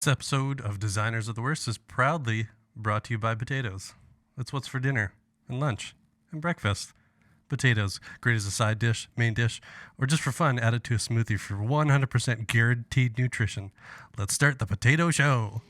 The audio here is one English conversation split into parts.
This episode of Designers of the Worst is proudly brought to you by potatoes. That's what's for dinner and lunch and breakfast. Potatoes, great as a side dish, main dish, or just for fun, add it to a smoothie for 100% guaranteed nutrition. Let's start the potato show.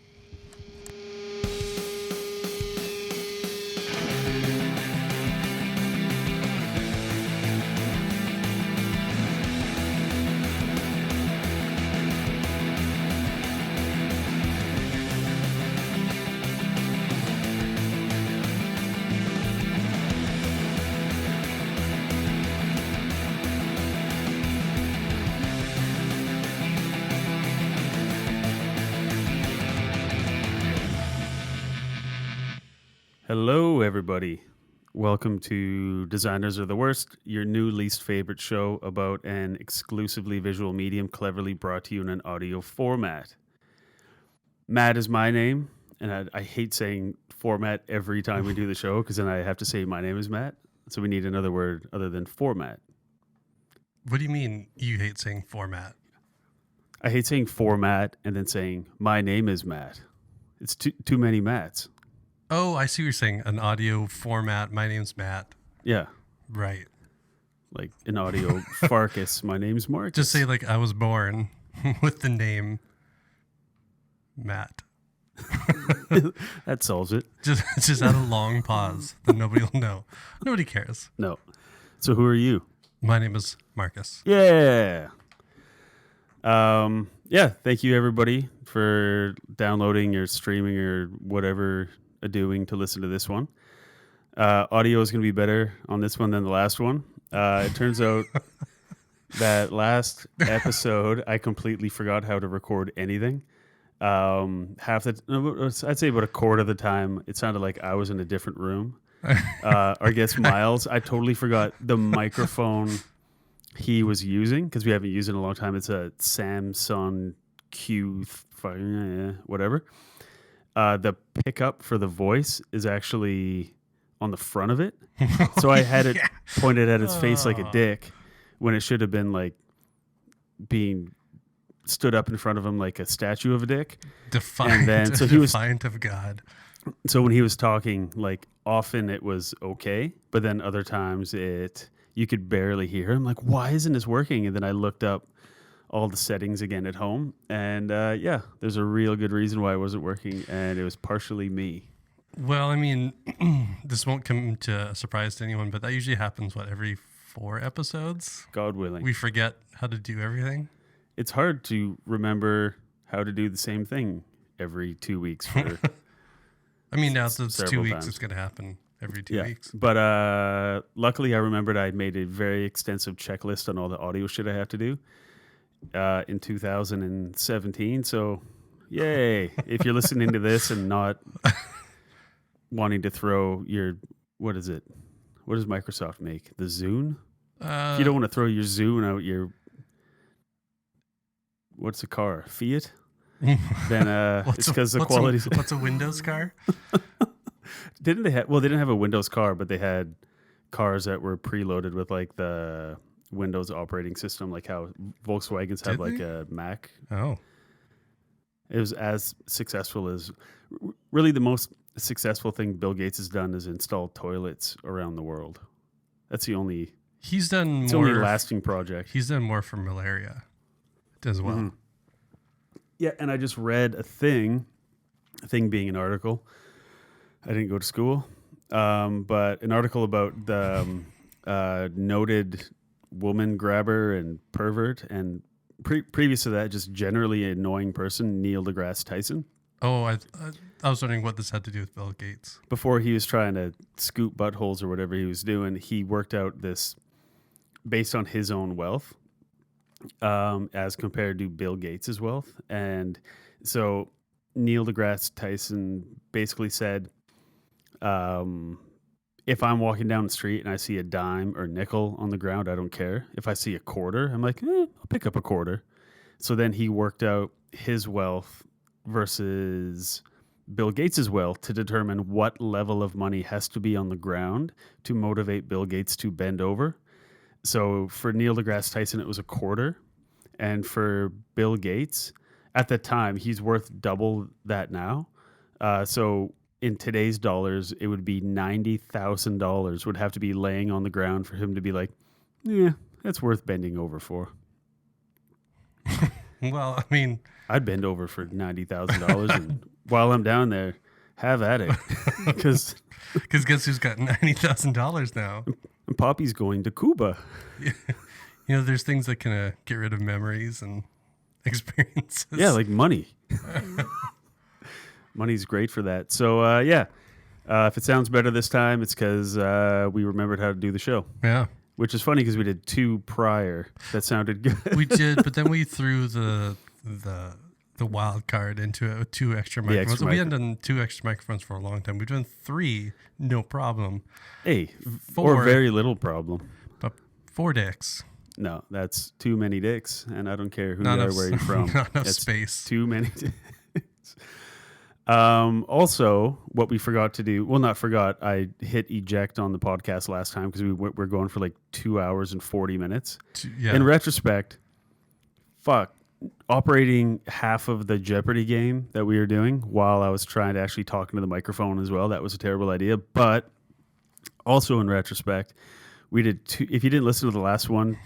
Hello, everybody. Welcome to Designers Are the Worst, your new least favorite show about an exclusively visual medium cleverly brought to you in an audio format. Matt is my name, and I hate saying format every time we do the show because then I have to say my name is Matt. So we need another word other than format. What do you mean you hate saying format? I hate saying format and then saying my name is Matt. It's too many Matts. Oh, I see what you're saying. An audio format. My name's Matt. Yeah. Right. Like an audio Farkas. My name's Marcus. Just say like I was born with the name Matt. That solves it. Just add a long pause that nobody will know. Nobody cares. No. So who are you? My name is Marcus. Yeah. Thank you everybody for downloading or streaming or whatever doing to listen to this one. Audio is going to be better on this one than the last one. It turns out that last episode I completely forgot how to record anything. I'd say about a quarter of the time it sounded like I was in a different room. Our guest Miles, I totally forgot the microphone he was using because we haven't used it in a long time. It's a Samsung Q whatever. The pickup for the voice is actually on the front of it. So I had it pointed at his face like a dick when it should have been like being stood up in front of him like a statue of a dick. Defiant of God. So when he was talking, like often it was okay, but then other times you could barely hear him. Like, why isn't this working? And then I looked up all the settings again at home, and there's a real good reason why it wasn't working, and it was partially me. Well, I mean, this won't come to a surprise to anyone, but that usually happens every 4 episodes? God willing. We forget how to do everything. It's hard to remember how to do the same thing every 2 weeks for I mean, now it's 2 weeks, times. It's going to happen every 2 weeks. But luckily I remembered I made a very extensive checklist on all the audio shit I have to do in 2017. So yay. If you're listening to this and not wanting to throw your, what is it? What does Microsoft make? The Zune? If you don't want to throw your Zune out your, what's a car? Fiat? Then it's because the quality. What's a Windows car? They didn't have a Windows car, but they had cars that were preloaded with like the Windows operating system, like how Volkswagens have like a Mac. Oh. It was as successful as, really the most successful thing Bill Gates has done is install toilets around the world. That's the only. He's done it's more. Only lasting project. He's done more for malaria as well. Mm-hmm. Yeah, and I just read a thing being an article. I didn't go to school, but an article about the noted woman grabber and pervert, and previous to that, just generally annoying person, Neil deGrasse Tyson. Oh, I was wondering what this had to do with Bill Gates. Before he was trying to scoop buttholes or whatever he was doing, he worked out this based on his own wealth. As compared to Bill Gates' wealth. And so Neil deGrasse Tyson basically said, if I'm walking down the street and I see a dime or nickel on the ground, I don't care. If I see a quarter, I'm like, I'll pick up a quarter. So then he worked out his wealth versus Bill Gates' wealth to determine what level of money has to be on the ground to motivate Bill Gates to bend over. So for Neil deGrasse Tyson, it was a quarter. And for Bill Gates, at the time, he's worth double that now. So in today's dollars, it would be $90,000 would have to be laying on the ground for him to be like, yeah, that's worth bending over for. Well, I mean, I'd bend over for $90,000, and while I'm down there, have at it. Because guess who's got $90,000 now? Poppy's going to Cuba. You know, there's things that can get rid of memories and experiences. Yeah, like money. Money's great for that. So, yeah, if it sounds better this time, it's because we remembered how to do the show. Yeah. Which is funny because we did 2 prior that sounded good. We did, but then we threw the wild card into it with 2 extra microphones. extra We hadn't done 2 extra microphones for a long time. We've done 3, no problem. Hey, 4, or very little problem. but 4 dicks. No, that's too many dicks, and I don't care who Not you are, enough, where you're from. not enough That's space. Too many dicks. Also, what we forgot to do, well, not forgot, I hit eject on the podcast last time because we're going for like 2 hours and 40 minutes. Yeah. In retrospect, operating half of the Jeopardy game that we were doing while I was trying to actually talk into the microphone as well, that was a terrible idea. But also in retrospect, we did 2. If you didn't listen to the last one,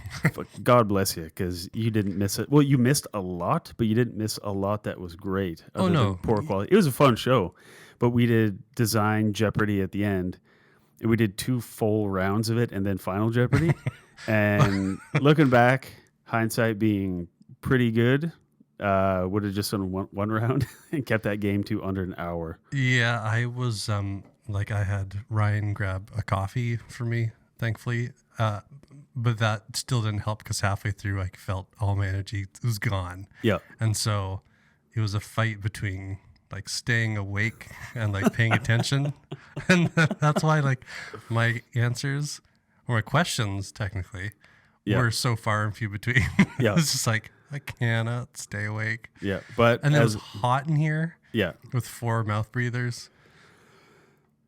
God bless you, because you didn't miss it. Well, you missed a lot, but you didn't miss a lot that was great. Oh, no. Poor quality. It was a fun show, but we did Design Jeopardy at the end. And we did 2 full rounds of it and then Final Jeopardy. And looking back, hindsight being pretty good, would have just done one round and kept that game to under an hour. Yeah, I was I had Ryan grab a coffee for me, thankfully, but that still didn't help because halfway through I felt all my energy was gone. Yeah. And so it was a fight between like staying awake and like paying attention. And that's why like my answers or my questions technically were so far and few between. Yeah. It's just like I cannot stay awake. Yeah. But And it was hot in here. Yeah. With 4 mouth breathers.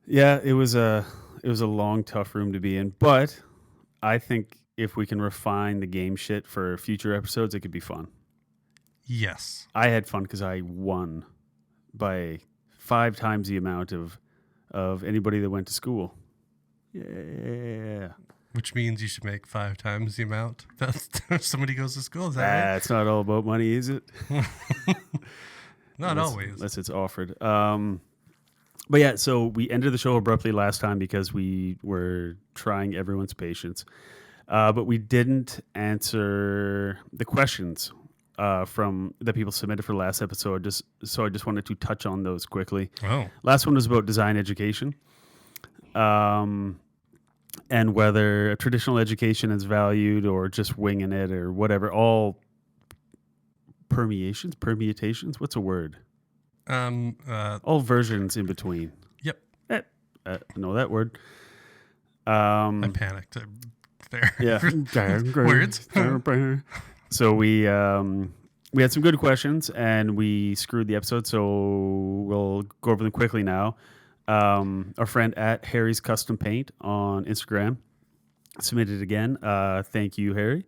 Yeah, it was a long, tough room to be in. But I think if we can refine the game shit for future episodes, it could be fun. Yes. I had fun because I won by 5 times the amount of anybody that went to school. Yeah. Which means you should make 5 times the amount that somebody goes to school. Is that right? It's not all about money, is it? Not always. Unless it's offered. But yeah, so we ended the show abruptly last time because we were trying everyone's patience. But we didn't answer the questions from that people submitted for the last episode. So I just wanted to touch on those quickly. Oh. Last one was about design education. And whether a traditional education is valued or just winging it or whatever, all permutations, what's a word? All versions in between. Yep. Know that word. I panicked there. Yeah. Words. So we had some good questions and we screwed the episode, so we'll go over them quickly now. Our friend at Harry's Custom Paint on Instagram submitted again. Thank you, Harry.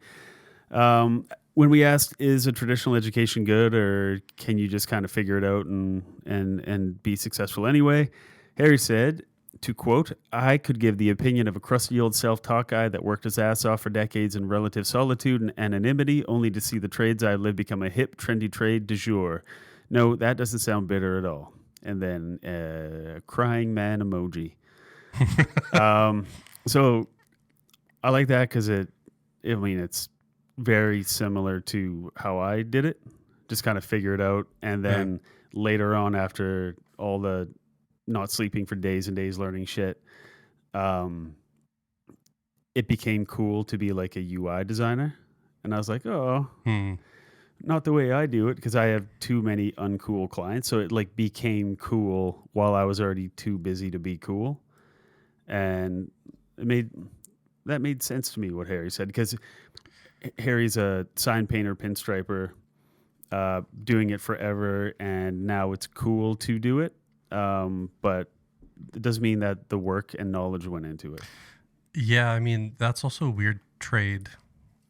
When we asked, is a traditional education good or can you just kind of figure it out and be successful anyway? Harry said, to quote, I could give the opinion of a crusty old self-taught guy that worked his ass off for decades in relative solitude and anonymity, only to see the trades I live become a hip, trendy trade du jour. No, that doesn't sound bitter at all. And then a crying man emoji. So I like that because it's very similar to how I did it. Just kind of figure it out. And then later on, after all the not sleeping for days and days learning shit, it became cool to be like a UI designer. And I was like, not the way I do it because I have too many uncool clients. So it like became cool while I was already too busy to be cool. And that made sense to me what Harry said, because Harry's a sign painter, pinstriper, doing it forever, and now it's cool to do it. But it doesn't mean that the work and knowledge went into it. Yeah, I mean, that's also a weird trade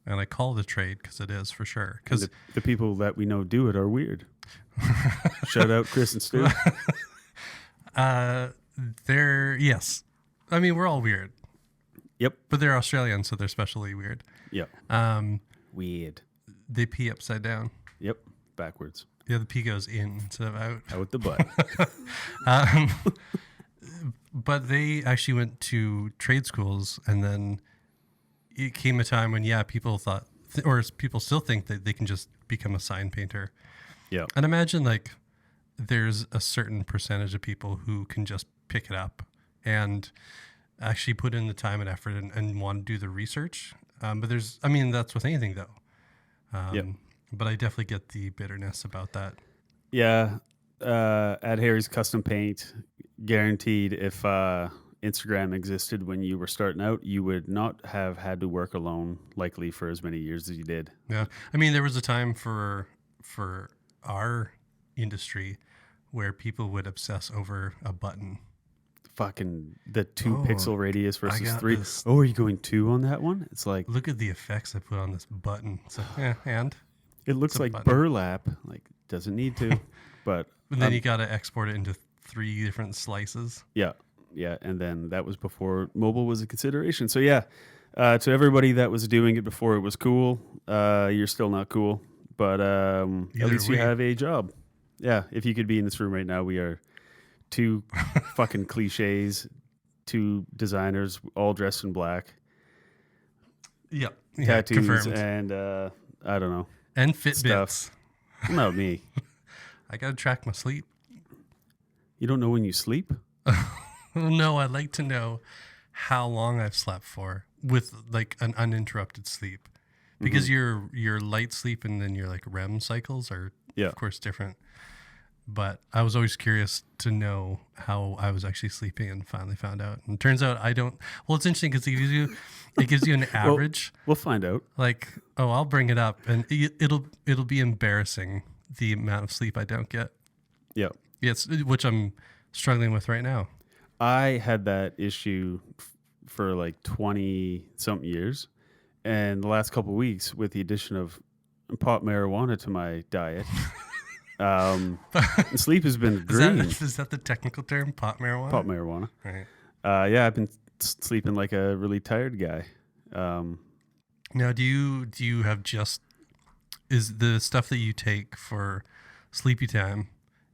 and I call it a trade because it is for sure. And Because the people that we know do it are weird. Shout out Chris and Stu. yes, I mean we're all weird, Yep. but they're Australian, so they're especially weird. Yep. Weird. They pee upside down. Yep. Backwards. Yeah, the pee goes in instead of out. Out the butt. But they actually went to trade schools, and then it came a time when, people thought, or people still think that they can just become a sign painter. Yeah. And imagine like there's a certain percentage of people who can just pick it up and actually put in the time and effort and want to do the research. But that's with anything though. But I definitely get the bitterness about that. Yeah. At Harry's Custom Paint, guaranteed if Instagram existed when you were starting out, you would not have had to work alone likely for as many years as you did. Yeah. I mean, there was a time for our industry where people would obsess over a button. Fucking the 2 pixel radius versus 3. This. Oh, are you going 2 on that one? It's like, Look at the effects I put on this button. So, and it looks like button. burlap. Like, doesn't need to, but then you got to export it into 3 different slices. yeah. And then that was before mobile was a consideration. So yeah, to everybody that was doing it before it was cool, you're still not cool, but at least you have a job. Yeah. If you could be in this room right now, we are 2 fucking cliches, 2 designers all dressed in black. Yep. Tattoos confirmed. and I don't know. And Fitbits. Not me. I got to track my sleep. You don't know when you sleep? No, I'd like to know how long I've slept for with like an uninterrupted sleep. Because your light sleep and then your like REM cycles are of course different. But I was always curious to know how I was actually sleeping, and finally found out. And it turns out I don't. Well, it's interesting because it gives you an average. We'll find out. Like, I'll bring it up, and it'll be embarrassing the amount of sleep I don't get. Yeah. Yes, which I'm struggling with right now. I had that issue for like 20 something years, and the last couple of weeks with the addition of pot marijuana to my diet. Sleep has been green. Is that the technical term? Pot marijuana? Pot marijuana. Right. Yeah, I've been sleeping like a really tired guy. Now, do you have is the stuff that you take for sleepy time,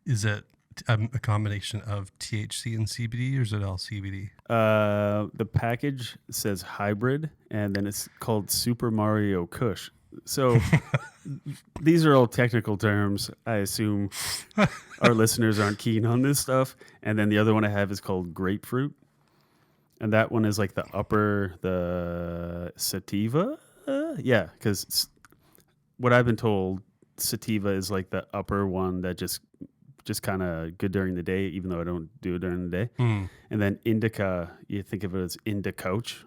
is it a combination of THC and CBD, or is it all CBD? The package says hybrid, and then it's called Super Mario Kush. So these are all technical terms. I assume our listeners aren't keen on this stuff. And then the other one I have is called grapefruit. And that one is like the sativa. Yeah, because what I've been told, sativa is like the upper one that just kind of good during the day, even though I don't do it during the day. And then indica, you think of it as indicoach,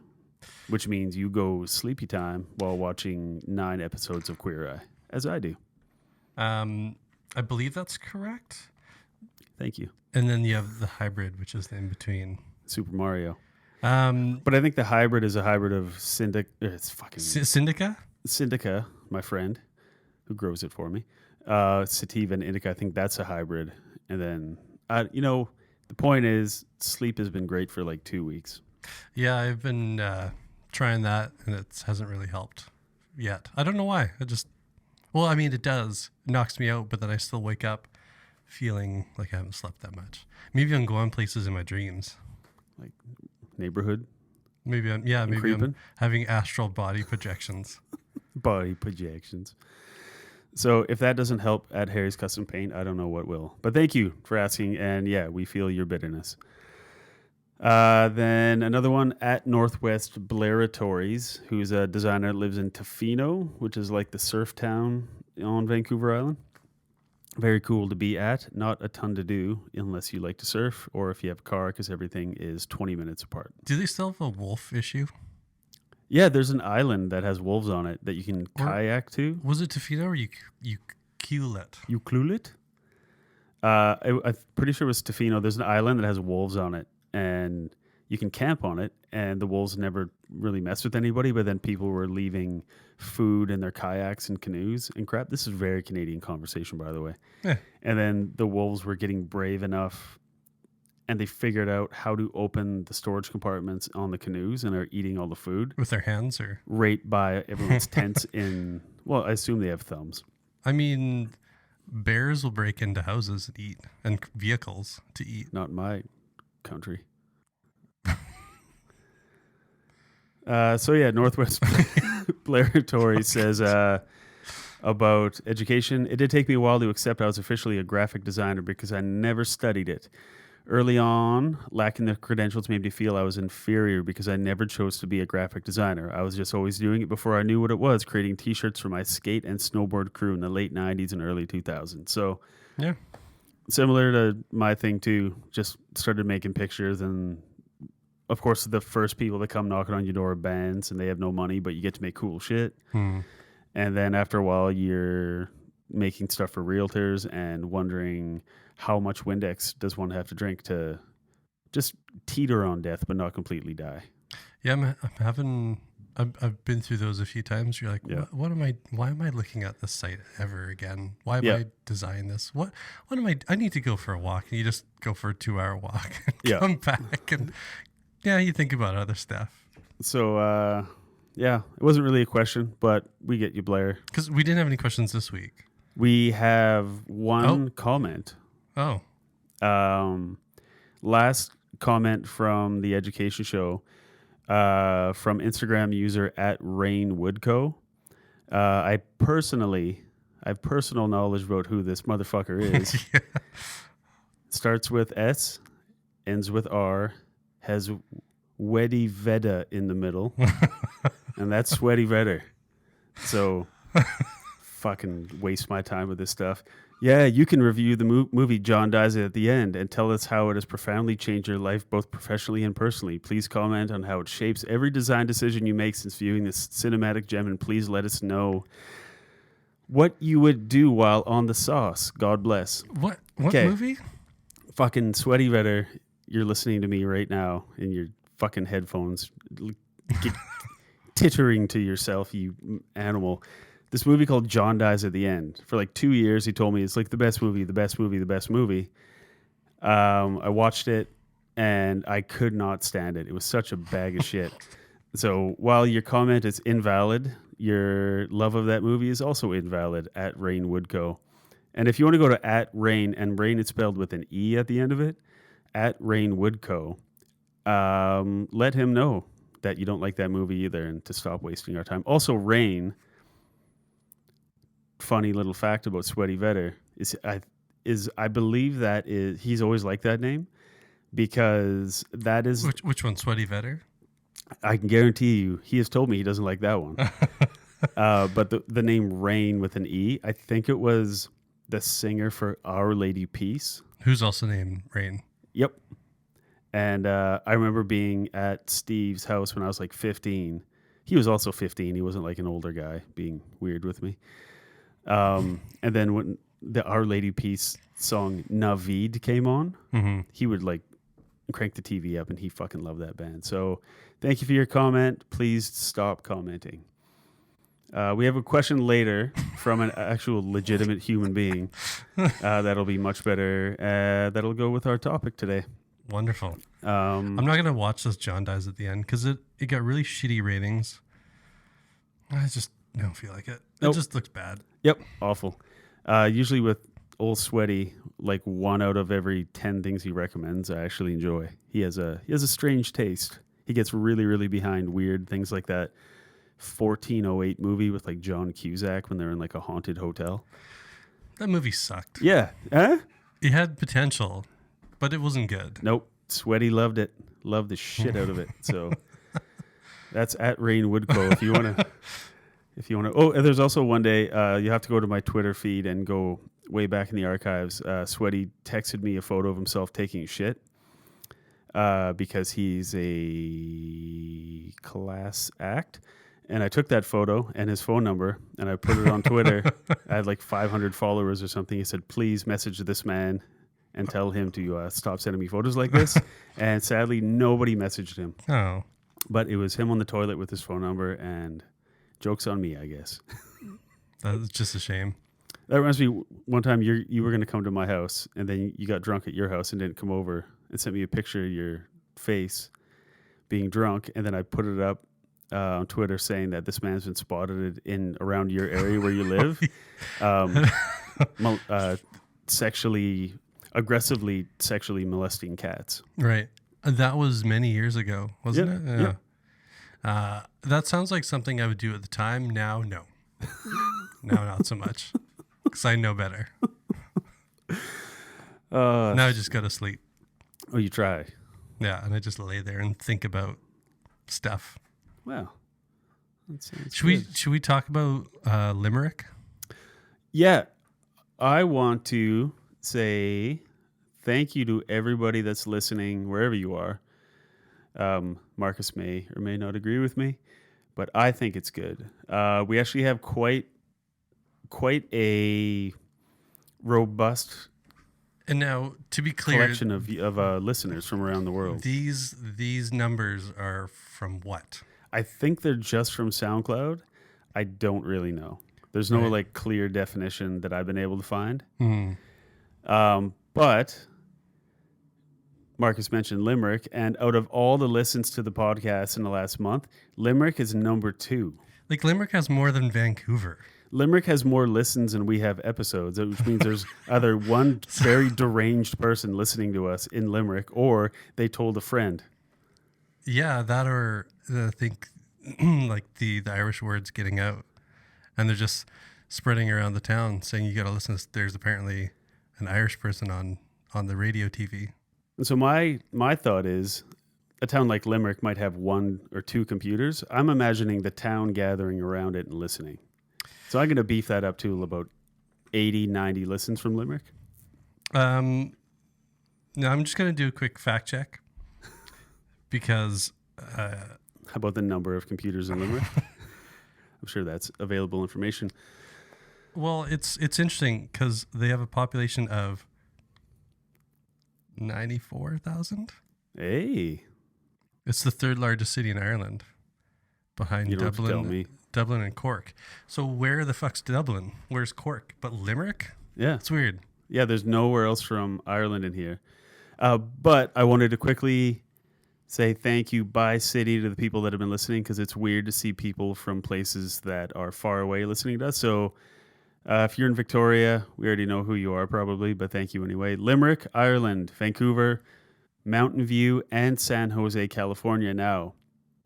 which means you go sleepy time while watching 9 episodes of Queer Eye, as I do. I believe that's correct. Thank you. And then you have the hybrid, which is the in between. Super Mario. But I think the hybrid is a hybrid of Syndica? Syndica, my friend, who grows it for me. Sativa and indica, I think that's a hybrid. And then, the point is, sleep has been great for like 2 weeks. Yeah, I've been trying that, and it hasn't really helped yet. I don't know why. It does. It knocks me out, but then I still wake up feeling like I haven't slept that much. Maybe I'm going places in my dreams. Like neighborhood? Maybe I'm having astral body projections. Body projections. So if that doesn't help at Harry's Custom Paint, I don't know what will. But thank you for asking, and yeah, we feel your bitterness. Then another one at Northwest Blairatories, who's a designer that lives in Tofino, which is like the surf town on Vancouver Island. Very cool to be at. Not a ton to do unless you like to surf or if you have a car, because everything is 20 minutes apart. Do they still have a wolf issue? Yeah, there's an island that has wolves on it that you can kayak to. Was it Tofino or Ucluelet? Ucluelet? I'm pretty sure it was Tofino. There's an island that has wolves on it. And you can camp on it, and the wolves never really mess with anybody. But then people were leaving food in their kayaks and canoes and crap. This is very Canadian conversation, by the way. Yeah. And then the wolves were getting brave enough, and they figured out how to open the storage compartments on the canoes and are eating all the food With their hands, or right by everyone's tents in, well, I assume they have thumbs. I mean, bears will break into houses and eat, and vehicles to eat. Not in my country. So yeah, Northwest Blair Tory says about education. It did take me a while to accept I was officially a graphic designer because I never studied it. Early on, lacking the credentials made me feel I was inferior because I never chose to be a graphic designer. I was just always doing it before I knew what it was, creating t-shirts for my skate and snowboard crew in the late 90s and early 2000s. So Yeah. similar to my thing too, just started making pictures, and of course the first people that come knocking on your door are bands, and they have no money, but you get to make cool shit. And then after a while you're making stuff for realtors and wondering how much Windex does one have to drink to just teeter on death but not completely die. Yeah, I'm having. I've been through those a few times. You're like, Yeah. what am I? Why am I looking at this site ever again? Why am Yeah. I designing this? What am I? I need to go for a walk, and you just go for a 2-hour walk and Yeah. come back, and you think about other stuff. So yeah, it wasn't really a question, but we get you, Blair. Because we didn't have any questions this week. We have one comment. Oh, Last comment from the education show, from Instagram user @RainWoodco. I have personal knowledge about who this motherfucker is. yeah. Starts with S, ends with R, has Sweaty Vedder in the middle, and that's Sweaty Vedder. So fucking waste my time with this stuff. Yeah, you can review the movie John Dies at the End and tell us how it has profoundly changed your life, both professionally and personally. Please comment on how it shapes every design decision you make since viewing this cinematic gem, and please let us know what you would do while on the sauce. God bless. What 'Kay. movie? Fucking Sweaty Vedder, you're listening to me right now in your fucking headphones, tittering to yourself, you animal. This movie called John Dies at the End. For like 2 years, he told me it's like the best movie, the best movie, the best movie. I watched it and I could not stand it. It was such a bag of shit. So while your comment is invalid, your love of that movie is also invalid @RainWoodco. And if you want to go to @Rain, and Rain is spelled with an E at the end of it, @RainWoodco, let him know that you don't like that movie either and to stop wasting our time. Also, Rain, funny little fact about Sweaty Vedder is I believe that is he's always liked that name because that is Which one? Sweaty Vedder? I can guarantee you he has told me he doesn't like that one. But the name Rain with an E, I think it was the singer for Our Lady Peace. Who's also named Rain? Yep. And I remember being at Steve's house when I was like 15. He was also 15. He wasn't like an older guy being weird with me. And then when the Our Lady Peace song Navid came on, he would like crank the TV up, and he fucking loved that band. So thank you for your comment. Please stop commenting. We have a question later from an actual legitimate human being. That'll be much better. That'll go with our topic today. Wonderful. I'm not going to watch this John Dies at the End because it got really shitty ratings. I just don't feel like it. Nope. It just looks bad. Yep, awful. Usually with old Sweaty, like 1 out of every 10 things he recommends, I actually enjoy. He has a strange taste. He gets really, really behind weird things like that 1408 movie with like John Cusack when they're in like a haunted hotel. That movie sucked. Yeah. Huh? It had potential, but it wasn't good. Nope. Sweaty loved it. Loved the shit out of it. So that's @RainWoodco if you want to. If you want to. Oh, and there's also one day you have to go to my Twitter feed and go way back in the archives. Sweaty texted me a photo of himself taking a shit because he's a class act. And I took that photo and his phone number and I put it on Twitter. I had like 500 followers or something. He said, please message this man and tell him to stop sending me photos like this. And sadly, nobody messaged him. Oh, But it was him on the toilet with his phone number, and joke's on me, I guess. that's just a shame. That reminds me, one time you were going to come to my house, and then you got drunk at your house and didn't come over and sent me a picture of your face being drunk, and then I put it up on Twitter saying that this man's been spotted in around your area where you live, aggressively sexually molesting cats. Right. That was many years ago, wasn't it? Yeah. That sounds like something I would do at the time. Now, no. Now, not so much. Because I know better. Now I just go to sleep. Oh, you try? Yeah, and I just lay there and think about stuff. Wow. Should we talk about Limerick? Yeah. I want to say thank you to everybody that's listening, wherever you are. Marcus may or may not agree with me, but I think it's good. We actually have quite a robust And now, to be clear, collection of listeners from around the world. These numbers are from what? I think they're just from SoundCloud. I don't really know. There's no like clear definition that I've been able to find. But Marcus mentioned Limerick, and out of all the listens to the podcast in the last month, Limerick is number 2. Like Limerick has more than Vancouver. Limerick has more listens than we have episodes, which means there's either one very deranged person listening to us in Limerick, or they told a friend. Yeah, that or I think like the Irish word's getting out, and they're just spreading around the town saying you got to listen. There's apparently an Irish person on the radio TV. And so my thought is, a town like Limerick might have 1 or 2 computers. I'm imagining the town gathering around it and listening. So I'm going to beef that up to about 80, 90 listens from Limerick. No, I'm just going to do a quick fact check because... How about the number of computers in Limerick? I'm sure that's available information. Well, it's interesting because they have a population of 94,000. Hey. It's the 3rd largest city in Ireland, behind You don't have to tell Dublin, me. Dublin and Cork. So where the fuck's Dublin? Where's Cork? But Limerick? Yeah. It's weird. Yeah, there's nowhere else from Ireland in here. But I wanted to quickly say thank you by city to the people that have been listening, because it's weird to see people from places that are far away listening to us. So if you're in Victoria, we already know who you are probably, but thank you anyway. Limerick, Ireland, Vancouver, Mountain View, and San Jose, California. Now,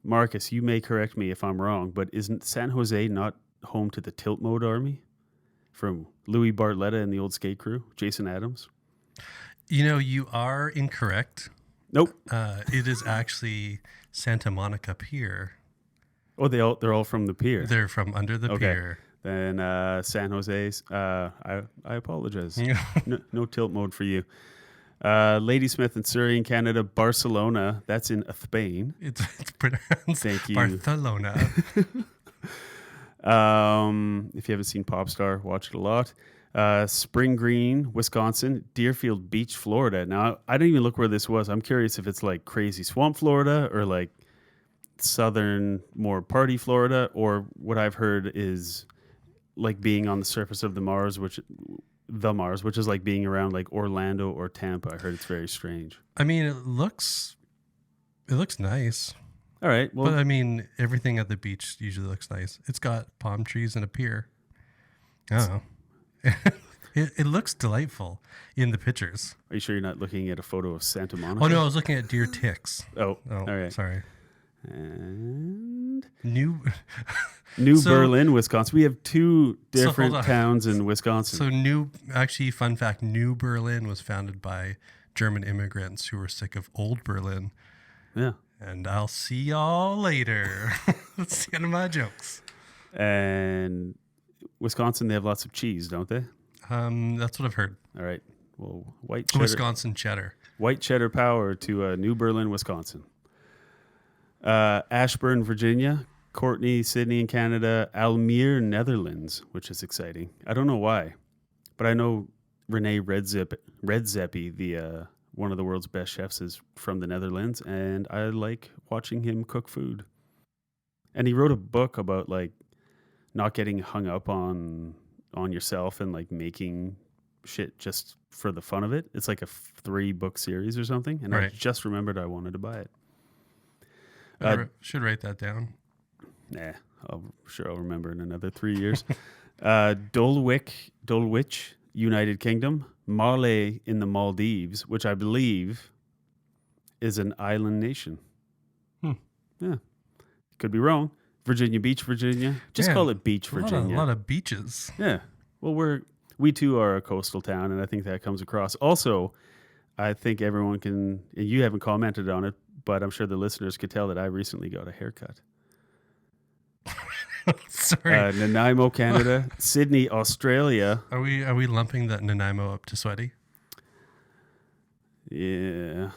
Marcus, you may correct me if I'm wrong, but isn't San Jose not home to the Tilt Mode Army from Louis Bartletta and the old skate crew, Jason Adams? You know, you are incorrect. Nope. It is actually Santa Monica Pier. Oh, they're all from the pier. They're from under the pier. Then San Jose's. I apologize. No tilt mode for you. Ladysmith and Surrey in Canada. Barcelona. That's in Spain. It's pronounced Thank you. Barcelona. If you haven't seen Popstar, watch it a lot. Spring Green, Wisconsin. Deerfield Beach, Florida. Now, I didn't even look where this was. I'm curious if it's like crazy swamp Florida or like southern, more party Florida, or what I've heard is like being on the surface of the Mars, which is like being around like Orlando or Tampa. I heard it's very strange. I mean, it looks nice. All right. Well, But I mean, everything at the beach usually looks nice. It's got palm trees and a pier. I don't know. It looks delightful in the pictures. are you sure you're not looking at a photo of Santa Monica? Oh no, I was looking at deer ticks. Oh, Oh, all right. sorry. And New So- Berlin, Wisconsin. We have 2 So, different hold on. towns in Wisconsin. Actually, fun fact, New Berlin was founded by German immigrants who were sick of old Berlin. Yeah. And I'll see y'all later. That's the end of my jokes. And Wisconsin, they have lots of cheese, don't they? That's what I've heard. All right. Well, white Wisconsin cheddar. power to New Berlin, Wisconsin. Ashburn, Virginia. Courtney, Sydney in Canada. Almere, Netherlands, which is exciting. I don't know why, but I know Rene Redzepi, the one of the world's best chefs, is from the Netherlands, and I like watching him cook food. And he wrote a book about like not getting hung up on yourself and like making shit just for the fun of it. It's like a 3-book series or something, and I Right. just remembered I wanted to buy it. Should write that down. Nah, I'll remember in another 3 years. Dulwich, United Kingdom. Malé in the Maldives, which I believe is an island nation. Yeah, could be wrong. Virginia Beach, Virginia. Just Man, call it Beach, Virginia. A lot of beaches. Yeah. Well, we too are a coastal town, and I think that comes across. Also, I think everyone can. And you haven't commented on it, but I'm sure the listeners could tell that I recently got a haircut. Sorry. Nanaimo, Canada. Sydney, Australia. Are we lumping that Nanaimo up to Sweaty? Yeah,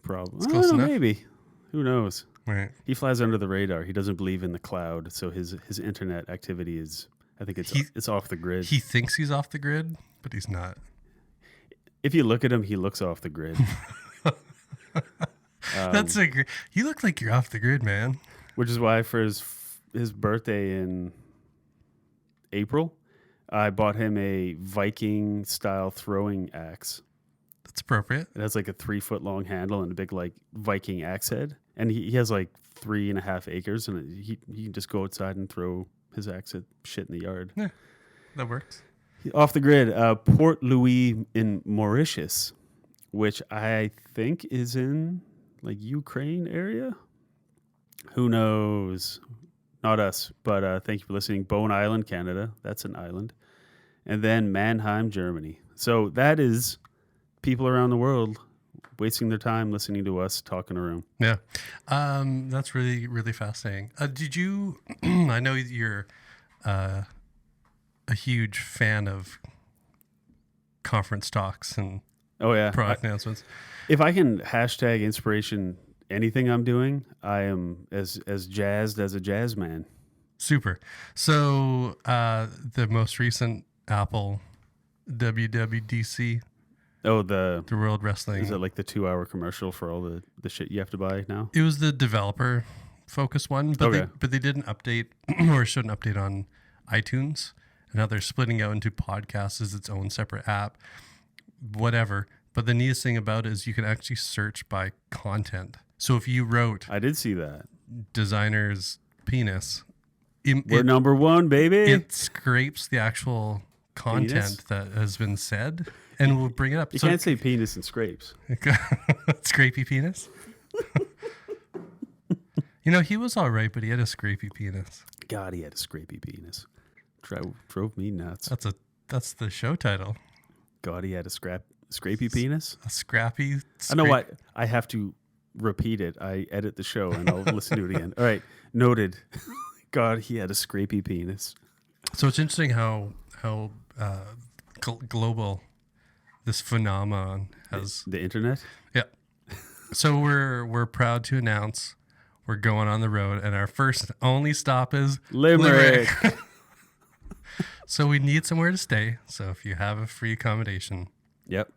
probably. It's close enough. Maybe. Who knows? Right. He flies under the radar. He doesn't believe in the cloud, so his internet activity is. I think it's off the grid. He thinks he's off the grid, but he's not. If you look at him, he looks off the grid. That's you look like you're off the grid, man. Which is why for his birthday in April, I bought him a Viking style throwing axe. That's appropriate. It has like a 3-foot long handle and a big like Viking axe head, and he has like 3.5 acres, and he can just go outside and throw his axe at shit in the yard. Yeah, that works. Off the grid, Port Louis in Mauritius, which I think is in like Ukraine area. Who knows? Not us, but thank you for listening. Bone Island, Canada. That's an island. And then Mannheim, Germany. So that is people around the world wasting their time listening to us talk in a room. Yeah. That's really, really fascinating. Did you, I know you're a huge fan of conference talks and product announcements. If I can hashtag inspiration anything I'm doing, I am as jazzed as a jazz man. Super. So the most recent Apple WWDC. Oh, the World Wrestling. Is it like the 2-hour commercial for all the shit you have to buy now? It was the developer focused one, but they did an update or showed an update on iTunes, and now they're splitting out into podcasts as its own separate app. Whatever. But the neatest thing about it is you can actually search by content. So if you wrote, I did see that designer's penis, we're number one, baby. It scrapes the actual content that has been said and will bring it up. You can't say penis and scrapes. Scrapey penis. He was all right, but he had a scrapey penis. God, he had a scrapey penis. Drove me nuts. That's the show title. God, he had a scrapey penis. A scrappy. I know what I have to repeat it. I edit the show and I'll listen to it again. All right, noted. God, he had a scrapey penis. So it's interesting how global this phenomenon has. The internet. Yeah. So we're proud to announce we're going on the road, and our first only stop is Limerick. So we need somewhere to stay. So if you have a free accommodation, yep,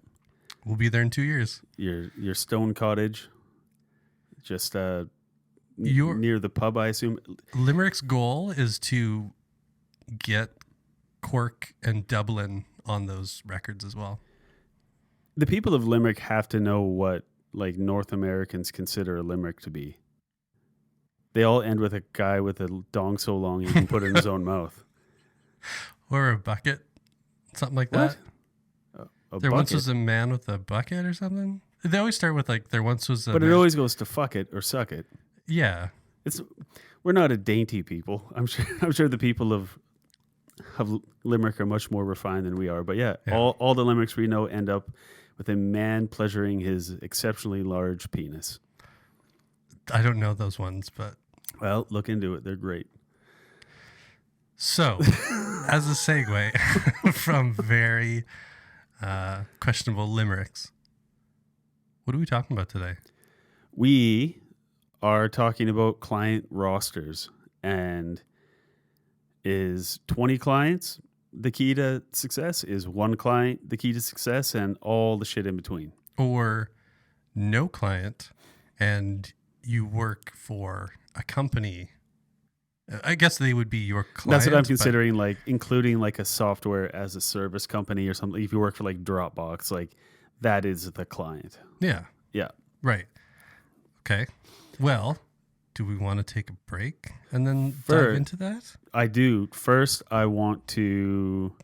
we'll be there in 2 years. Your stone cottage, just near the pub, I assume. Limerick's goal is to get Cork and Dublin on those records as well. The people of Limerick have to know what like North Americans consider a limerick to be. They all end with a guy with a dong so long he can put it in his own mouth. Or a bucket, something like what? that. There once was a man with a bucket or something. They always start with like there once was a But man. it always goes to fuck it or suck it. Yeah. We're not a dainty people. I'm sure the people of Limerick are much more refined than we are. But yeah. All the limericks we know end up with a man pleasuring his exceptionally large penis. I don't know those ones, but well, look into it. They're great. So, as a segue from very questionable limericks, what are we talking about today? We are talking about client rosters, and is 20 clients the key to success is one client, the key to success, and all the shit in between. Or no client, and you work for a company. I guess they would be your client. That's what I'm considering, like including like a software as a service company or something. If you work for like Dropbox, like that is the client. Yeah. Yeah. Right. Okay. Well, do we want to take a break and then dive into that? I do. First, I want to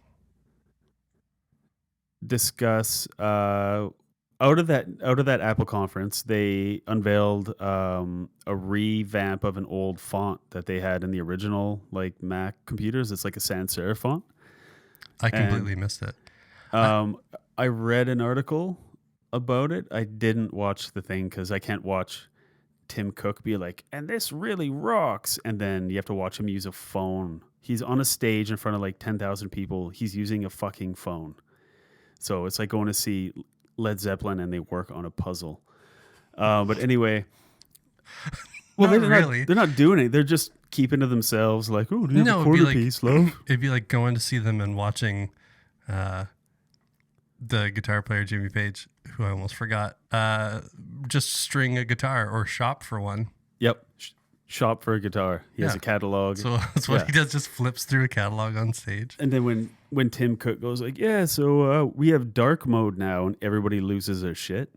discuss out of that Apple conference, they unveiled a revamp of an old font that they had in the original like Mac computers. It's like a sans serif font. I completely missed it. I read an article about it. I didn't watch the thing because I can't watch Tim Cook be like, and this really rocks. And then you have to watch him use a phone. He's on a stage in front of like 10,000 people. He's using a fucking phone. So it's like going to see Led Zeppelin and they work on a puzzle. But anyway, well, they're not doing it. They're just keeping to themselves. Like, oh, do you have a quarter piece, love? It'd be like going to see them and watching the guitar player Jimmy Page, who I almost forgot, just string a guitar or shop for one. Yep. Shop for a guitar. He has a catalog. So that's what he does, just flips through a catalog on stage. And then when Tim Cook goes like, yeah, so we have dark mode now and everybody loses their shit.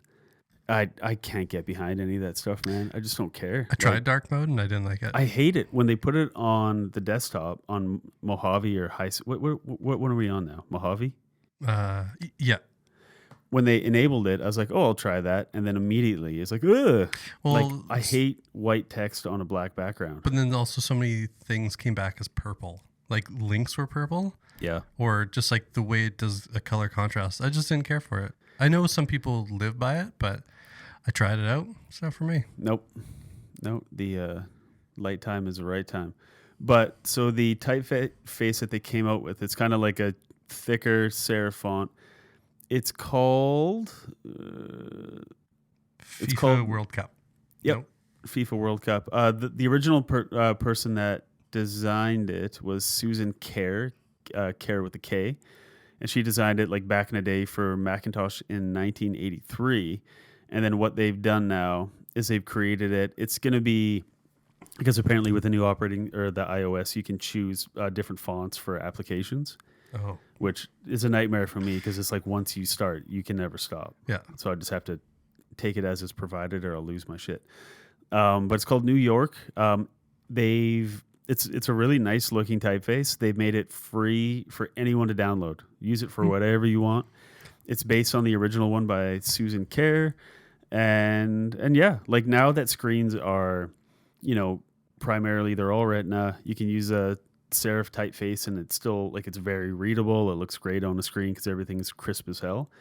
I can't get behind any of that stuff, man. I just don't care. I tried dark mode and I didn't like it. I hate it when they put it on the desktop on Mojave or what one are we on now? Mojave? Yeah. When they enabled it, I was like, oh, I'll try that. And then immediately it's like, ugh. Well, like, I hate white text on a black background. But then also so many things came back as purple. Like links were purple. Yeah. Or just like the way it does a color contrast. I just didn't care for it. I know some people live by it, but I tried it out. It's not for me. Nope. The light time is the right time. But so the typeface that they came out with, it's kind of like a thicker serif font. It's called FIFA World Cup. Yep, nope. FIFA World Cup. The original person that designed it was Susan Kerr, Kerr with a K, and she designed it like back in the day for Macintosh in 1983. And then what they've done now is they've created it. It's going to be, because apparently with the new operating or the iOS, you can choose different fonts for applications. Oh. Which is a nightmare for me because it's like once you start, you can never stop. Yeah. So I just have to take it as it's provided or I'll lose my shit. But it's called New York. It's a really nice looking typeface. They've made it free for anyone to download. Use it for whatever you want. It's based on the original one by Susan Kerr. And yeah, like now that screens are, primarily they're all Retina. You can use a serif typeface and it's still like it's very readable. It looks great on the screen because everything's crisp as hell.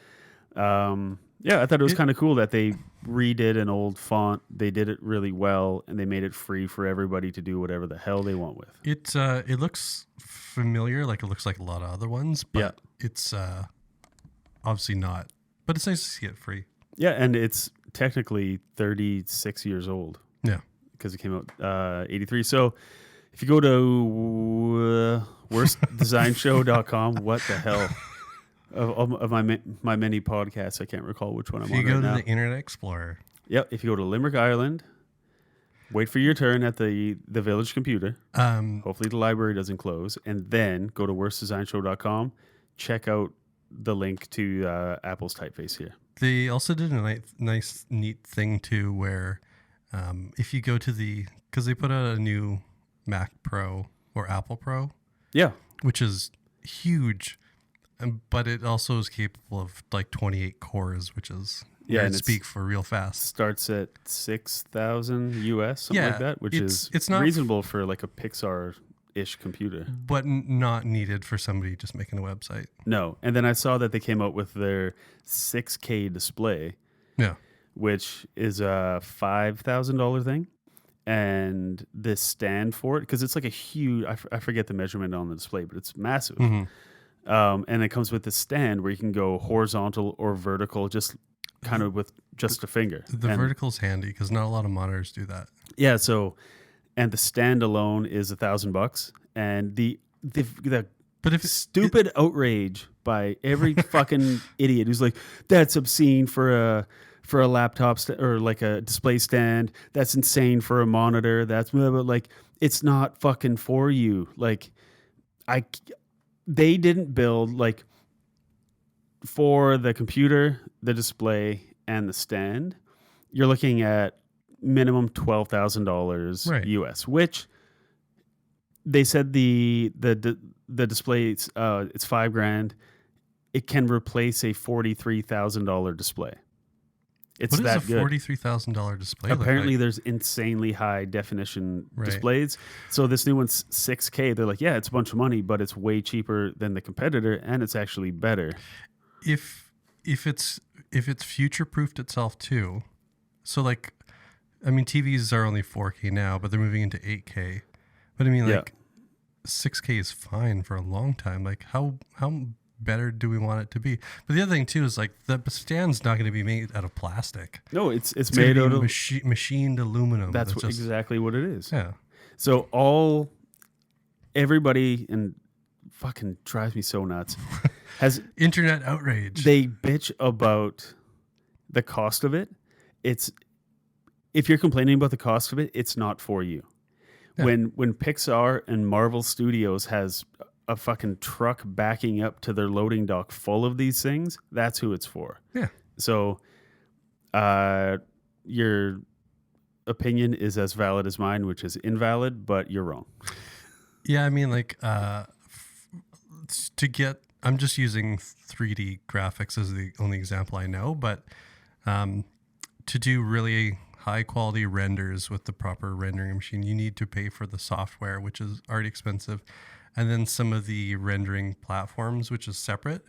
Yeah, I thought it was kind of cool that they redid an old font. They did it really well and they made it free for everybody to do whatever the hell they want with. It looks familiar, like it looks like a lot of other ones, but it's obviously not. But it's nice to see it free. Yeah, and it's technically 36 years old. Yeah, because it came out 83. So if you go to worstdesignshow.com, what the hell? Of my many podcasts, I can't recall which one I'm on right now. If you go to the Internet Explorer. Yep. If you go to Limerick, Ireland, wait for your turn at the Village Computer. Hopefully the library doesn't close. And then go to worstdesignshow.com. Check out the link to Apple's typeface here. They also did a nice, neat thing too where if you go to because they put out a new Mac Pro or Apple Pro. Yeah. Which is huge. But it also is capable of like 28 cores, which is and speak for real fast. Starts at 6,000 US, something like that, which it's not reasonable for like a Pixar-ish computer. But not needed for somebody just making a website. No. And then I saw that they came out with their 6K display. Yeah. Which is a $5,000 thing. And this stand for it, because it's like a huge, I forget the measurement on the display, but it's massive. Mm-hmm. And it comes with a stand where you can go horizontal or vertical, just kind of with just a finger. The vertical's handy because not a lot of monitors do that. Yeah. So, and the stand alone is $1,000, and the But if stupid outrage by every fucking idiot who's like, that's obscene for a laptop or like a display stand. That's insane for a monitor. That's blah, blah, like, it's not fucking for you. Like, they didn't build like for the computer, the display, and the stand. You're looking at minimum $12,000 Right. US, which they said the display it's $5,000. It can replace a $43,000 display. It's what that is a good. $43,000 display? look Apparently, like? there's insanely high definition Right. displays. So this new one's 6K. They're like, yeah, it's a bunch of money, but it's way cheaper than the competitor, and it's actually better. if it's future proofed itself too. So like, I mean, TVs are only 4K now, but they're moving into 8K. But I mean, Yeah. like, 6K is fine for a long time. Like, how better do we want it to be? But the other thing too is like the stand's not going to be made out of plastic. No, it's It's made gonna out be of. machined aluminum. That's just, exactly what it is. yeah. So everybody, and fucking drives me so nuts, has Internet outrage. they bitch about the cost of it. If you're complaining about the cost of it, it's not for you. Yeah. When Pixar and Marvel Studios has a fucking truck backing up to their loading dock full of these things, that's who it's for. Yeah. So, your opinion is as valid as mine, which is invalid, but you're wrong. Yeah, I mean, like, I'm just using 3D graphics as the only example I know, but to do really high quality renders with the proper rendering machine, you need to pay for the software, which is already expensive, and then some of the rendering platforms, which is separate,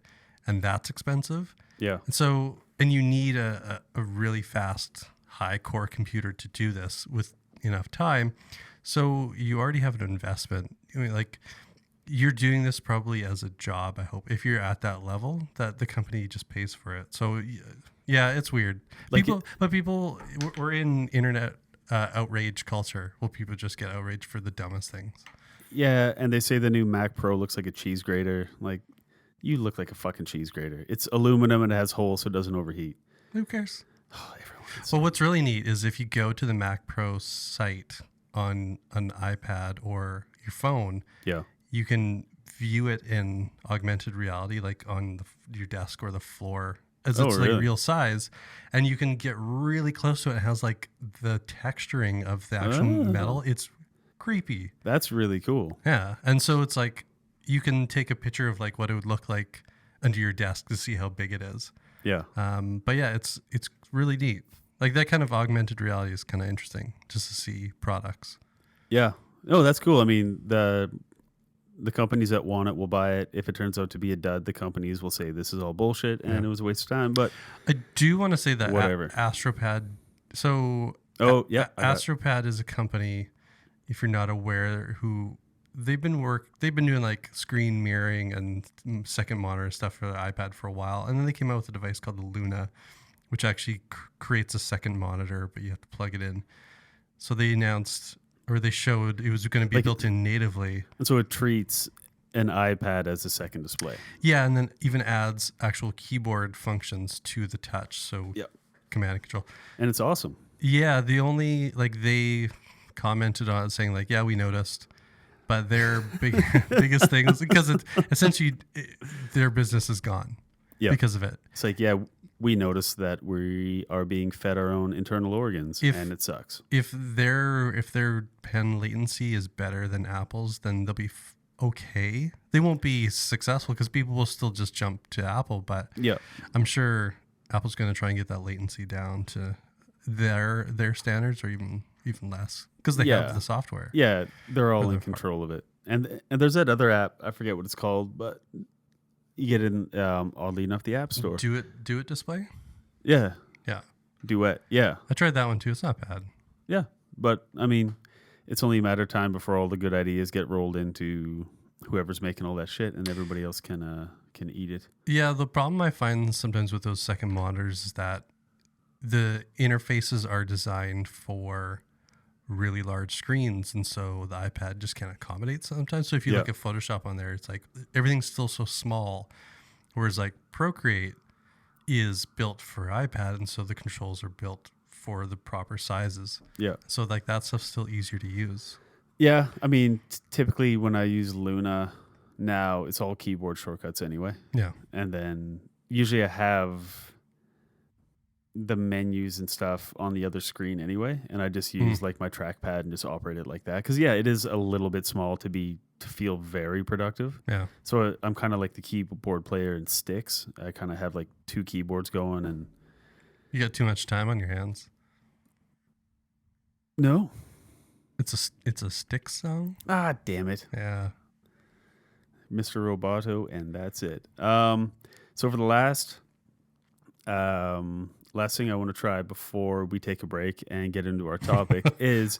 and that's expensive. Yeah. And you need a really fast, high core computer to do this with enough time. So you already have an investment. I mean, like, you're doing this probably as a job, I hope. If you're at that level, that the company just pays for it. So, yeah, it's weird. Like We're in internet outrage culture. Will people just get outraged for the dumbest things? Yeah, and they say the new Mac Pro looks like a cheese grater. Like, you look like a fucking cheese grater. It's aluminum and it has holes so it doesn't overheat. Who cares? Oh, Well, what's really neat is if you go to the Mac Pro site on an iPad or your phone, yeah. you can view it in augmented reality, like on your desk or the floor, as it's really? like real size, and you can get really close to it. It has like the texturing of the actual metal. It's creepy. That's really cool. Yeah, and so it's like you can take a picture of like what it would look like under your desk to see how big it is. Yeah. But yeah, it's really neat. Like that kind of augmented reality is kind of interesting just to see products. Yeah. Oh, that's cool. I mean, the companies that want it will buy it. If it turns out to be a dud, the companies will say this is all bullshit and it was a waste of time. But I do want to say that whatever. Astropad. So Astropad is a company, if you're not aware, who they've been doing like screen mirroring and second monitor stuff for the iPad for a while, and then they came out with a device called the Luna, which actually creates a second monitor, but you have to plug it in. So they announced, or they showed, it was going to be built in natively. And so it treats an iPad as a second display. Yeah, and then even adds actual keyboard functions to the touch. So command and control. And it's awesome. Yeah, the only, like, they commented on it saying, like, yeah, we noticed. But their biggest thing is because essentially their business is gone because of it. It's like, yeah, we noticed that we are being fed our own internal organs, and it sucks. If their pen latency is better than Apple's, then they'll be okay. They won't be successful because people will still just jump to Apple. But I'm sure Apple's going to try and get that latency down to their standards or even less because they have the software. Yeah, they're all in control of it. And there's that other app, I forget what it's called, but you get in, oddly enough, the App Store. Do it display? Yeah. Yeah. Duet. Yeah. I tried that one too. It's not bad. Yeah. But, I mean, it's only a matter of time before all the good ideas get rolled into whoever's making all that shit and everybody else can eat it. Yeah, the problem I find sometimes with those second monitors is that the interfaces are designed for really large screens, and so the iPad just can't accommodate sometimes. So if you look at Photoshop on there, it's like everything's still so small, whereas like Procreate is built for iPad, and so the controls are built for the proper sizes. Yeah. So like that stuff's still easier to use. Yeah. I mean, typically when I use Luna now, it's all keyboard shortcuts anyway. Yeah. And then usually I have the menus and stuff on the other screen anyway, and I just use like my trackpad and just operate it like that. Because it is a little bit small to feel very productive. Yeah. So I'm kind of like the keyboard player in sticks. I kind of have like 2 keyboards going, and you got too much time on your hands. No, it's a stick song. Ah, damn it. Yeah. Mr. Roboto, and that's it. So for the last thing I want to try before we take a break and get into our topic is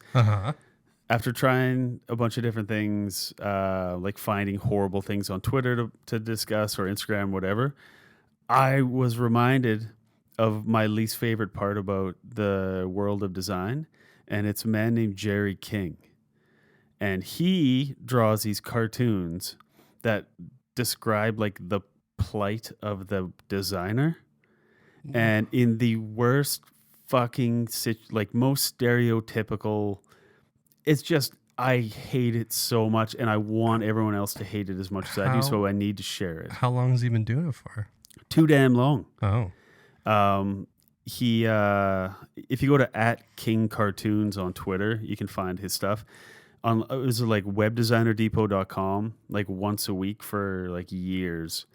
after trying a bunch of different things, like finding horrible things on Twitter to discuss or Instagram, whatever, I was reminded of my least favorite part about the world of design, and it's a man named Jerry King. And he draws these cartoons that describe like the plight of the designer. And in the worst fucking, like most stereotypical, it's just, I hate it so much, and I want everyone else to hate it as much as I do, so I need to share it. How long has he been doing it for? Too damn long. Oh. He, if you go to @King Cartoons on Twitter, you can find his stuff. It was like webdesignerdepot.com, like once a week for like years.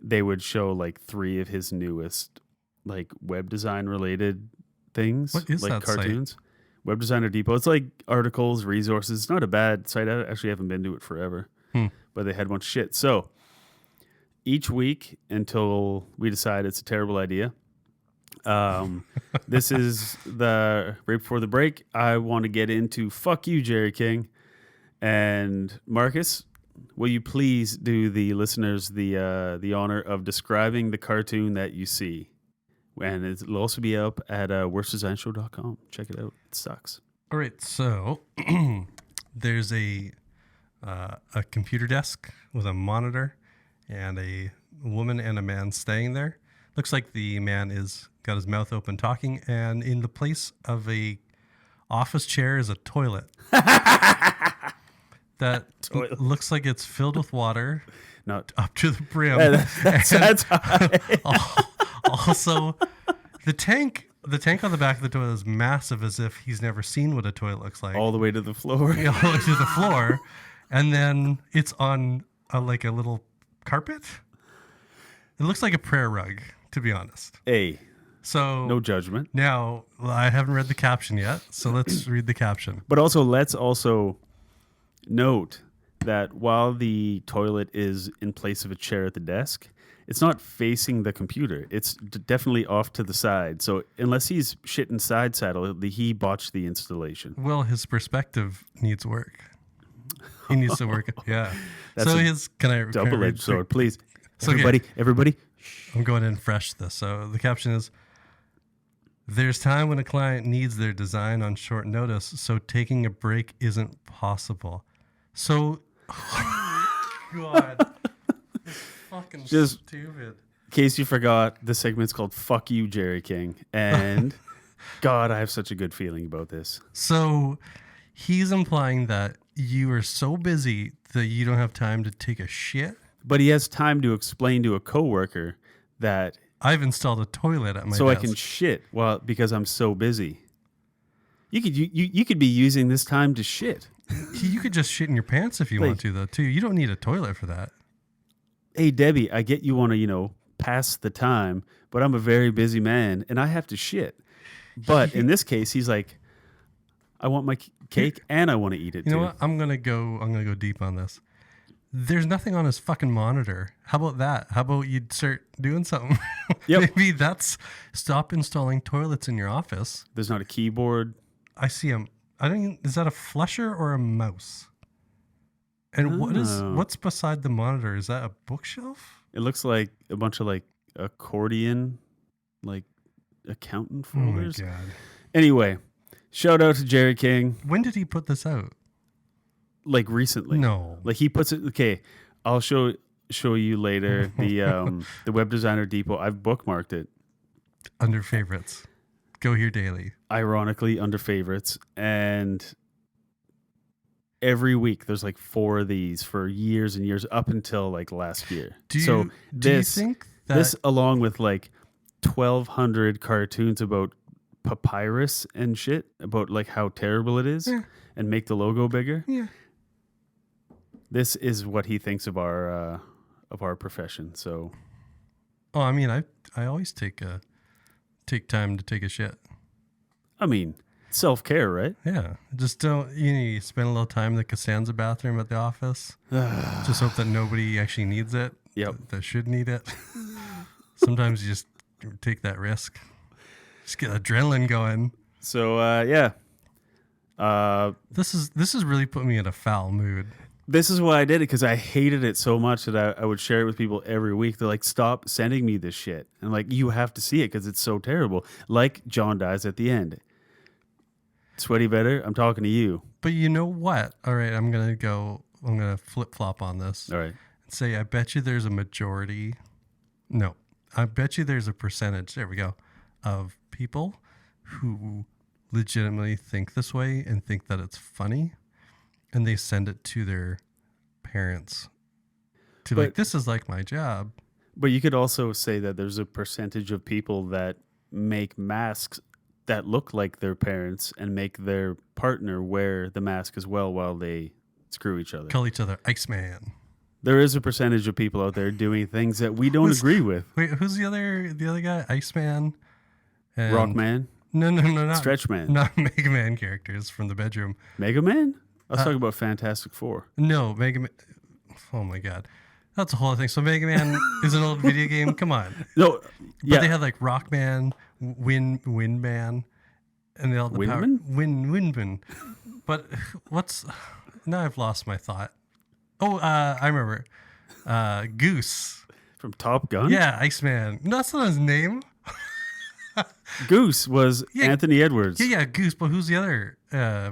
They would show like 3 of his newest like web design related things. What is like that cartoons? Site? Web Designer Depot. It's like articles, resources. It's not a bad site. I actually haven't been to it forever, but they had a bunch of shit. So each week until we decide it's a terrible idea. This is the right before the break. I want to get into fuck you, Jerry King. And Marcus, will you please do the listeners the honor of describing the cartoon that you see? And it'll also be up at worstdesignshow.com. Check it out. It sucks. All right. So there's a computer desk with a monitor and a woman and a man staying there. Looks like the man is got his mouth open talking, and in the place of a office chair is a toilet. That looks like it's filled with water, not up to the brim. That's high. Also, the tank on the back of the toilet is massive, as if he's never seen what a toilet looks like. All the way to the floor. Yeah, all the way to the floor, and then it's on like a little carpet. It looks like a prayer rug, to be honest. So no judgment. Now, I haven't read the caption yet, so let's read the caption. But let's also note that while the toilet is in place of a chair at the desk, it's not facing the computer. It's definitely off to the side. So unless he's shitting side saddle, he botched the installation. Well, his perspective needs work. He needs to work. Yeah. That's can I double-edged sword, please. So, everybody. I'm going in fresh this. So the caption is, there's time when a client needs their design on short notice, so taking a break isn't possible. So, God, it's fucking just stupid. In case you forgot, the segment's called Fuck You, Jerry King. And God, I have such a good feeling about this. So he's implying that you are so busy that you don't have time to take a shit. But he has time to explain to a coworker that I've installed a toilet at my so desk. I can shit because I'm so busy. You could be using this time to shit. You could just shit in your pants if you want to, though, too. You don't need a toilet for that. Hey, Debbie, I get you want to, pass the time, but I'm a very busy man and I have to shit. But in this case, he's like, I want my cake and I want to eat it. You know what? I'm gonna go deep on this. There's nothing on his fucking monitor. How about that? How about you start doing something? Yep. Maybe stop installing toilets in your office. There's not a keyboard. I see him. Is that a flusher or a mouse? And what's beside the monitor? Is that a bookshelf? It looks like a bunch of accordion, accountant folders. Oh my God. Anyway, Shout out to Jerry King. When did he put this out? Like recently. No. Like he puts it. Okay, I'll show you later. The Web Designer Depot. I've bookmarked it. Under favorites. Go here daily. Ironically, under favorites, and every week there's like 4 of these for years and years up until like last year. Do you think that this along with like 1,200 cartoons about papyrus and shit about like how terrible it is and make the logo bigger? Yeah. This is what he thinks of our profession. So, oh, I mean, I always take time to take a shit. I mean, self-care, right? Yeah, just don't. You spend a little time in the Costanza bathroom at the office. Just hope that nobody actually needs it. Yep. That should need it. Sometimes you just take that risk. Just get adrenaline going. So yeah. This is really putting me in a foul mood. This is why I did it, because I hated it so much that I would share it with people every week. They're like, stop sending me this shit. And I'm like, you have to see it because it's so terrible. Like John dies at the end. Sweaty Vedder, I'm talking to you. But you know what? All right, I'm going to flip-flop on this. All right. And say, I bet you there's a majority. No, I bet you there's a percentage, there we go, of people who legitimately think this way and think that it's funny. And they send it to their parents like, this is like my job. But you could also say that there's a percentage of people that make masks that look like their parents and make their partner wear the mask as well while they screw each other. Call each other Iceman. There is a percentage of people out there doing things that we don't agree with. Wait, who's the other guy? Iceman? And Rockman? No, not Stretch Man. Not Mega Man characters from the bedroom. Mega Man? I was talking about Fantastic Four. No, Mega Man. Oh my God. That's a whole other thing. So Mega Man is an old video game. Come on. No, yeah. But they had like Rockman, Windman, and they all the Windman? Windman. But now I've lost my thought. Oh, I remember. Goose. From Top Gun? Yeah, Iceman. No, that's not his name. Goose was Anthony Edwards. Yeah, Goose. But who's the other?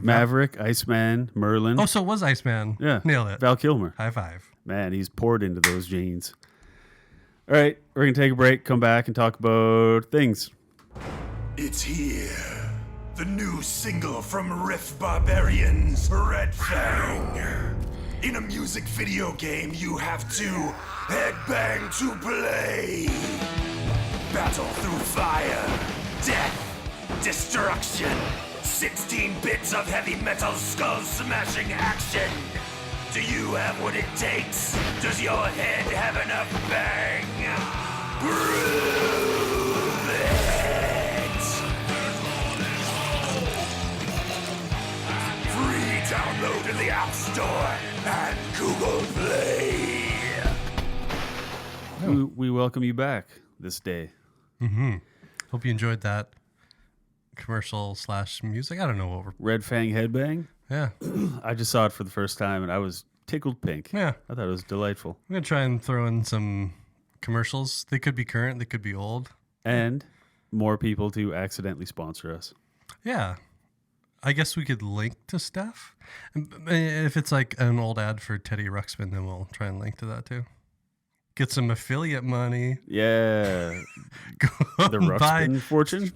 Maverick, Iceman, Merlin. Oh, so it was Iceman. Yeah. Nailed it. Val Kilmer. High five. Man, he's poured into those jeans. All right, we're going to take a break, come back, and talk about things. It's here. The new single from Riff Barbarians, Red Fang. In a music video game, you have to headbang to play. Battle through fire, death, destruction. 16 bits of heavy metal skull smashing action. Do you have what it takes? Does your head have enough bang? Prove it! Free download in the App Store and Google Play. We welcome you back this day. Mm-hmm. Hope you enjoyed that commercial / music. I don't know what we're... Red Fang Headbang. Yeah. I just saw it for the first time and I was tickled pink. Yeah. I thought it was delightful. I'm going to try and throw in some commercials. They could be current. They could be old. And more people to accidentally sponsor us. Yeah. I guess we could link to stuff. And if it's like an old ad for Teddy Ruxpin, then we'll try and link to that too. Get some affiliate money. Yeah. The Ruxpin fortune?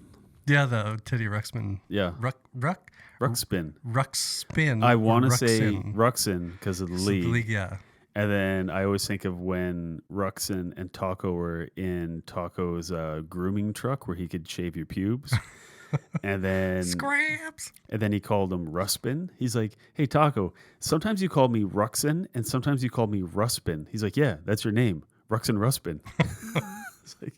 Yeah, the Teddy Ruxpin. Yeah. Ruxpin. Ruxpin. I want to say Ruxin because of the league. The league, yeah. And then I always think of when Ruxin and Taco were in Taco's grooming truck where he could shave your pubes. And then Scraps. And then he called him Ruspin. He's like, "Hey Taco, sometimes you call me Ruxin and sometimes you call me Ruspin." He's like, "Yeah, that's your name, Ruxin Ruspin." It's like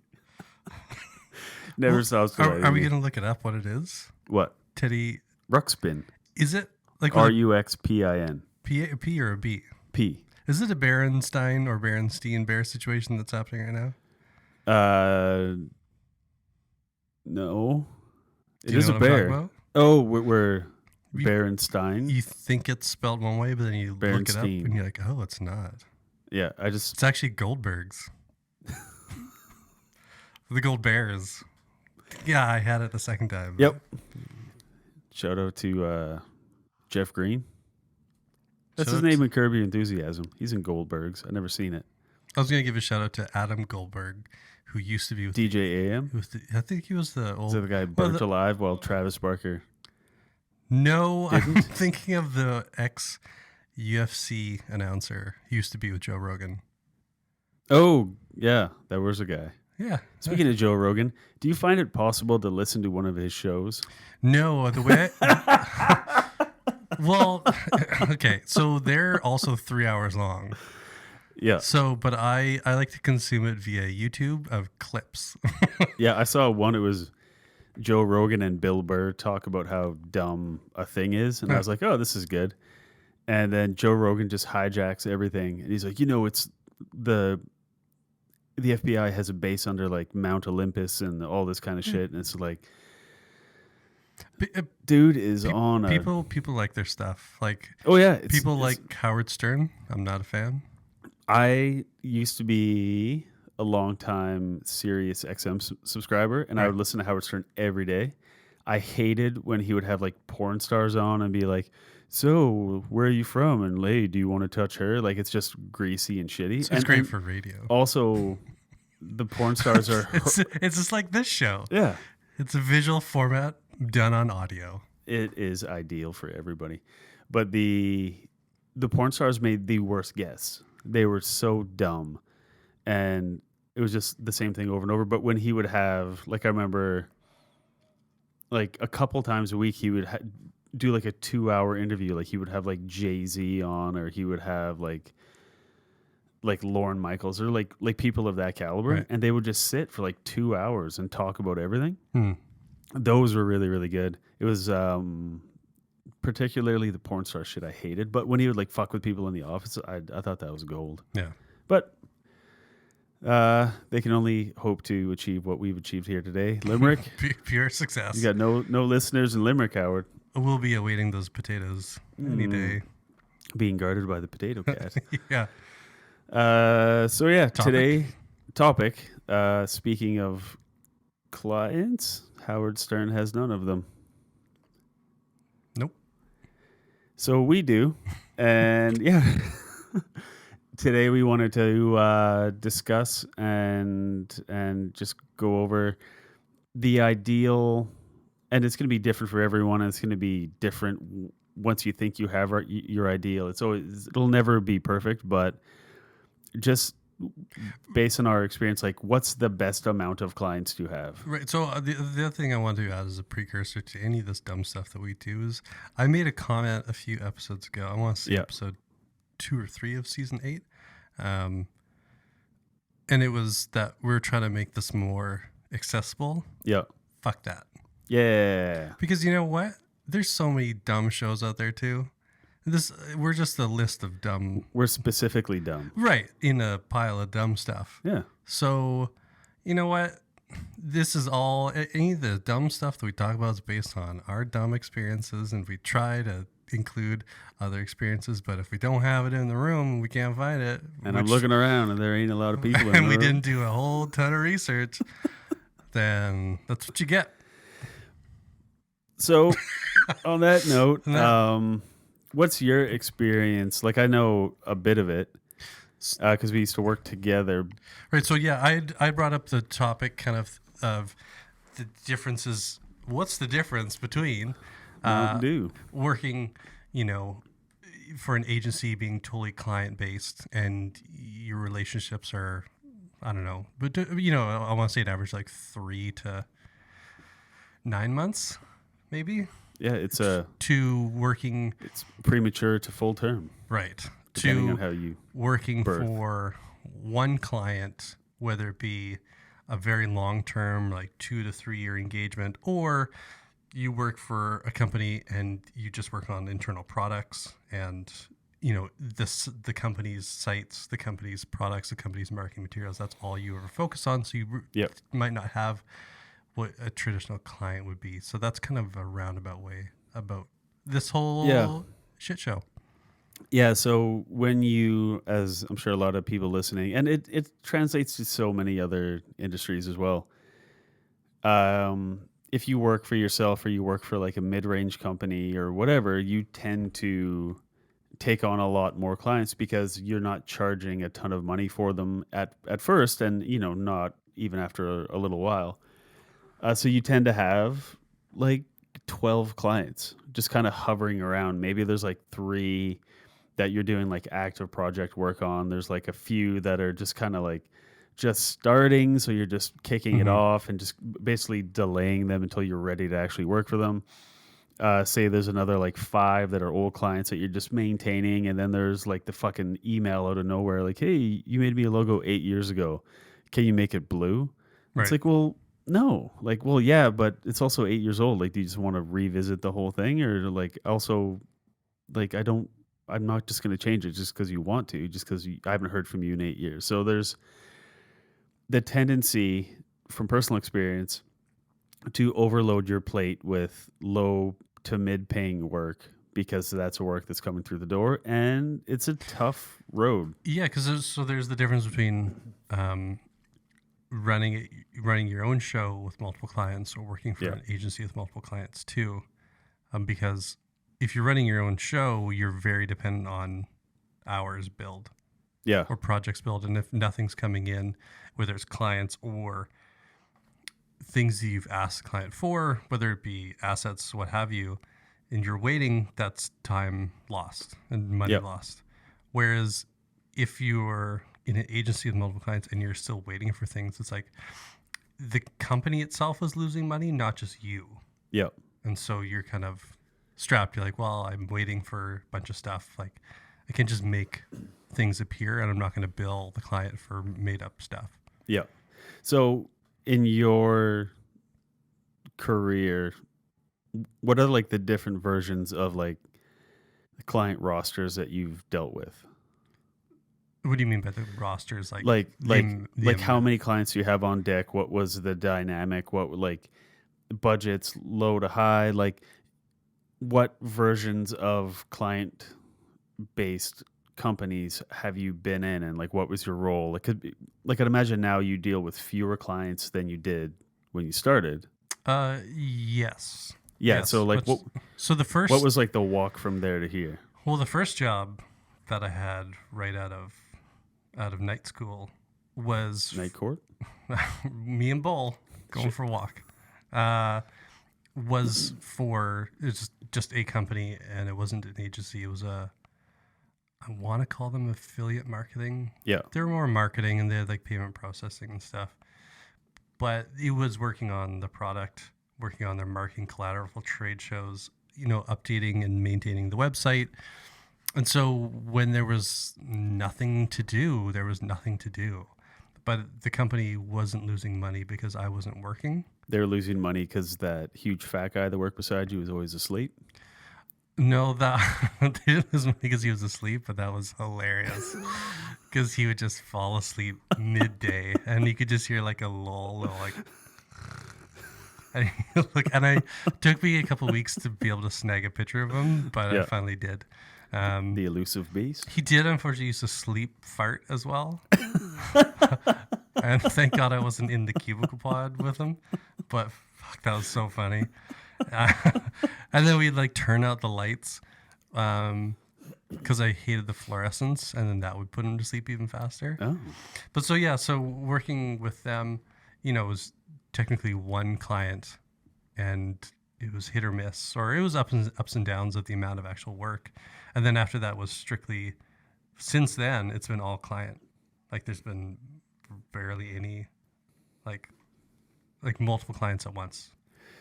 never stops. Are we gonna look it up? What it is? What? Teddy Ruxpin. Is it like Ruxpin? P or a B? P. Is it a Berenstein or Berenstein bear situation that's happening right now? No. It Do you is know a what I'm talking bear. about? Oh, we're Berenstein. You think it's spelled one way, but then you look it up Berenstein. and you're like, oh, it's not. Yeah, It's actually Goldberg's. The Gold Bears. Yeah, I had it the second time. Yep. Shout out to Jeff Green. That's Shout his out name in Curb Your Enthusiasm. He's in Goldberg's. I've never seen it. I was going to give a shout out to Adam Goldberg, who used to be with DJ AM. I think he was the old. Is that the guy burnt alive while Travis Barker? No, I'm thinking of the ex UFC announcer. He used to be with Joe Rogan. Oh, yeah. That was a guy. Yeah. Speaking of Joe Rogan, do you find it possible to listen to one of his shows? No, the way well, okay, so they're also 3 hours long. Yeah. So, but I like to consume it via YouTube of clips. Yeah, I saw one. It was Joe Rogan and Bill Burr talk about how dumb a thing is. And I was like, oh, this is good. And then Joe Rogan just hijacks everything. And he's like, it's the FBI has a base under like Mount Olympus and all this kind of shit. And it's like, dude is on a... People like their stuff. Like, oh, yeah. People like Howard Stern. I'm not a fan. I used to be a long time Sirius XM subscriber, and I would listen to Howard Stern every day. I hated when he would have like porn stars on and be like, so where are you from? And Lay, do you want to touch her? Like, it's just greasy and shitty. So it's great for radio. Also, the porn stars are... it's just like this show. Yeah. It's a visual format done on audio. It is ideal for everybody. But the porn stars made the worst guests. They were so dumb. And it was just the same thing over and over. But when he would have, like, I remember, like, a couple times a week, he would do, like, a 2-hour interview. Like, he would have, like, Jay-Z on, or he would have, like Lorne Michaels, or, like people of that caliber. Right. And they would just sit for, like, 2 hours and talk about everything. Those were really, really good. It was particularly the porn star shit I hated. But when he would, like, fuck with people in the office, I thought that was gold. Yeah. But they can only hope to achieve what we've achieved here today. Limerick. Pure success. You got no listeners in Limerick, Howard. We'll be awaiting those potatoes any day. Being guarded by the potato cat. Yeah. So yeah, today topic. Speaking of clients, Howard Stern has none of them. Nope. So we do, and yeah. Today we wanted to discuss and just go over the ideal, and it's going to be different for everyone. And it's going to be different once you think you have your ideal. It'll never be perfect, but just based on our experience, like, what's the best amount of clients do you have? Right. So the other thing I want to add as a precursor to any of this dumb stuff that we do is I made a comment a few episodes ago. I want to say episode 2 or 3 of season 8. And it was that we're trying to make this more accessible. Yeah. Fuck that. Yeah. Because you know what? There's so many dumb shows out there too. We're just a list of dumb. We're specifically dumb. Right. In a pile of dumb stuff. Yeah. So, you know what? This is all, any of the dumb stuff that we talk about is based on our dumb experiences, and we try to include other experiences, but if we don't have it in the room, we can't find it. And I'm looking around and there ain't a lot of people in the and we room. didn't do a whole ton of research, then that's what you get. So on that note, what's your experience? Like, I know a bit of it because we used to work together. Right. So yeah, I brought up the topic kind of the differences. What's the difference between working, for an agency being totally client based and your relationships are, I don't know, but I want to say an average like 3 to 9 months, maybe. Yeah, it's to working. It's premature to full term. Right. Depending on how you working birth. For one client, whether it be a very long term, like 2 to 3 year engagement, or you work for a company and you just work on internal products and the company's sites, the company's products, the company's marketing materials, that's all you ever focus on. So you might not have what a traditional client would be. So that's kind of a roundabout way about this whole shit show. Yeah, so when you, as I'm sure a lot of people listening, and it translates to so many other industries as well. if you work for yourself or you work for like a mid-range company or whatever, you tend to take on a lot more clients because you're not charging a ton of money for them at first, and not even after a little while. So you tend to have like 12 clients just kind of hovering around. Maybe there's like 3 that you're doing like active project work on. There's like a few that are just kind of like just starting, so you're just kicking it off and just basically delaying them until you're ready to actually work for them. Say there's another like 5 that are old clients that you're just maintaining, and then there's like the fucking email out of nowhere like, hey, you made me a logo 8 years ago, can you make it blue? Right. It's like, well, no, like, well, yeah, but it's also 8 years old. Like, do you just want to revisit the whole thing, or like also like I'm not just going to change it just because you want to, just because I haven't heard from you in 8 years. So there's the tendency from personal experience to overload your plate with low to mid paying work because that's work that's coming through the door, and it's a tough road. Yeah, because there's the difference between running your own show with multiple clients or working for an agency with multiple clients too. Because if you're running your own show, you're very dependent on hours billed. Yeah. Or projects billed, and if nothing's coming in, whether it's clients or things that you've asked the client for, whether it be assets, what have you, and you're waiting, that's time lost and money lost. Whereas if you're in an agency with multiple clients and you're still waiting for things, it's like the company itself is losing money, not just you. Yep. And so you're kind of strapped. You're like, well, I'm waiting for a bunch of stuff. Like, I can just make things appear, and I'm not going to bill the client for made up stuff. Yeah. So in your career, what are like the different versions of like the client rosters that you've dealt with? What do you mean by the rosters? Like how many clients do you have on deck? What was the dynamic? What like budgets, low to high? Like what versions of client based companies have you been in, and like what was your role? Like I'd imagine now you deal with fewer clients than you did when you started. Yes. Yeah. Yes. So like what was like the walk from there to here? Well, the first job that I had right out of night school was Night court. me and Bull going for a walk. Was for it's just a company, and it wasn't an agency. It was I want to call them affiliate marketing. Yeah. They're more marketing, and they had like payment processing and stuff. But it was working on the product, working on their marketing collateral for trade shows, updating and maintaining the website. And so when there was nothing to do, there was nothing to do. But the company wasn't losing money because I wasn't working. They were losing money because that huge fat guy that worked beside you was always asleep. No, that they didn't lose money because he was asleep, but that was hilarious because he would just fall asleep midday, and you could just hear like a lull, like. And I took me a couple weeks to be able to snag a picture of him, but I finally did. The elusive beast. He did unfortunately used to sleep fart as well, and thank God I wasn't in the cubicle pod with him. But fuck, that was so funny. And then we'd like turn out the lights because I hated the fluorescence, and then that would put him to sleep even faster. Oh. But so working with them, it was technically one client, and it was hit or miss, or it was ups and downs of the amount of actual work. And then after that was strictly, since then, it's been all client. Like there's been barely any, like multiple clients at once.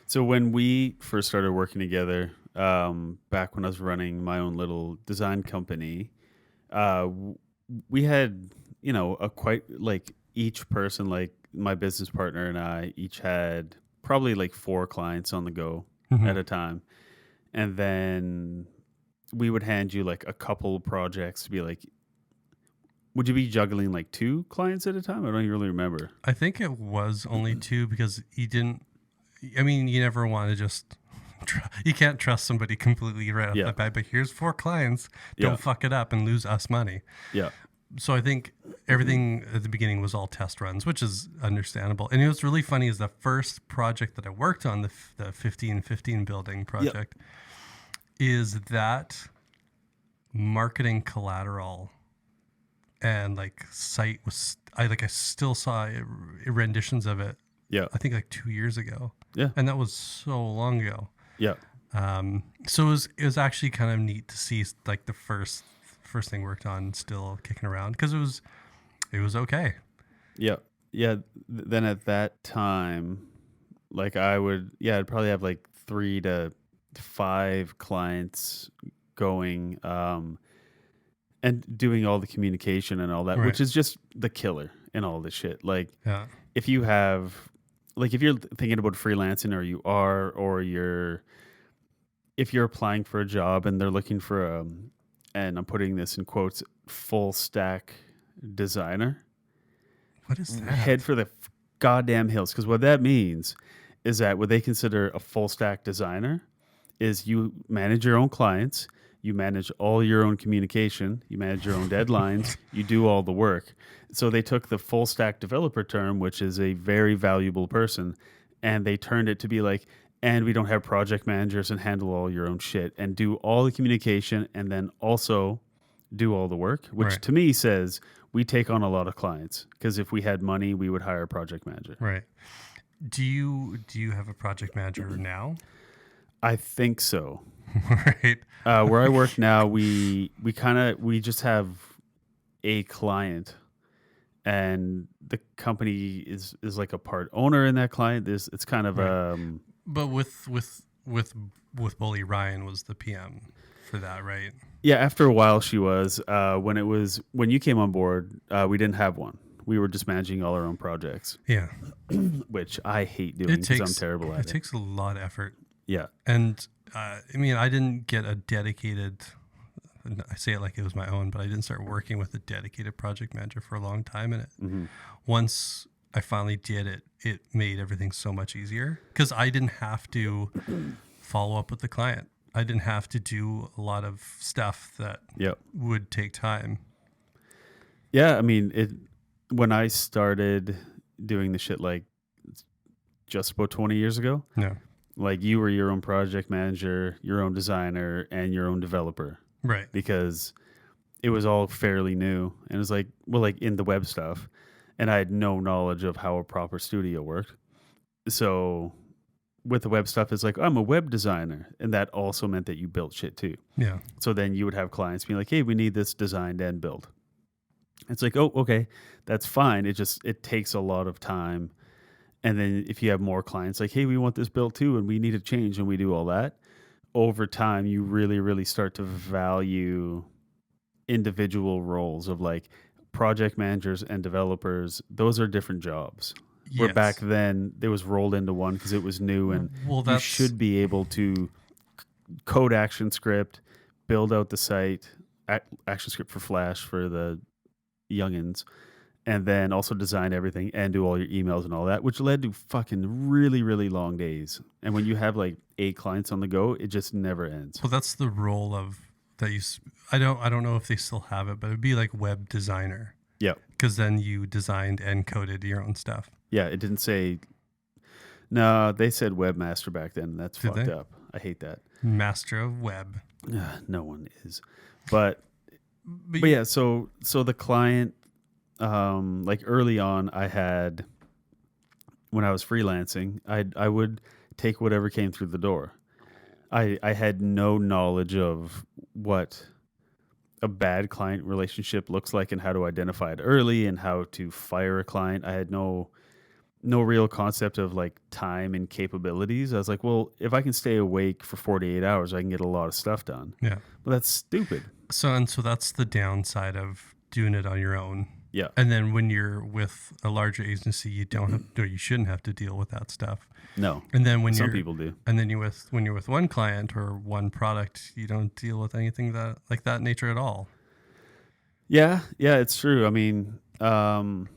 So when we first started working together, back when I was running my own little design company, we had, a quite like each person, like my business partner and I each had probably like 4 clients on the go at a time. And then we would hand you like a couple of projects to be like, would you be juggling like 2 clients at a time? I don't really remember. I think it was only 2 because you never want to just, you can't trust somebody completely right off the bat, but here's 4 clients. Don't fuck it up and lose us money. Yeah. so I think everything at the beginning was all test runs, which is understandable. And what's really funny is the first project that I worked on, the 1515 building project, is that marketing collateral and like site was I still saw renditions of it. Yeah. I think like 2 years ago. Yeah. And that was so long ago. Yeah. So it was actually kind of neat to see like the first thing worked on still kicking around, because it was okay. Yeah. Yeah. Then at that time, like I'd probably have like 3 to 5 clients going, and doing all the communication and all that, Right. which is just the killer in all this shit. Like Yeah. if you have, like if you're thinking about freelancing, if you're applying for a job and they're looking for and I'm putting this in quotes, full stack designer, What is that? head for the goddamn hills. Because what that means is that what they consider a full stack designer is you manage your own clients, you manage all your own communication, you manage your own deadlines, you do all the work. So they took the full stack developer term, which is a very valuable person, and they turned it to be like, and we don't have project managers and handle all your own shit and do all the communication and then also do all the work, which Right. to me says we take on a lot of clients, because if we had money, we would hire a project manager. Right. Do you have a project manager now? I think so. Right. Where I work now, we just have a client, and the company is like a part owner in that client. It's kind of Right. But with Bully, Ryan was the PM for that, right? yeah. After a while, she was when you came on board, we didn't have one. We were just managing all our own projects, Yeah. which I hate doing because I'm terrible at It it. takes a lot of effort. Yeah, And I mean, I didn't get a dedicated, I say it like it was my own, but I didn't start working with a dedicated project manager for a long time. And once I finally did it, it made everything so much easier, because I didn't have to follow up with the client. I didn't have to do a lot of stuff that yeah. would take time. Yeah, I mean, when I started doing the shit like just about 20 years ago, No. like you were your own project manager, your own designer, and your own developer, Right. because it was all fairly new. And it was like, well, like in the web stuff, and I had no knowledge of how a proper studio worked. So with the web stuff, it's like, I'm a web designer. And that also meant that you built shit too. Yeah. So then you would have clients being like, hey, we need this designed and built. It's like, oh, okay, that's fine. It takes a lot of time. And then if you have more clients like, hey, we want this built too, and we need a change, and we do all that, over time, you really, really start to value individual roles of like project managers and developers. Those are different jobs. Where Yes. back then, it was rolled into one because it was new, and Well, you that's should be able to code action script, build out the site, action script for Flash for the youngins, and then also design everything and do all your emails and all that, which led to fucking really, really long days. And when you have like 8 clients on the go, it just never ends. Well, that's the role of that I don't know if they still have it, but it'd be like web designer, Yeah. because then you designed and coded your own stuff. Yeah. It didn't say, no, they said webmaster back then. That's Did fucked they? up. I hate that. Master of web. No one is. But But yeah, so the client, like early on, I had, when I was freelancing, I would take whatever came through the door. I had no knowledge of what a bad client relationship looks like and how to identify it early and how to fire a client. I had no real concept of like time and capabilities. I was like, well, if I can stay awake for 48 hours, I can get a lot of stuff done. yeah. Well, that's stupid. So that's the downside of doing it on your own. Yeah. And then when you're with a larger agency, you don't have, or you shouldn't have to deal with that stuff. No. And then when Some you're people do. and then when you're with one client or one product, you don't deal with anything that like that nature at all. Yeah, it's true. I mean, from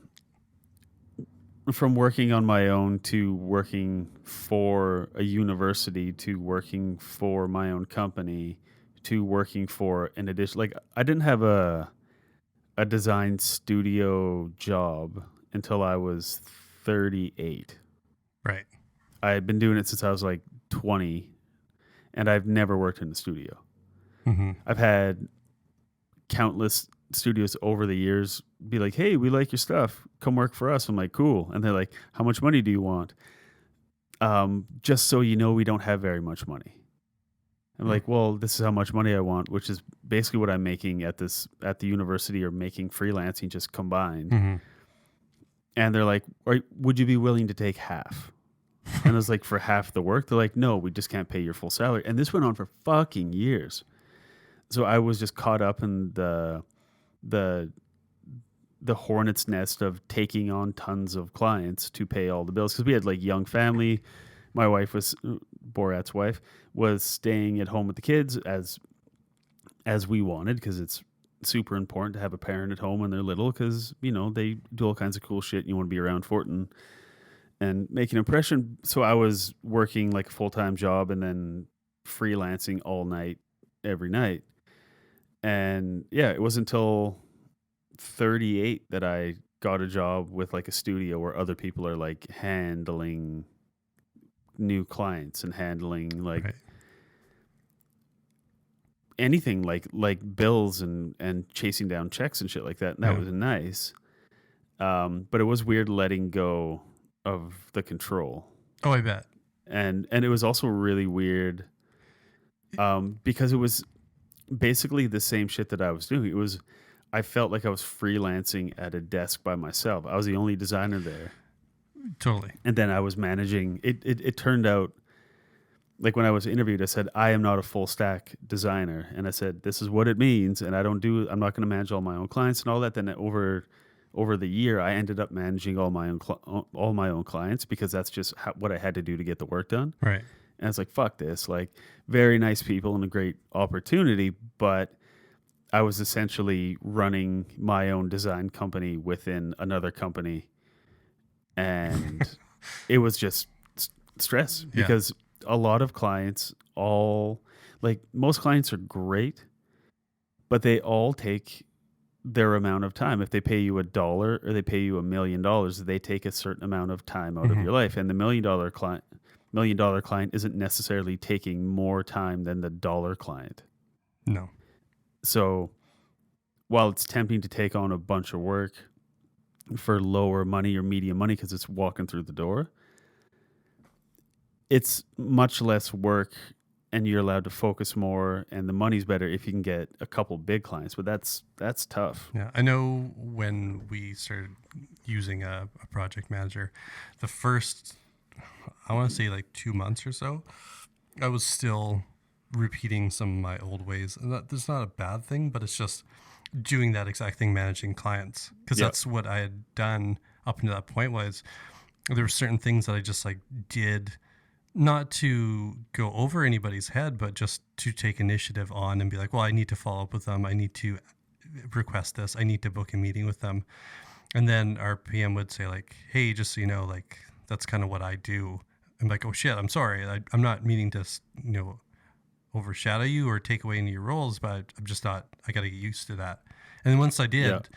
working on my own to working for a university to working for my own company to working for an addition, like I didn't have a a design studio job until I was 38. Right. I had been doing it since I was like 20, and I've never worked in a studio. Mm-hmm. I've had countless studios over the years be like, "Hey, we like your stuff. Come work for us." I'm like, "Cool." And they're like, "How much money do you want?" Just so you know, we don't have very much money. I'm like, "Well, this is how much money I want," which is basically what I'm making at the university or making freelancing just combined. Mm-hmm. And they're like, "Would you be willing to take half?" And I was like, "For half the work?" They're like, "No, we just can't pay your full salary." And this went on for fucking years. So I was just caught up in the hornet's nest of taking on tons of clients to pay all the bills, because we had like young family. My wife was Borat's wife was staying at home with the kids as we wanted, because it's super important to have a parent at home when they're little, because they do all kinds of cool shit and you want to be around for it and make an impression. So I was working like a full-time job and then freelancing all night every night. And yeah, it wasn't until 38 that I got a job with like a studio where other people are like handling new clients and handling like Right. anything like bills and chasing down checks and shit like that. And that Yeah. was nice. But it was weird letting go of the control. Oh, I bet. And it was also really weird because it was basically the same shit that I was doing. I felt like I was freelancing at a desk by myself. I was the only designer there. Totally. And then I was managing. It turned out, like when I was interviewed, I said, "I am not a full stack designer." And I said, "This is what it means. And I'm not going to manage all my own clients and all that." Then over the year, I ended up managing all my own clients, because that's just what I had to do to get the work done. Right. And I was like, "Fuck this." Like, very nice people and a great opportunity, but I was essentially running my own design company within another company. And it was just stress, Yeah. because a lot of clients, most clients are great, but they all take their amount of time. If they pay you $1 or they pay you $1 million, they take a certain amount of time out of your life. And the $1 million client isn't necessarily taking more time than the dollar client. No. So while it's tempting to take on a bunch of work for lower money or medium money because it's walking through the door, it's much less work and you're allowed to focus more, and the money's better if you can get a couple big clients. But that's tough. Yeah. I know when we started using a project manager, the first, I want to say like 2 months or so, I was still repeating some of my old ways. And that's not a bad thing, but it's just doing that exact thing, managing clients. Because that's what I had done up until that point. Was there were certain things that I just like did, not to go over anybody's head, but just to take initiative on and be like, well, I need to follow up with them. I need to request this. I need to book a meeting with them. And then our PM would say like, hey, just so you know, like, that's kind of what I do. I'm like, oh shit, I'm sorry. I'm not meaning to, overshadow you or take away any of your roles, but I'm just not, I got to get used to that. And then once I did,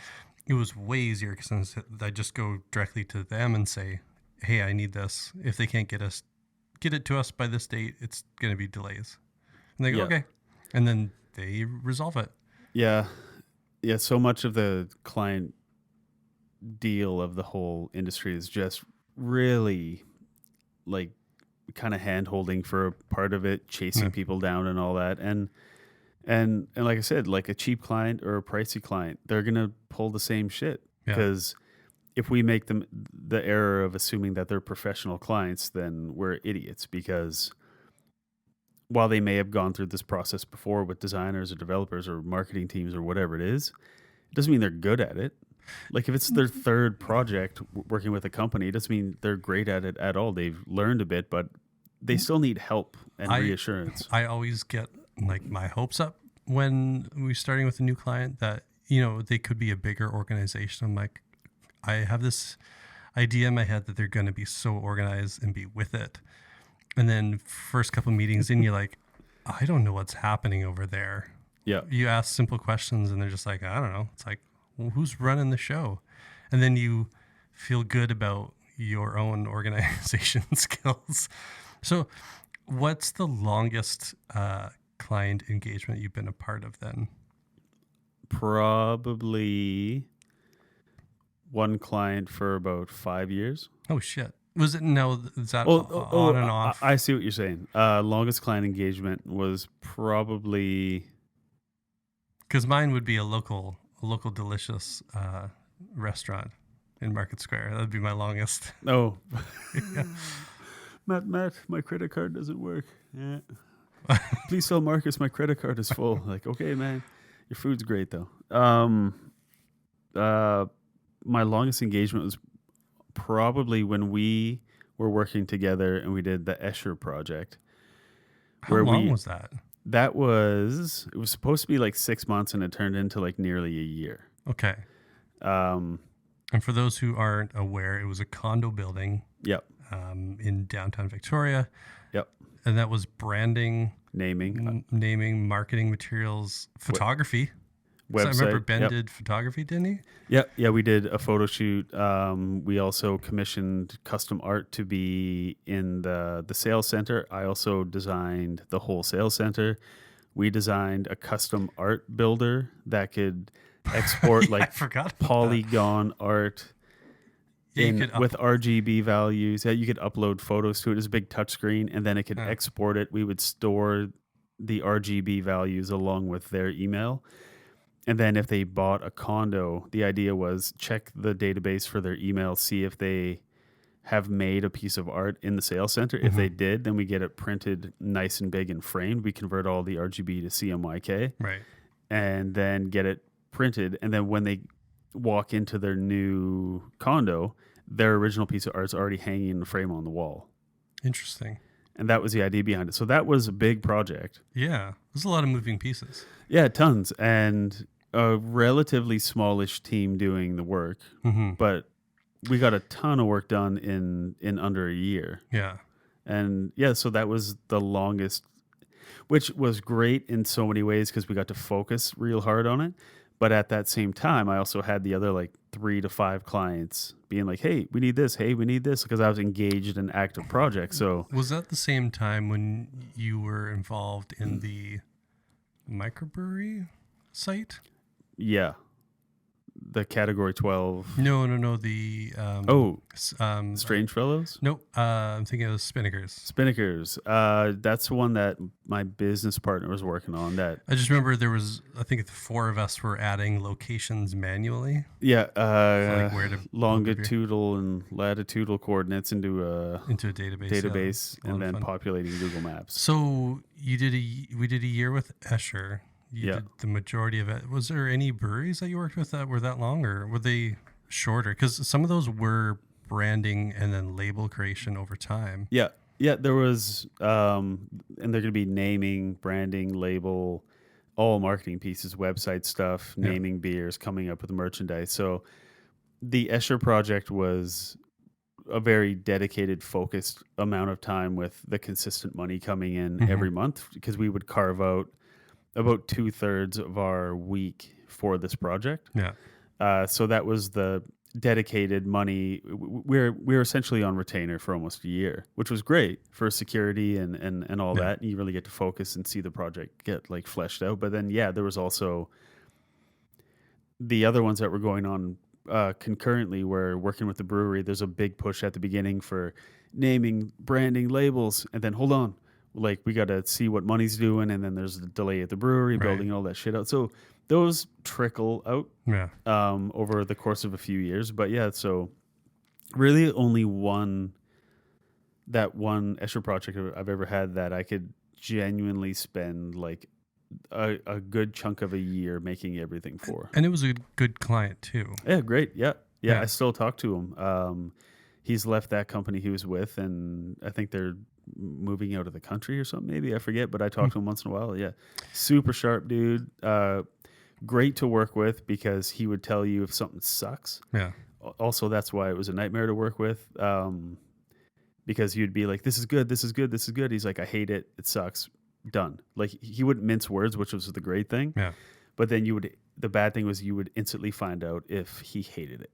it was way easier, because I just go directly to them and say, hey, I need this. If they can't get it to us by this date, it's going to be delays. And they go, okay. And then they resolve it. Yeah. Yeah. So much of the client deal of the whole industry is just really like kind of hand holding for a part of it, chasing people down and all that. And like I said, like a cheap client or a pricey client, they're going to pull the same shit, because if we make them the error of assuming that they're professional clients, then we're idiots, because while they may have gone through this process before with designers or developers or marketing teams or whatever it is, it doesn't mean they're good at it. Like if it's their third project working with a company, it doesn't mean they're great at it at all. They've learned a bit, but they still need help and reassurance. I always get like my hopes up when we're starting with a new client that, they could be a bigger organization. I'm like, I have this idea in my head that they're going to be so organized and be with it. And then first couple meetings in, you're like, I don't know what's happening over there. Yeah. You ask simple questions and they're just like, I don't know. It's like, who's running the show? And then you feel good about your own organization skills. So what's the longest client engagement you've been a part of then? Probably one client for about 5 years. Oh, shit. Was it, no, is that on and off? I see what you're saying. Longest client engagement was probably... Because mine would be a local delicious restaurant in Market Square. That would be my longest. Oh. Yeah. Matt, my credit card doesn't work. Yeah. Please tell Marcus my credit card is full. Like, okay, man, your food's great though. My longest engagement was probably when we were working together and we did the Escher project. How long was that? It was supposed to be like 6 months and it turned into like nearly a year. Okay. And for those who aren't aware, it was a condo building. Yep. In downtown Victoria. Yep. And that was branding, naming, marketing materials, photography. Website. So I remember Ben did photography, didn't he? Yeah, we did a photo shoot. We also commissioned custom art to be in the sales center. I also designed the whole sales center. We designed a custom art builder that could export like polygon art with RGB values. Yeah, you could upload photos to it. It was a big touchscreen, and then it could export it. We would store the RGB values along with their email. And then if they bought a condo, the idea was check the database for their email, see if they have made a piece of art in the sales center. If they did, then we get it printed nice and big and framed. We convert all the RGB to CMYK. Right. And then get it printed. And then when they walk into their new condo, their original piece of art's already hanging in the frame on the wall. Interesting. And that was the idea behind it. So that was a big project. Yeah. There's a lot of moving pieces. Yeah, tons. And a relatively smallish team doing the work. But we got a ton of work done in under a year. Yeah. And yeah, so that was the longest, which was great in so many ways because we got to focus real hard on it. But at that same time, I also had the other like 3 to 5 clients being like, hey, we need this. Hey, we need this. Because I was engaged in active projects. So was that the same time when you were involved in the microbrewery site? Yeah. The Category 12. No. The Strange Fellows? Nope. I'm thinking of Spinnakers. That's one that my business partner was working on. That I just remember there was, I think the 4 of us were adding locations manually. Yeah. Like where to longitudinal and latitudinal coordinates into a database and then populating Google Maps. So we did a year with Escher. You did the majority of it. Was there any breweries that you worked with that were that long, or were they shorter? Because some of those were branding and then label creation over time. Yeah, there was, and they're going to be naming, branding, label, all marketing pieces, website stuff, naming beers, coming up with merchandise. So the Escher project was a very dedicated, focused amount of time with the consistent money coming in every month, because we would carve out about 2/3 of our week for this project. Yeah. So that was the dedicated money. We're essentially on retainer for almost a year, which was great for security and all that. You really get to focus and see the project get like fleshed out. But then, there was also the other ones that were going on concurrently, where working with the brewery, there's a big push at the beginning for naming, branding, labels, and then hold on. Like, we got to see what money's doing, and then there's the delay at the brewery, building all that shit out. So those trickle out over the course of a few years. But so really only one Escher project I've ever had that I could genuinely spend like a good chunk of a year making everything for. And it was a good client too. Yeah, great. Yeah. I still talk to him. He's left that company he was with, and I think they're moving out of the country or something, maybe, I forget, but I talk to him once in a while. Yeah, super sharp dude, great to work with, because he would tell you if something sucks. Yeah, also that's why it was a nightmare to work with, because you'd be like, this is good, he's like, I hate it, it sucks, done. Like, he wouldn't mince words, which was the great thing. Yeah, But then the bad thing was you would instantly find out if he hated it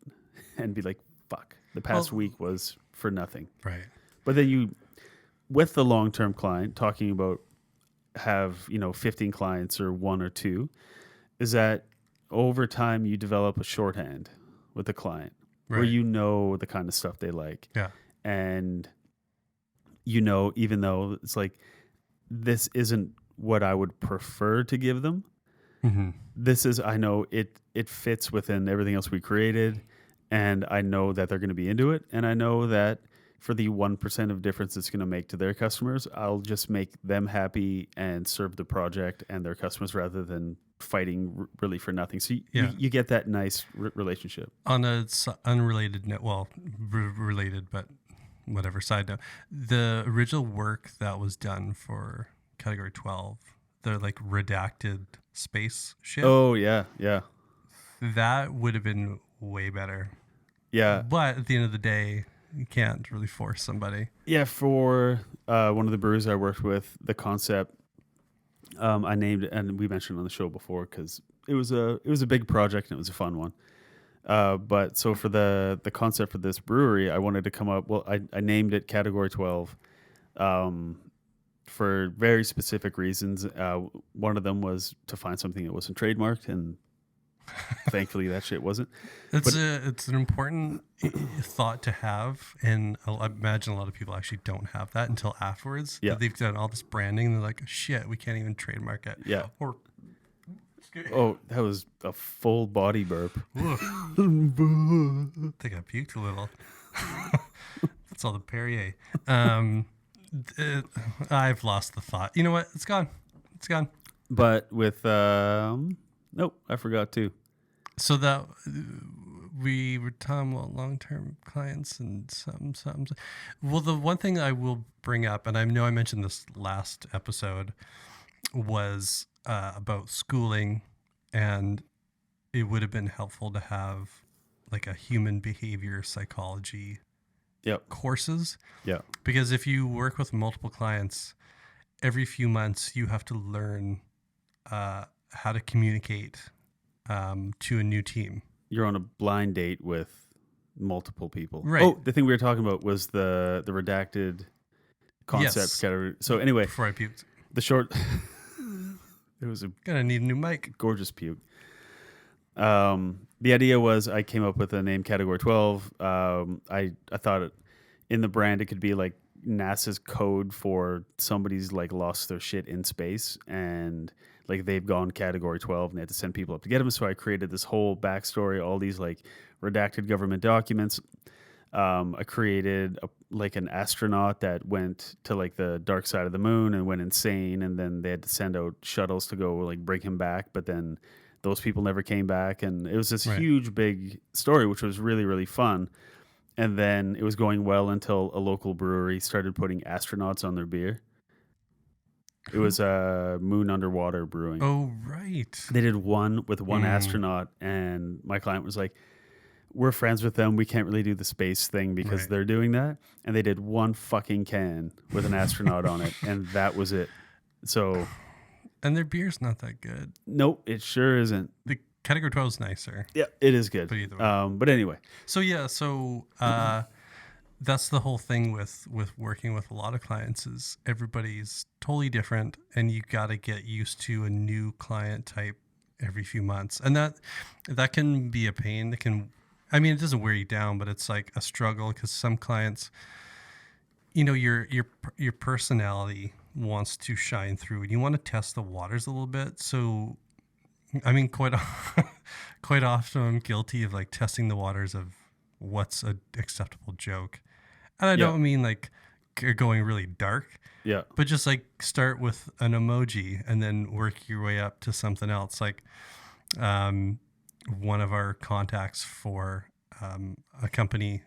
and be like, fuck, the past week was for nothing. Right. But then with the long-term client, talking about have, 15 clients or one or two, is that over time you develop a shorthand with the client where Right. you know the kind of stuff they like. Yeah. And even though it's like, this isn't what I would prefer to give them, Mm-hmm. this is, I know it fits within everything else we created, and I know that they're going to be into it, and I know that for the 1% of difference it's going to make to their customers, I'll just make them happy and serve the project and their customers rather than fighting really for nothing. So you get that nice relationship. On a unrelated note, well, related, but whatever side note, the original work that was done for Category 12, the like redacted space ship, Oh yeah, that would have been way better. yeah. But at the end of the day, you can't really force somebody. Yeah, for one of the brewers I worked with, the concept I named it, and we mentioned it on the show before because it was a big project and it was a fun one. But so for the concept for this brewery, I wanted to come up. Well, I named it Category 12 for very specific reasons. One of them was to find something that wasn't trademarked, and thankfully that shit wasn't. It's an important thought to have, and I imagine a lot of people actually don't have that until afterwards. Yeah. That they've done all this branding, and they're like, shit, we can't even trademark it. Yeah. Or Oh, that was a full body burp. I think I puked a little. That's all the Perrier. I've lost the thought. You know what? It's gone. It's gone. But with nope, I forgot too. So that we were talking about long-term clients and some. Well, the one thing I will bring up, and I know I mentioned this last episode, was about schooling, and it would have been helpful to have like a human behavior psychology Yep. courses. Yeah. Because if you work with multiple clients, every few months you have to learn how to communicate to a new team. You're on a blind date with multiple people. Right. Oh, the thing we were talking about was the redacted concept Yes. category. So anyway, Before I puked, the short it was a gonna need a new mic. gorgeous puke. The idea was I came up with the name Category 12. I thought in the brand it could be like NASA's code for somebody's like lost their shit in space and like they've gone Category 12 and they had to send people up to get them. So I created this whole backstory, all these like redacted government documents. I created like an astronaut that went to like the dark side of the moon and went insane, and then they had to send out shuttles to go like bring him back, but then those people never came back, and it was this Right. huge big story, which was really, really fun. And then it was going well until a local brewery started putting astronauts on their beer. It was Moon Underwater Brewing. Oh, right. They did one with one astronaut, and my client was like, we're friends with them. We can't really do the space thing because Right. they're doing that. And they did one fucking can with an astronaut on it, and that was it. So, And their beer's not that good. nope, it sure isn't. The Category 12 is nicer. Yeah, it is good. But either way. But anyway, So yeah, that's the whole thing with working with a lot of clients is everybody's totally different, and you got to get used to a new client type every few months, and that can be a pain. It doesn't wear you down, but it's like a struggle because some clients, your personality wants to shine through, and you want to test the waters a little bit. So, quite often I'm guilty of like testing the waters of what's an acceptable joke. And I don't mean like going really dark, yeah, but just like start with an emoji and then work your way up to something else. Like one of our contacts for a company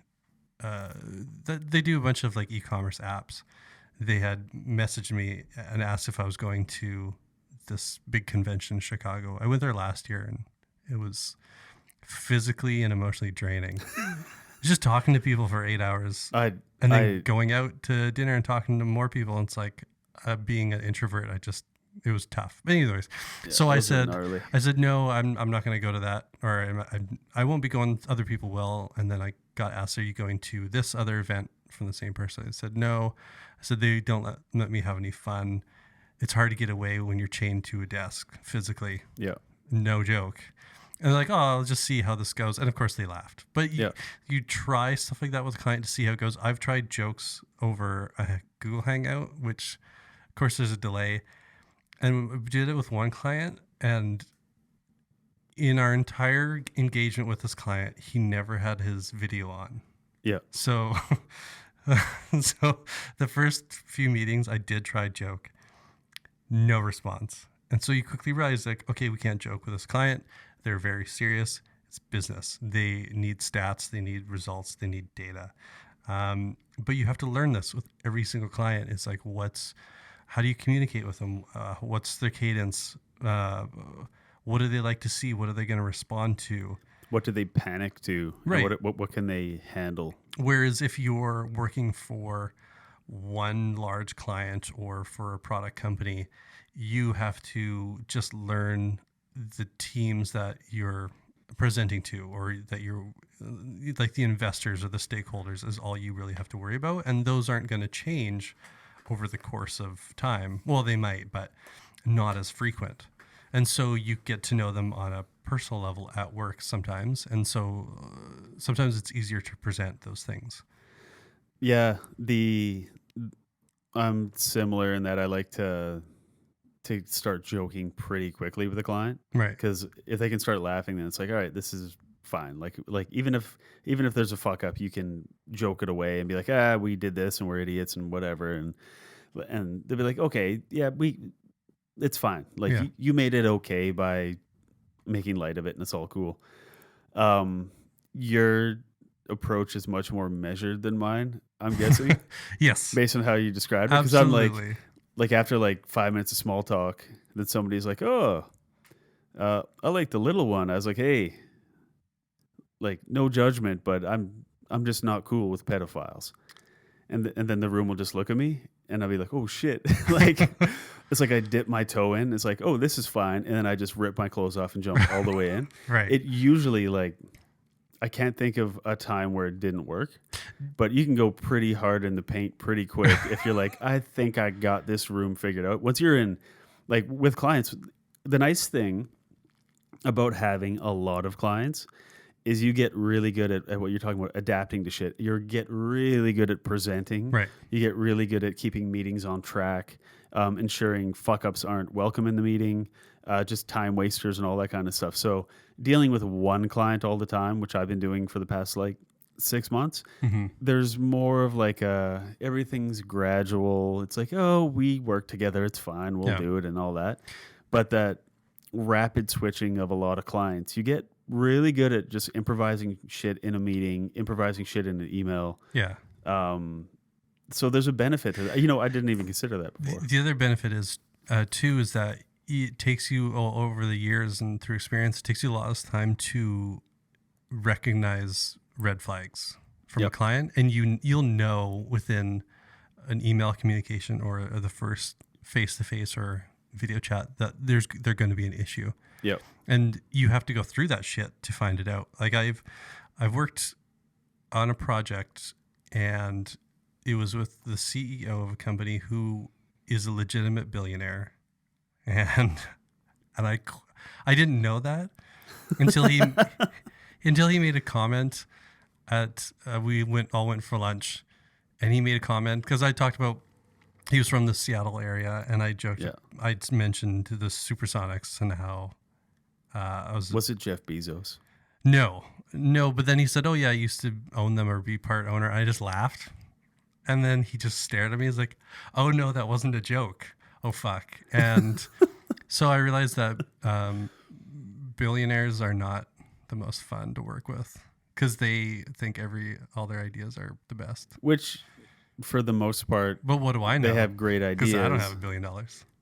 that they do a bunch of like e-commerce apps. They had messaged me and asked if I was going to this big convention in Chicago. I went there last year and it was physically and emotionally draining. Just talking to people for 8 hours and then going out to dinner and talking to more people. And it's like being an introvert, I just it was tough. But anyways, so I said, no, I'm not going to go to that, or I won't be going. Other people will. And then I got asked, are you going to this other event from the same person? I said, no. I said, they don't let me have any fun. It's hard to get away when you're chained to a desk physically. Yeah. No joke. And they're like, oh, I'll just see how this goes. And of course they laughed. But you try stuff like that with a client to see how it goes. I've tried jokes over a Google Hangout, which of course there's a delay. And we did it with one client. And in our entire engagement with this client, he never had his video on. Yeah. So, so the first few meetings I did try joke. No response. And so you quickly realize, like, okay, we can't joke with this client. They're very serious. It's business. They need stats. They need results. They need data. But you have to learn this with every single client. It's like, how do you communicate with them? What's their cadence? What do they like to see? What are they going to respond to? What do they panic to? Right. What can they handle? Whereas if you're working for one large client or for a product company, you have to just learn the teams that you're presenting to, or that you're like the investors or the stakeholders is all you really have to worry about. And those aren't going to change over the course of time. Well, they might, but not as frequent. And so you get to know them on a personal level at work sometimes. And so sometimes it's easier to present those things. Yeah. I'm similar in that I like to start joking pretty quickly with the client. Right. Because if they can start laughing, then it's like, all right, this is fine. Like even if there's a fuck up, you can joke it away and be like, we did this and we're idiots and whatever. And they'll be like, okay, yeah, it's fine. Like you made it okay by making light of it and it's all cool. Your approach is much more measured than mine, I'm guessing. Yes. Based on how you described it. Because I'm like after like 5 minutes of small talk, then somebody's like, I like the little one. I was like, hey, like no judgment, but I'm just not cool with pedophiles. And then the room will just look at me and I'll be like, oh shit. Like it's like I dip my toe in. It's like, oh, this is fine. And then I just rip my clothes off and jump all the way in. Right. It usually I can't think of a time where it didn't work, but you can go pretty hard in the paint pretty quick if you're like, I think I got this room figured out. Once you're in, like with clients, the nice thing about having a lot of clients is you get really good at what you're talking about, adapting to shit. You get really good at presenting. Right. You get really good at keeping meetings on track, ensuring fuck-ups aren't welcome in the meeting, just time wasters and all that kind of stuff. So dealing with one client all the time, which I've been doing for the past 6 months, there's more of everything's gradual. It's like, oh, we work together. It's fine. We'll do it and all that. But that rapid switching of a lot of clients, you get really good at just improvising shit in a meeting, improvising shit in an email. Yeah. So there's a benefit to that. I didn't even consider that before. The other benefit is, too, is that it takes you all over the years and through experience, it takes you a lot of time to recognize red flags from a client. And you'll know within an email communication or the first face-to-face or video chat that they're going to be an issue. Yep. And you have to go through that shit to find it out. Like I've worked on a project and it was with the CEO of a company who is a legitimate billionaire. And I didn't know that until he made a comment at we all went for lunch, and he made a comment because I talked about he was from the Seattle area, and I joked I mentioned the Supersonics and how was it Jeff Bezos? No, but then he said, oh yeah, I used to own them or be part owner. I just laughed, and then he just stared at me. He's like, oh no, that wasn't a joke. Oh fuck. And so I realized that billionaires are not the most fun to work with because they think all their ideas are the best. Which, for the most part, but what do I know? They have great ideas. Because I don't have $1 billion.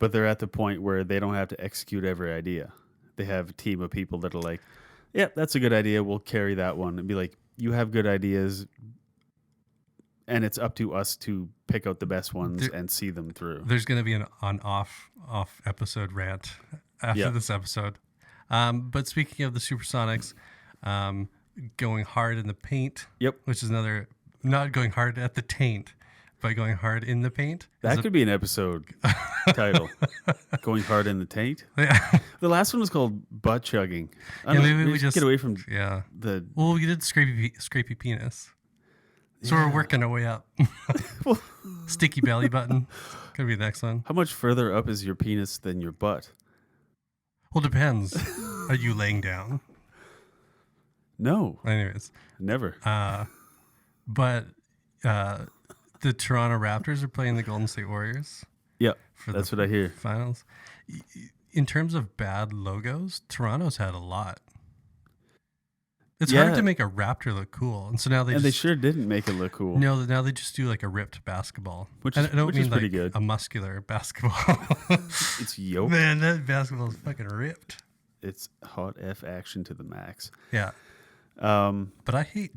But they're at the point where they don't have to execute every idea. They have a team of people that are like, yeah, that's a good idea. We'll carry that one. And be like, you have good ideas, and it's up to us to pick out the best ones and see them through. There's going to be an on-off off episode rant after this episode. But speaking of the Supersonics, going hard in the paint. Yep. Which is another, not going hard at the taint, but going hard in the paint. That could be an episode title. Going hard in the taint. Yeah. The last one was called butt chugging. Maybe we just get away from the. Well, we did scrapey penis. So we're working our way up. Sticky belly button. Could be the next one. How much further up is your penis than your butt? Well, depends. Are you laying down? No. Anyways. Never. But the Toronto Raptors are playing the Golden State Warriors. Yep. That's what I hear. Finals. In terms of bad logos, Toronto's had a lot. It's hard to make a Raptor look cool, and so now they sure didn't make it look cool. No, now they just do like a ripped basketball, which is pretty like good. A muscular basketball. It's yoked. Man, that basketball is fucking ripped. It's hot F action to the max. Yeah. But I hate.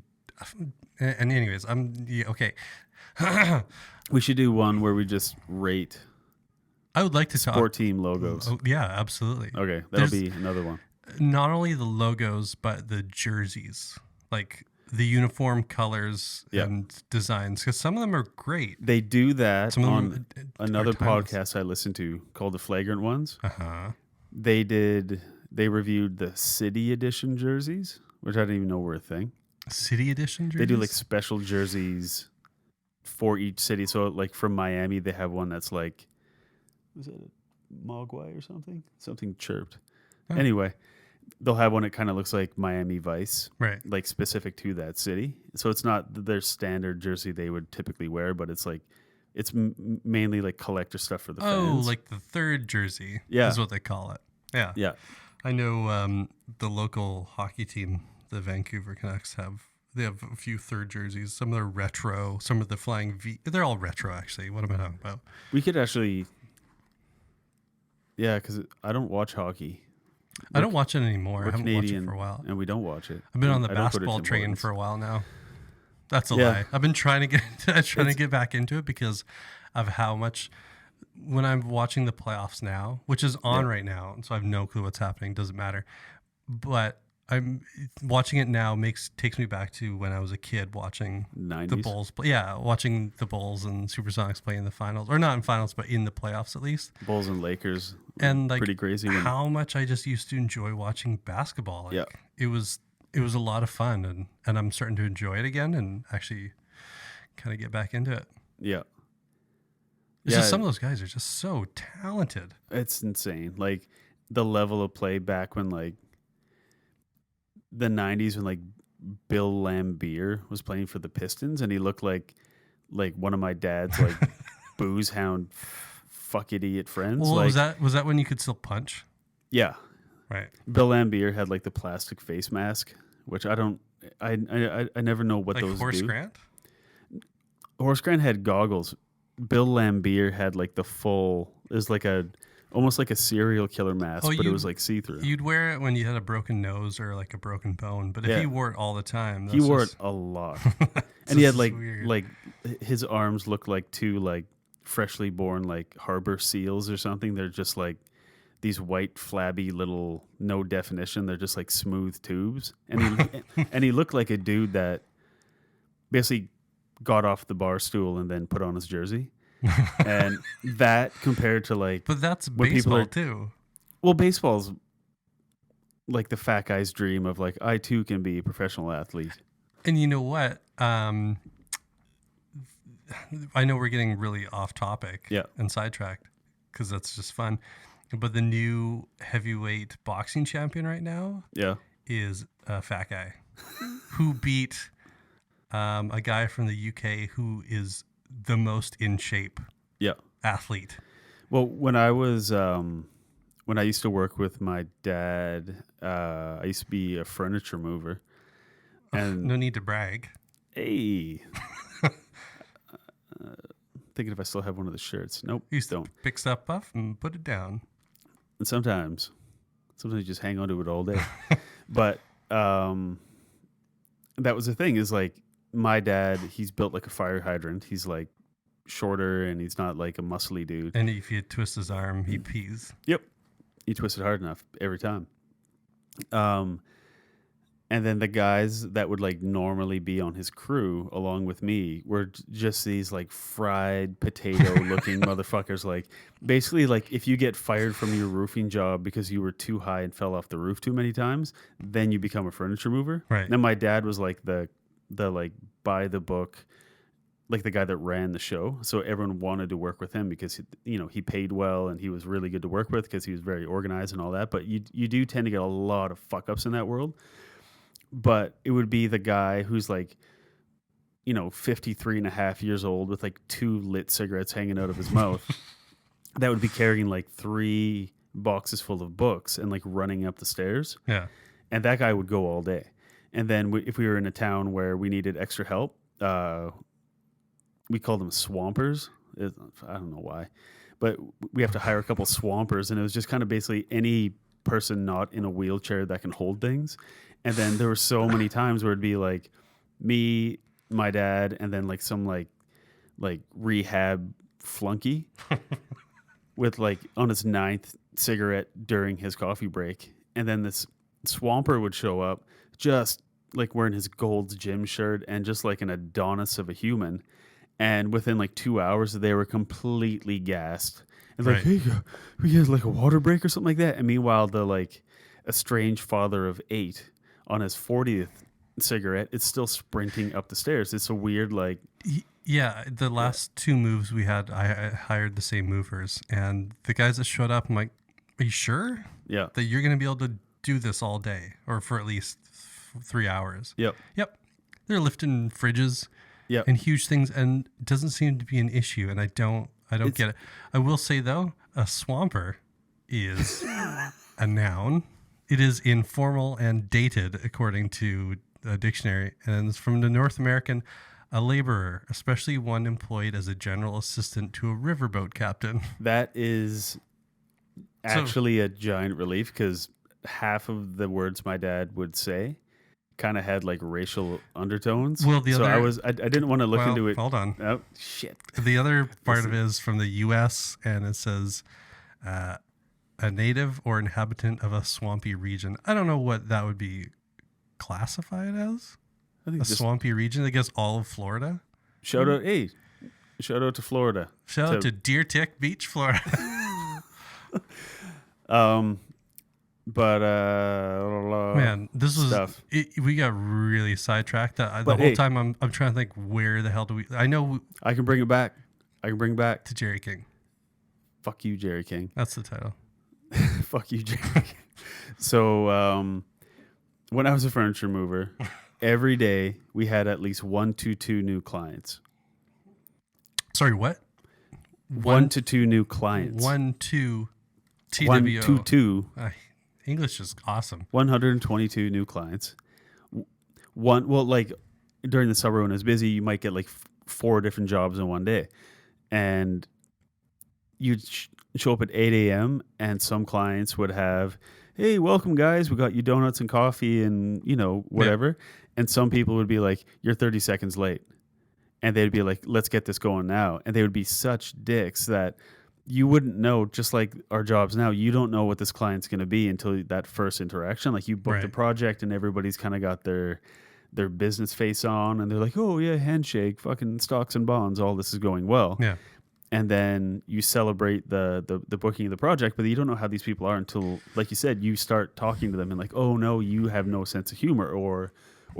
And anyways, okay. We should do one where we just rate. I would like to sport team logos. Oh, yeah, absolutely. Okay, that'll be another one. Not only the logos, but the jerseys, like the uniform colors and designs, because some of them are great. They do that some on another podcast I listened to called The Flagrant Ones. They reviewed the City Edition jerseys, which I didn't even know were a thing. City Edition jerseys? They do like special jerseys for each city. So like from Miami, they have one that's like, was it a Mogwai or something? Something chirped. Oh. Anyway, they'll have one that kind of looks like Miami Vice, right? Like specific to that city. So it's not their standard jersey they would typically wear, but it's like it's mainly like collector stuff for the fans. Oh, like the third jersey is what they call it. Yeah. Yeah. I know the local hockey team, the Vancouver Canucks, they have a few third jerseys. Some of them are retro, some of the Flying V. They're all retro, actually. What am I talking about? We could actually... Yeah, because I don't watch hockey. I don't watch it anymore. I haven't Canadian, watched it for a while. And we don't watch it. I've been on the basketball train for a while now. That's a lie. I've been trying to get back into it because of how much... When I'm watching the playoffs now, which is on right now, so I have no clue what's happening, doesn't matter. But I'm watching it now takes me back to when I was a kid watching 90s? The Bulls. Watching the Bulls and Supersonics play in the finals, or not in finals, but in the playoffs at least. Bulls and Lakers, and like pretty crazy. How much I just used to enjoy watching basketball. It was a lot of fun, and I'm starting to enjoy it again, and actually kind of get back into it. Yeah. It's just some of those guys are just so talented. It's insane. Like the level of play back when like the 90s when like Bill Laimbeer was playing for the Pistons and he looked like one of my dad's like booze hound fuck idiot friends. Well, like, was that when you could still punch? Yeah. Right. Bill Laimbeer had like the plastic face mask, which I never know what like those Horace do. Grant? Horace Grant had goggles. Bill Laimbeer had like the full, it was like almost like a serial killer mask, but it was like see-through. You'd wear it when you had a broken nose or like a broken bone, but if he wore it all the time, he wore it a lot. And he had like his arms looked like two like freshly born like harbor seals or something. They're just like these white flabby little no definition. They're just like smooth tubes, and he looked like a dude that basically got off the bar stool and then put on his jersey. And that compared to like... But that's baseball too. Well, baseball's like the fat guy's dream of like, I too can be a professional athlete. And you know what? I know we're getting really off topic and sidetracked because that's just fun. But the new heavyweight boxing champion right now is a fat guy who beat... a guy from the UK who is the most in shape athlete. Well, when I used to work with my dad, I used to be a furniture mover. And no need to brag. Hey. Thinking if I still have one of the shirts. Nope. You don't. Pick stuff up and put it down. And sometimes you just hang on to it all day. But that was the thing is like, my dad, he's built like a fire hydrant. He's like shorter and he's not like a muscly dude. And if you twist his arm, he pees. Yep. He twisted hard enough every time. And then the guys that would like normally be on his crew along with me were just these like fried potato looking motherfuckers. Like basically like if you get fired from your roofing job because you were too high and fell off the roof too many times, then you become a furniture mover. Right. Then my dad was like the like by the book, like the guy that ran the show. So everyone wanted to work with him because, you know, he paid well and he was really good to work with because he was very organized and all that. But you do tend to get a lot of fuck ups in that world. But it would be the guy who's like, you know, 53 and a half years old with like 2 lit cigarettes hanging out of his mouth that would be carrying like 3 boxes full of books and like running up the stairs. Yeah. And that guy would go all day. And then if we were in a town where we needed extra help, we called them swampers. I don't know why, but we have to hire a couple swampers. And it was just kind of basically any person not in a wheelchair that can hold things. And then there were so many times where it'd be like me, my dad, and then like some like rehab flunky with like on his 9th cigarette during his coffee break. And then this swamper would show up just like wearing his Gold's Gym shirt and just like an Adonis of a human. And within like 2 hours, they were completely gassed. And like, hey, we had like a water break or something like that. And meanwhile, the like estranged father of 8 on his 40th cigarette, it's still sprinting up the stairs. It's a weird like. Yeah, the last 2 moves we had, I hired the same movers, and the guys that showed up, I'm like, "Are you sure? Yeah. That you're going to be able to do this all day, or for at least 3 hours?" Yep. They're lifting fridges, Yep. and huge things, and it doesn't seem to be an issue. And I don't get it. I will say though, a swamper is a noun. It is informal and dated according to a dictionary, and it's from the North American. A laborer, especially one employed as a general assistant to a riverboat captain. That is actually a giant relief because half of the words my dad would say kind of had like racial undertones. Well, the so other, I didn't want to look into it. Hold on. Oh shit. The other part of it is from the U.S. and it says a native or inhabitant of a swampy region. I don't know what that would be classified as. I think A swampy region. I guess all of Florida. Shout out to Florida. Shout out to Deer Tick Beach, Florida. But Man, this was stuff. We got really sidetracked. The But whole hey. time I'm trying to think, where the hell do we? I know I can bring it back. to Jerry King. Fuck you, Jerry King. That's the title. Fuck you, Jerry King. So when I was a furniture mover, every day we had at least 1 to 2 new clients. Sorry, what? 1 to 2 new clients. 1, 2, TWO. 1 to 2. English is awesome. 122 new clients. Like during the summer when it was busy, you might get like 4 different jobs in one day. And you'd show up at 8 a.m. and some clients would have, hey, welcome guys, we got you donuts and coffee and, you know, whatever. Yeah. And some people would be like, you're 30 seconds late. And they'd be like, let's get this going now. And they would be such dicks that you wouldn't know, just like our jobs now, you don't know what this client's going to be until that first interaction. Like you booked a project and everybody's kind of got their business face on and they're like, oh yeah, handshake, fucking stocks and bonds, all this is going well. Yeah. And then you celebrate the booking of the project, but you don't know how these people are until, like you said, you start talking to them and like, oh no, you have no sense of humor, or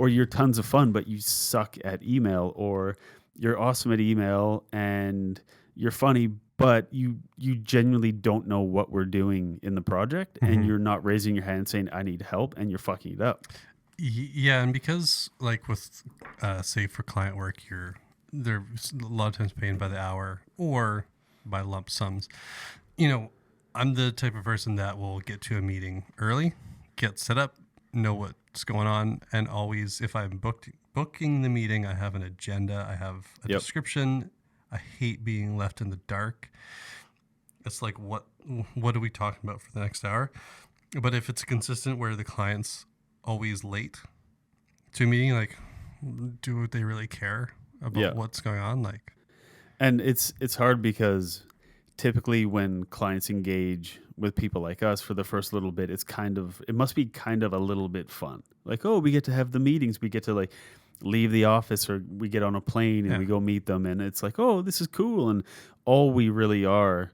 you're tons of fun, but you suck at email, or you're awesome at email and you're funny, but you genuinely don't know what we're doing in the project, and you're not raising your hand saying, I need help, and you're fucking it up. Yeah, and because like with, say for client work, they're a lot of times paying by the hour or by lump sums. You know, I'm the type of person that will get to a meeting early, get set up, know what's going on, and always, if I'm booking the meeting, I have an agenda, I have a description. I hate being left in the dark. It's like, what are we talking about for the next hour? But if it's consistent where the client's always late to a meeting, like, do they really care about what's going on? Like, And it's hard because typically when clients engage with people like us for the first little bit, it must be kind of a little bit fun. Like, oh, we get to have the meetings, we get to like leave the office, or we get on a plane and we go meet them, and it's like, oh, this is cool. And all we really are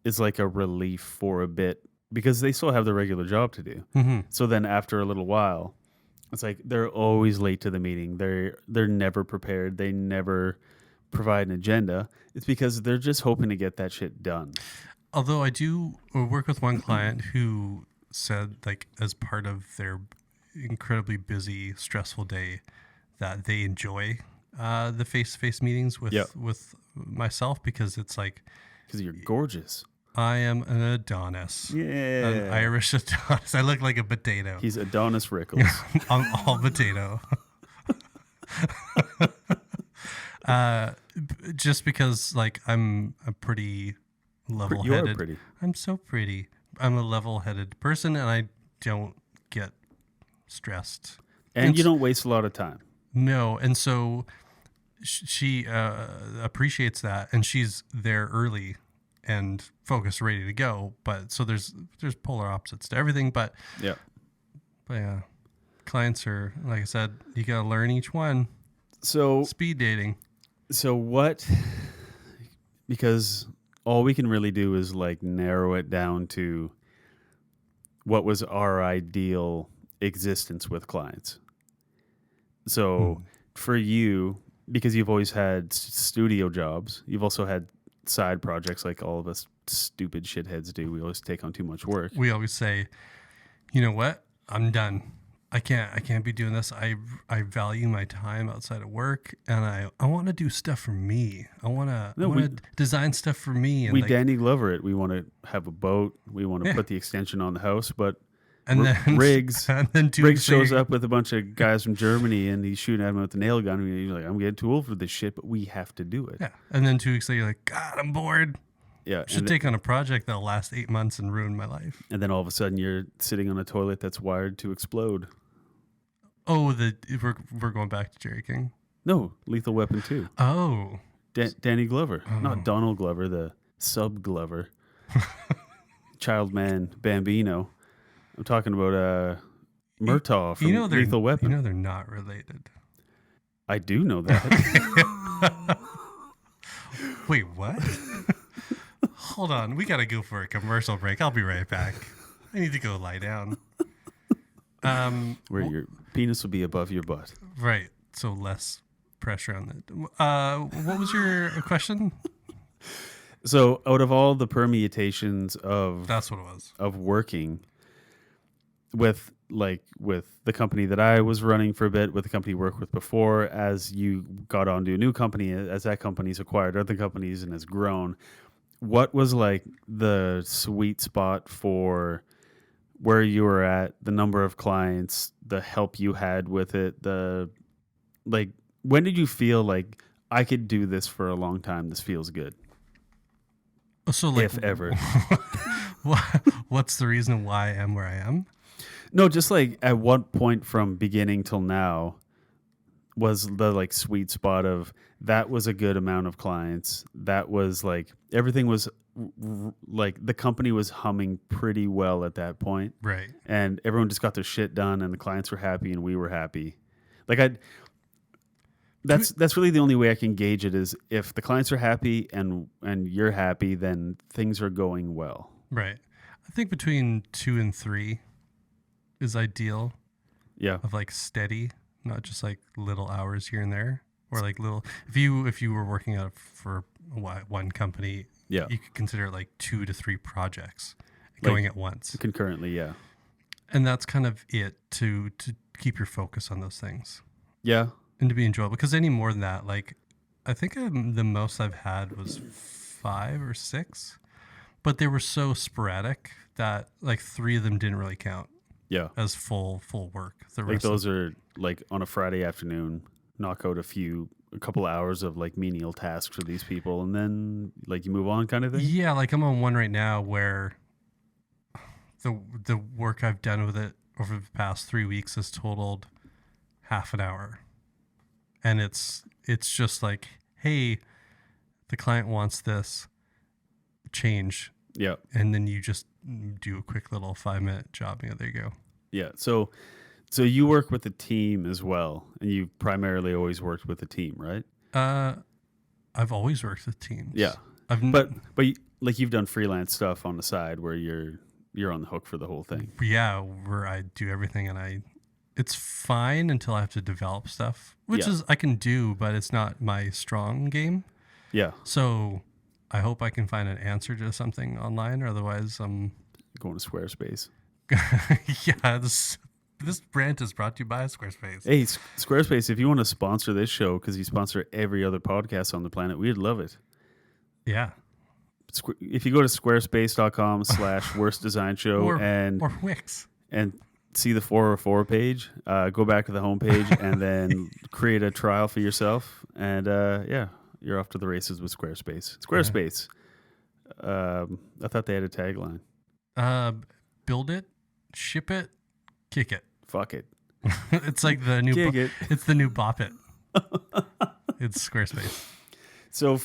is like a relief for a bit because they still have their regular job to do. Mm-hmm. So then after a little while, it's like they're always late to the meeting. They're never prepared. They never provide an agenda. It's because they're just hoping to get that shit done. Although I do work with one client who said, like, as part of their incredibly busy, stressful day, that they enjoy the face-to-face meetings with myself because it's like, because you're gorgeous. I am an Adonis. Yeah. An Irish Adonis. I look like a potato. He's Adonis Rickles. I'm all potato. Just because, like, I'm a pretty level-headed. You are pretty. I'm so pretty. I'm a level-headed person, and I don't get stressed. And you don't waste a lot of time. No, and so she appreciates that, and she's there early and focused, ready to go. But so there's polar opposites to everything. But yeah, clients are, like I said, you gotta learn each one. So speed dating. So what? Because all we can really do is like narrow it down to what was our ideal existence with clients. So for you, because you've always had studio jobs, you've also had side projects like all of us stupid shitheads do. We always take on too much work. We always say, you know what? I'm done. I can't be doing this. I value my time outside of work, and I want to do stuff for me. I want to design stuff for me. And we Danny Glover it. We want to have a boat. We want to put the extension on the house, but then Riggs shows up with a bunch of guys from Germany, and he's shooting at him with the nail gun. And he's like, I'm getting too old for this shit, but we have to do it. Yeah. And then 2 weeks later, you're like, God, I'm bored. Yeah. Should take on a project that'll last 8 months and ruin my life. And then all of a sudden, you're sitting on a toilet that's wired to explode. Oh, we're going back to Jerry King. No, Lethal Weapon 2. Oh. Danny Glover. Not Donald Glover, the sub Glover. Child man Bambino. I'm talking about Murtaugh from Lethal Weapon. You know they're not related. I do know that. Wait, what? Hold on. We got to go for a commercial break. I'll be right back. I need to go lie down. Where your penis will be above your butt. Right. So less pressure on that. What was your question? So out of all the permutations of... That's what it was. Of working with the company that I was running for a bit, with the company you worked with before, as you got onto a new company, as that company's acquired other companies and has grown, what was like the sweet spot for where you were at, the number of clients, the help you had with it, when did you feel like I could do this for a long time? This feels good. So like, if ever. What's the reason why I am where I am? No, just like at what point from beginning till now was the like sweet spot of that was a good amount of clients. That was like everything was like the company was humming pretty well at that point. Right. And everyone just got their shit done and the clients were happy and we were happy. Like that's really the only way I can gauge it is if the clients are happy and you're happy, then things are going well. Right. I think between 2 and 3 is ideal. Yeah. Of like steady, not just like little hours here and there, or like little. If you were working out for one company, you could consider it like 2 to 3 projects going at once concurrently. Yeah. And that's kind of it to keep your focus on those things. Yeah. And to be enjoyable, because any more than that, like I think the most I've had was 5 or 6, but they were so sporadic that like 3 of them didn't really count. Yeah, as full work. Like those are like on a Friday afternoon, knock out a couple hours of like menial tasks for these people, and then like you move on, kind of thing. Yeah, like I'm on one right now where the work I've done with it over the past 3 weeks has totaled half an hour, and it's just like, hey, the client wants this change, Yeah. and then you just do a quick little 5-minute job. There you go. Yeah. So you work with a team as well, and you primarily always worked with a team, right? I've always worked with teams. Yeah. But like you've done freelance stuff on the side where you're on the hook for the whole thing. Yeah, where I do everything, and it's fine until I have to develop stuff, which is I can do, but it's not my strong game. Yeah. So I hope I can find an answer to something online, or otherwise I'm going to Squarespace. Yeah, this rant is brought to you by Squarespace. Hey, Squarespace, if you want to sponsor this show, because you sponsor every other podcast on the planet, we'd love it. Yeah. If you go to squarespace.com/worst design show or Wix and see the 404 page, go back to the homepage and then create a trial for yourself. And you're off to the races with Squarespace. Squarespace. I thought they had a tagline. Build it, ship it, kick it. Fuck it. It's like the new. It. It's the new Bop It. It's Squarespace. So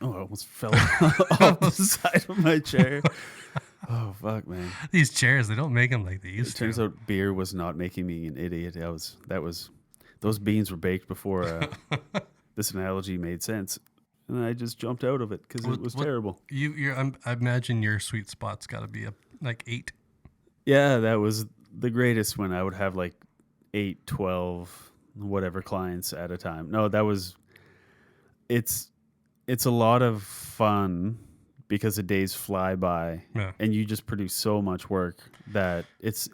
I almost fell off the side of my chair. Oh fuck, man! These chairs, they don't make them like they used to. Turns out beer was not making me an idiot. Those beans were baked before this analogy made sense, and I just jumped out of it because it was terrible. I imagine your sweet spot's got to be like 8. Yeah, that was the greatest when I would have like 8, 12, whatever clients at a time. No, it's a lot of fun because the days fly by and you just produce so much work that it's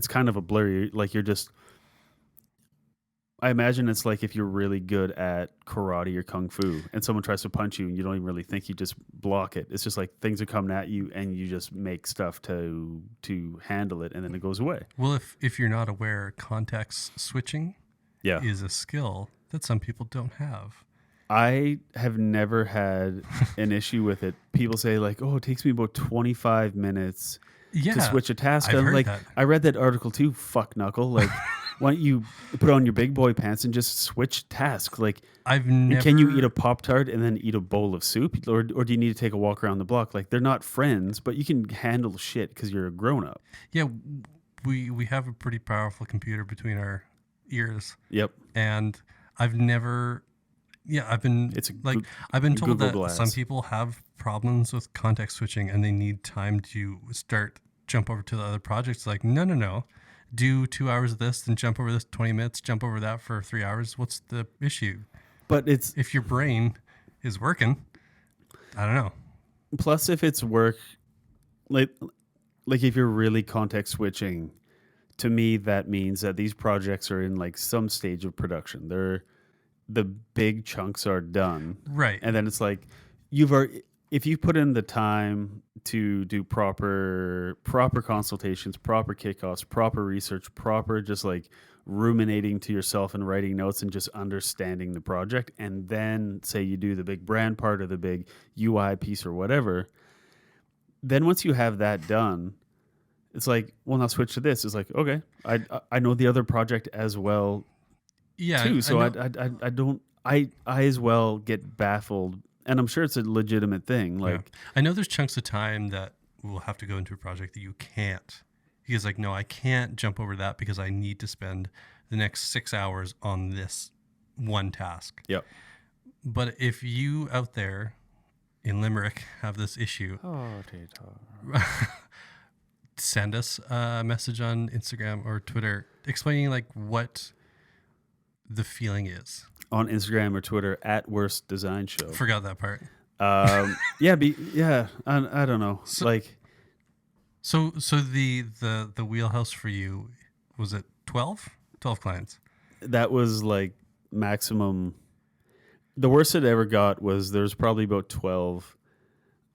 kind of a blurry, like I imagine it's like if you're really good at karate or kung fu and someone tries to punch you and you don't even really think, you just block it. It's just like things are coming at you and you just make stuff to handle it and then it goes away. Well, if you're not aware, context switching is a skill that some people don't have. I have never had an issue with it. People say like, oh, it takes me about 25 minutes to switch a task. I've I'm heard like, that. I read that article too, fuck knuckle. Like, why don't you put on your big boy pants and just switch tasks? Like, can you eat a Pop-Tart and then eat a bowl of soup? Or do you need to take a walk around the block? Like, they're not friends, but you can handle shit because you're a grown-up. Yeah, we have a pretty powerful computer between our ears. Yep. And I've never... Yeah, I've been I've been told that some people have problems with context switching and they need time to jump over to the other projects. Like, no. Do 2 hours of this, then jump over this 20 minutes, jump over that for 3 hours. What's the issue? But it's if your brain is working, I don't know. Plus, if it's work, like if you're really context switching, to me that means that these projects are in like some stage of production. The big chunks are done. Right. And then it's like if you put in the time to do proper consultations, proper kickoffs, proper research, proper just like ruminating to yourself and writing notes and just understanding the project, and then say you do the big brand part or the big UI piece or whatever, then once you have that done, it's like, well, now switch to this. It's like, okay, I know the other project as well. Yeah, too. So I as well get baffled, and I'm sure it's a legitimate thing. Like, I know there's chunks of time that we'll have to go into a project that you can't. He's like, no, I can't jump over that because I need to spend the next 6 hours on this one task. Yep. But if you out there in Limerick have this issue, send us a message on Instagram or Twitter explaining like what the feeling is on Instagram or Twitter at Worst Design Show. Forgot that part. I don't know. So the wheelhouse for you, was it 12 clients? That was like maximum. The worst it ever got was there was probably about 12.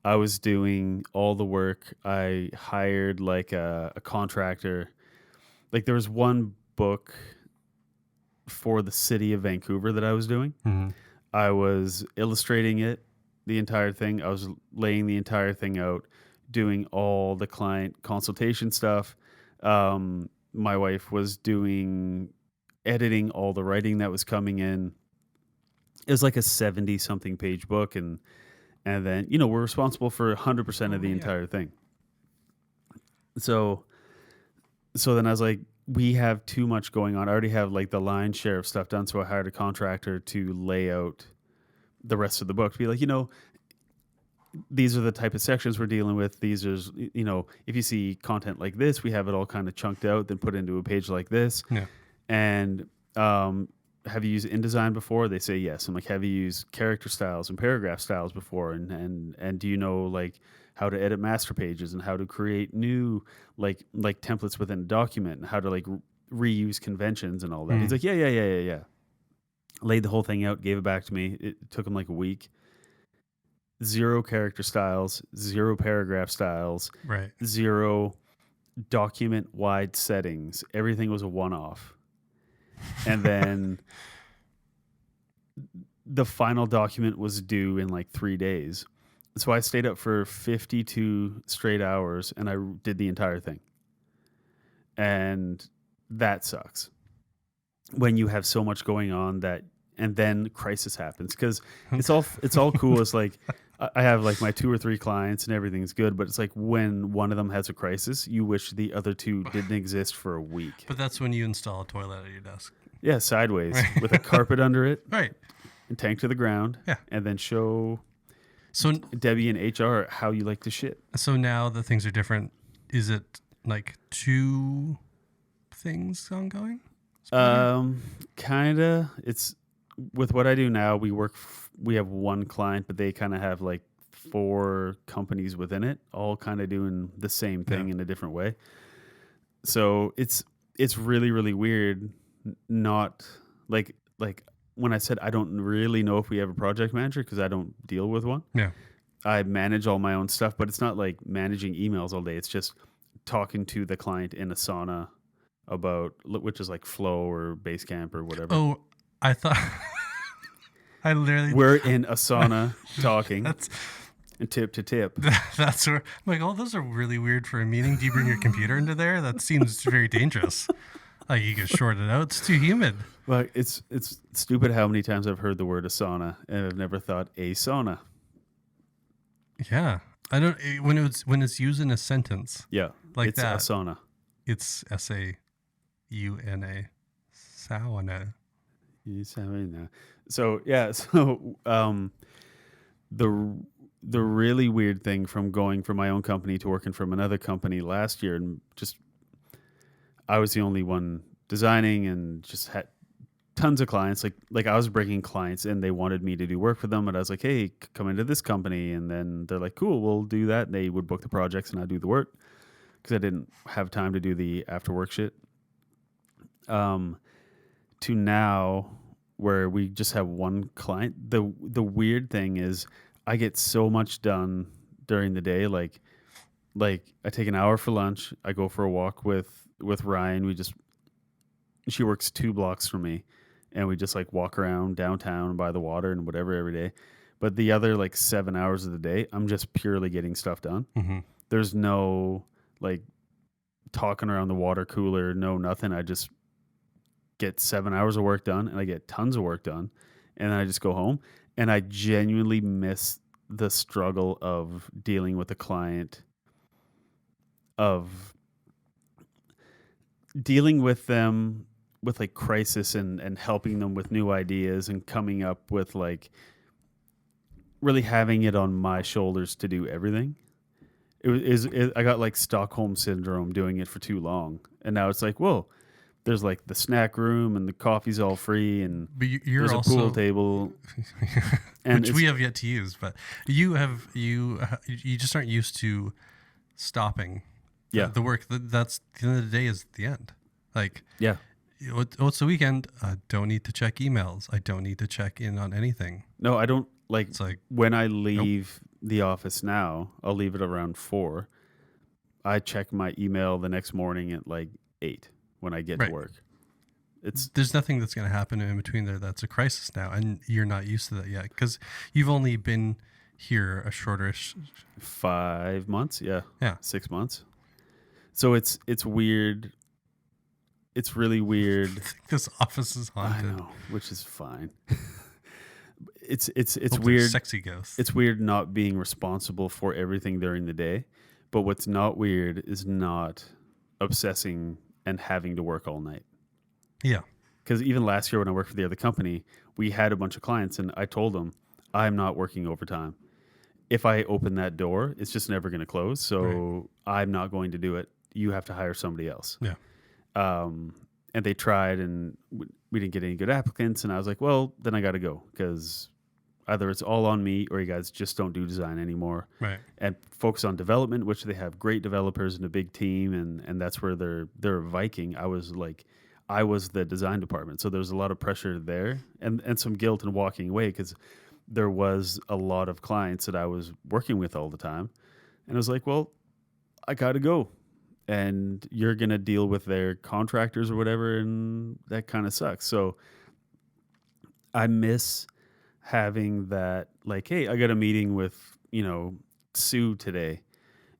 I was doing all the work. I hired like a contractor. Like there was one book for the city of Vancouver that I was doing. Mm-hmm. I was illustrating it, the entire thing. I was laying the entire thing out, doing all the client consultation stuff. My wife was editing all the writing that was coming in. it was like a 70 something page book, and then we're responsible for 100% of the entire thing. So then I was like, we have too much going on. I already have like the lion's share of stuff done, so I hired a contractor to lay out the rest of the book, to be like, these are the type of sections we're dealing with. These are, if you see content like this, we have it all kind of chunked out, then put into a page like this. Yeah. And have you used InDesign before? They say yes. I'm like, have you used character styles and paragraph styles before? And do you know like how to edit master pages and how to create new like templates within a document and how to like reuse conventions and all that? He's like, yeah. Laid the whole thing out, gave it back to me. It took him like a week. 0 character styles, 0 paragraph styles, Right. 0 document wide settings. Everything was a one-off. And then the final document was due in like 3 days. So I stayed up for 52 straight hours and I did the entire thing. And that sucks when you have so much going on and then crisis happens, because it's all cool. It's like I have like my 2 or 3 clients and everything's good, but it's like when one of them has a crisis, you wish the other 2 didn't exist for a week. But that's when you install a toilet at your desk. Yeah, sideways with a carpet under it, Right. and tank to the ground. Yeah. And then show So Debbie and HR how you like to shit. So now that things are different, is it like 2 things ongoing? Kinda. It's with what I do now. We have 1 client, but they kind of have like 4 companies within it, all kind of doing the same thing in a different way. So it's really, really weird. Not like when I said I don't really know if we have a project manager because I don't deal with one. Yeah. I manage all my own stuff, but it's not like managing emails all day. It's just talking to the client in Asana about, which is like Flow or Basecamp or whatever. Oh, I thought I literally We're in Asana talking. That's and tip to tip. That's where I'm like, oh, those are really weird for a meeting. Do you bring your computer into there? That seems very dangerous. Like you could short it out. It's too humid. Well, it's stupid how many times I've heard the word Asana and I've never thought a sauna. Yeah, I don't when it's used in a sentence. Yeah, like it's that. Asana. It's SAUNA, sauna. So yeah, the really weird thing from going from my own company to working from another company last year, and just I was the only one designing and just had tons of clients. Like I was bringing clients in, they wanted me to do work for them, and I was like, hey, come into this company, and then they're like, cool, we'll do that. And they would book the projects and I'd do the work because I didn't have time to do the after work shit. To now where we just have 1 client. The weird thing is I get so much done during the day. Like I take an hour for lunch. I go for a walk with Ryan. She works 2 blocks from me, and we just like walk around downtown by the water and whatever every day. But the other like 7 hours of the day, I'm just purely getting stuff done. Mm-hmm. There's no like talking around the water cooler, no nothing. I just get 7 hours of work done, and I get tons of work done, and then I just go home. And I genuinely miss the struggle of dealing with a client, of dealing with them with like crisis and helping them with new ideas and coming up with like really having it on my shoulders to do everything. I got like Stockholm syndrome doing it for too long, and now it's like, whoa, there's like the snack room and the coffee's all free, and but you're there's also a pool table, and which we have yet to use. But you just aren't used to stopping. The work. That's the end of the day is the end. Like it's the weekend. I don't need to check emails. I don't need to check in on anything. No, I don't. Like, it's like when I leave the office now, I'll leave it around 4. I check my email the next morning at like 8 when I get to work. There's nothing that's going to happen in between there that's a crisis now, and you're not used to that yet because you've only been here a shorterish 5 months. Yeah. 6 months. So it's weird. It's really weird. This office is haunted. I know, which is fine. it's Hope they're weird. Sexy ghosts. It's weird not being responsible for everything during the day. But what's not weird is not obsessing and having to work all night. Yeah. Because even last year when I worked for the other company, we had a bunch of clients and I told them, I'm not working overtime. If I open that door, it's just never going to close. So I'm not going to do it. You have to hire somebody else. Yeah. And they tried and we didn't get any good applicants. And I was like, well, then I got to go because either it's all on me or you guys just don't do design anymore. Right. And focus on development, which they have great developers and a big team. And that's where they're Viking. I was the design department. So there was a lot of pressure there and some guilt in walking away because there was a lot of clients that I was working with all the time. And I was like, well, I got to go. And you're going to deal with their contractors or whatever. And that kind of sucks. So I miss having that, like, hey, I got a meeting with, Sue today.